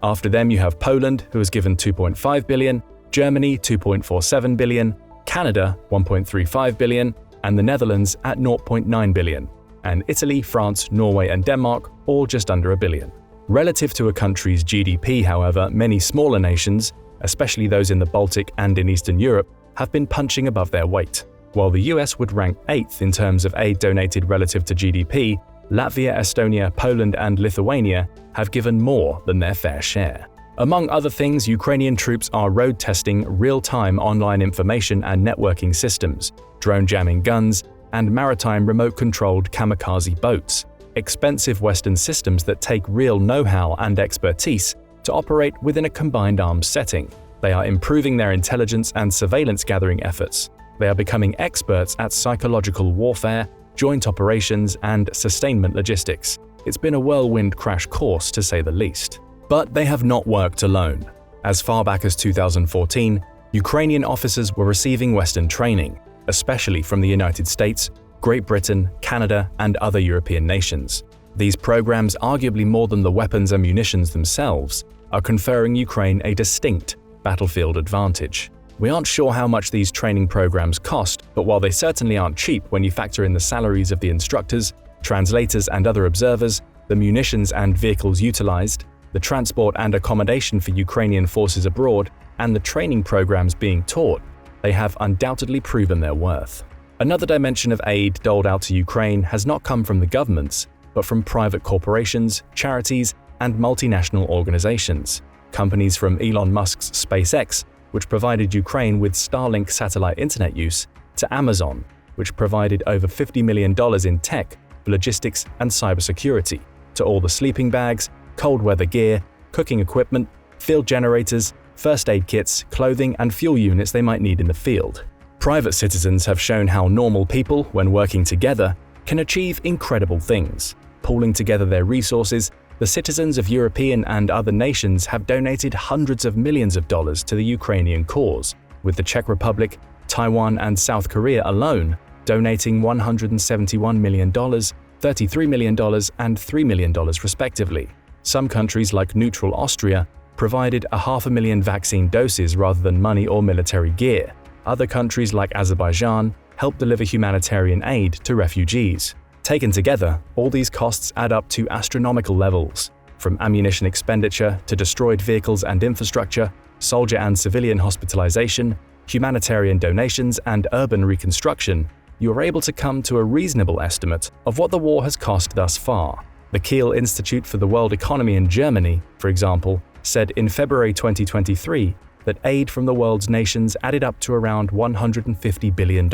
After them you have Poland, who was given $2.5 billion, Germany $2.47 billion, Canada $1.35 billion, and the Netherlands at $0.9 billion, and Italy, France, Norway, and Denmark all just under $1 billion. Relative to a country's GDP, however, many smaller nations, especially those in the Baltic and in Eastern Europe, have been punching above their weight. While the US would rank 8th in terms of aid donated relative to GDP, Latvia, Estonia, Poland, and Lithuania have given more than their fair share. Among other things, Ukrainian troops are road testing real-time online information and networking systems, drone jamming guns, and maritime remote-controlled kamikaze boats, expensive Western systems that take real know-how and expertise to operate within a combined arms setting. They are improving their intelligence and surveillance-gathering efforts. They are becoming experts at psychological warfare, joint operations, and sustainment logistics. It's been a whirlwind crash course, to say the least. But they have not worked alone. As far back as 2014, Ukrainian officers were receiving Western training, especially from the United States, Great Britain, Canada, and other European nations. These programs, arguably more than the weapons and munitions themselves, are conferring Ukraine a distinct battlefield advantage. We aren't sure how much these training programs cost, but while they certainly aren't cheap when you factor in the salaries of the instructors, translators, and other observers, the munitions and vehicles utilized, the transport and accommodation for Ukrainian forces abroad, and the training programs being taught, they have undoubtedly proven their worth. Another dimension of aid doled out to Ukraine has not come from the governments, but from private corporations, charities, and multinational organizations. Companies from Elon Musk's SpaceX, which provided Ukraine with Starlink satellite internet use, to Amazon, which provided over $50 million in tech for logistics and cybersecurity, to all the sleeping bags, cold weather gear, cooking equipment, field generators, first aid kits, clothing, and fuel units they might need in the field. Private citizens have shown how normal people, when working together, can achieve incredible things. Pooling together their resources, the citizens of European and other nations have donated hundreds of millions of dollars to the Ukrainian cause, with the Czech Republic, Taiwan, and South Korea alone donating $171 million, $30 $33 million and $3 million respectively. Some countries like neutral Austria provided 500,000 vaccine doses rather than money or military gear. Other countries like Azerbaijan helped deliver humanitarian aid to refugees. Taken together, all these costs add up to astronomical levels. From ammunition expenditure to destroyed vehicles and infrastructure, soldier and civilian hospitalization, humanitarian donations, and urban reconstruction, you are able to come to a reasonable estimate of what the war has cost thus far. The Kiel Institute for the World Economy in Germany, for example, said in February 2023 that aid from the world's nations added up to around $150 billion.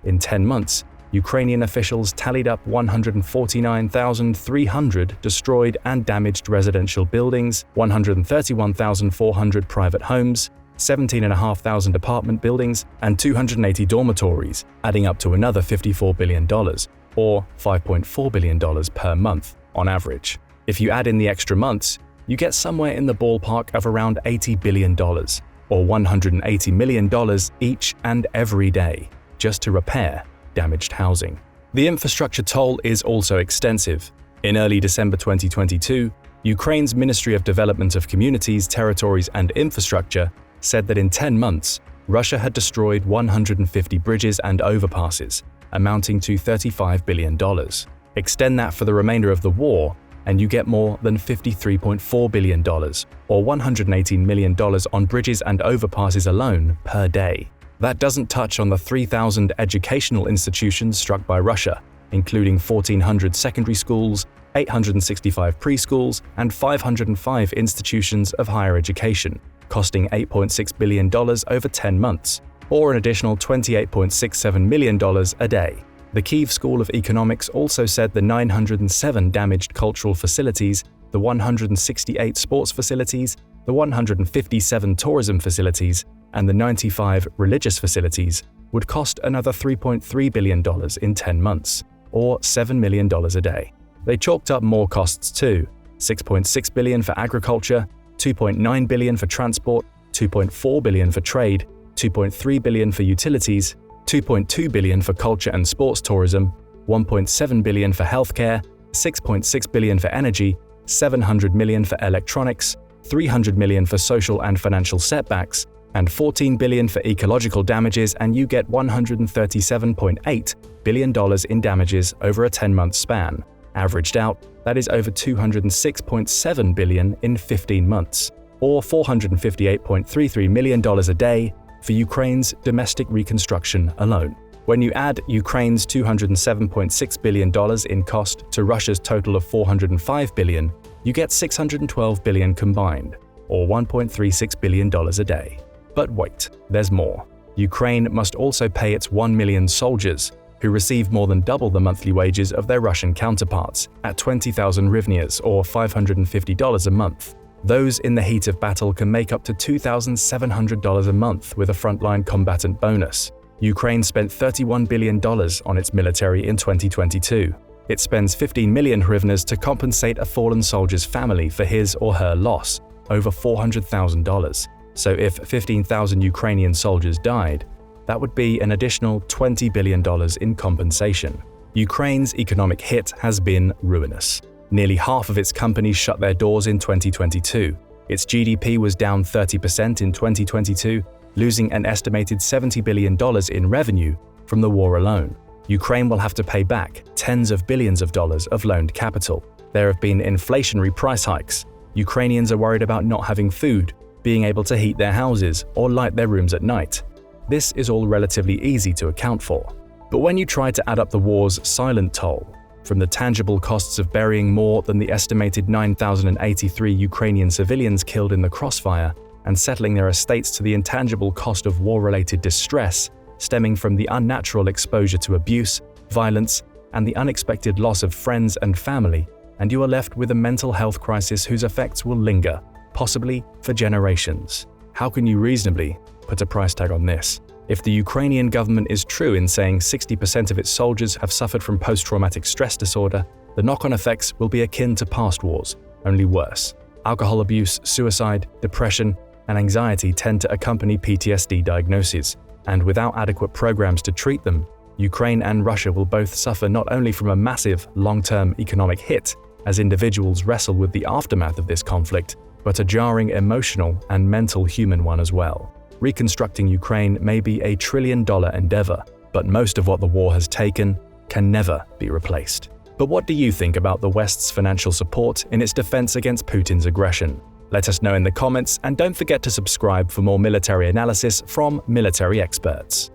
In 10 months, Ukrainian officials tallied up 149,300 destroyed and damaged residential buildings, 131,400 private homes, 17,500 apartment buildings, and 280 dormitories, adding up to another $54 billion, or $5.4 billion per month on average. If you add in the extra months, you get somewhere in the ballpark of around $80 billion, or $180 million each and every day, just to repair damaged housing. The infrastructure toll is also extensive. In early December 2022, Ukraine's Ministry of Development of Communities, Territories and Infrastructure said that in 10 months, Russia had destroyed 150 bridges and overpasses, amounting to $35 billion. Extend that for the remainder of the war, and you get more than $53.4 billion, or $118 million on bridges and overpasses alone per day. That doesn't touch on the 3,000 educational institutions struck by Russia, including 1,400 secondary schools, 865 preschools, and 505 institutions of higher education, costing $8.6 billion over 10 months, or an additional $28.67 million a day. The Kyiv School of Economics also said the 907 damaged cultural facilities, the 168 sports facilities, the 157 tourism facilities, and the 95 religious facilities would cost another $3.3 billion in 10 months, or $7 million a day. They chalked up more costs too: $6.6 billion for agriculture, $2.9 billion for transport, $2.4 billion for trade, $2.3 billion for utilities, $2.2 billion for culture and sports tourism, $1.7 billion for healthcare, $6.6 billion for energy, $700 million for electronics, $300 million for social and financial setbacks, and $14 billion for ecological damages, and you get $137.8 billion in damages over a 10-month span. Averaged out, that is over $206.7 billion in 15 months, or $458.33 million a day for Ukraine's domestic reconstruction alone. When you add Ukraine's $207.6 billion in cost to Russia's total of $405 billion, you get $612 billion combined, or $1.36 billion a day. But wait, there's more. Ukraine must also pay its 1 million soldiers, who receive more than double the monthly wages of their Russian counterparts, at 20,000 hryvnias or $550 a month. Those in the heat of battle can make up to $2,700 a month with a frontline combatant bonus. Ukraine spent $31 billion on its military in 2022. It spends 15 million hryvnias to compensate a fallen soldier's family for his or her loss, over $400,000. So if 15,000 Ukrainian soldiers died, that would be an additional $20 billion in compensation. Ukraine's economic hit has been ruinous. Nearly half of its companies shut their doors in 2022. Its GDP was down 30% in 2022, losing an estimated $70 billion in revenue from the war alone. Ukraine will have to pay back tens of billions of dollars of loaned capital. There have been inflationary price hikes. Ukrainians are worried about not having food, being able to heat their houses or light their rooms at night. This is all relatively easy to account for. But when you try to add up the war's silent toll, from the tangible costs of burying more than the estimated 9,083 Ukrainian civilians killed in the crossfire and settling their estates to the intangible cost of war-related distress stemming from the unnatural exposure to abuse, violence, and the unexpected loss of friends and family, and you are left with a mental health crisis whose effects will linger, possibly for generations. How can you reasonably put a price tag on this? If the Ukrainian government is true in saying 60% of its soldiers have suffered from post-traumatic stress disorder, the knock-on effects will be akin to past wars, only worse. Alcohol abuse, suicide, depression, and anxiety tend to accompany PTSD diagnoses, and without adequate programs to treat them, Ukraine and Russia will both suffer not only from a massive, long-term economic hit as individuals wrestle with the aftermath of this conflict, but a jarring emotional and mental human one as well. Reconstructing Ukraine may be a trillion-dollar endeavor, but most of what the war has taken can never be replaced. But what do you think about the West's financial support in its defense against Putin's aggression? Let us know in the comments, and don't forget to subscribe for more military analysis from military experts.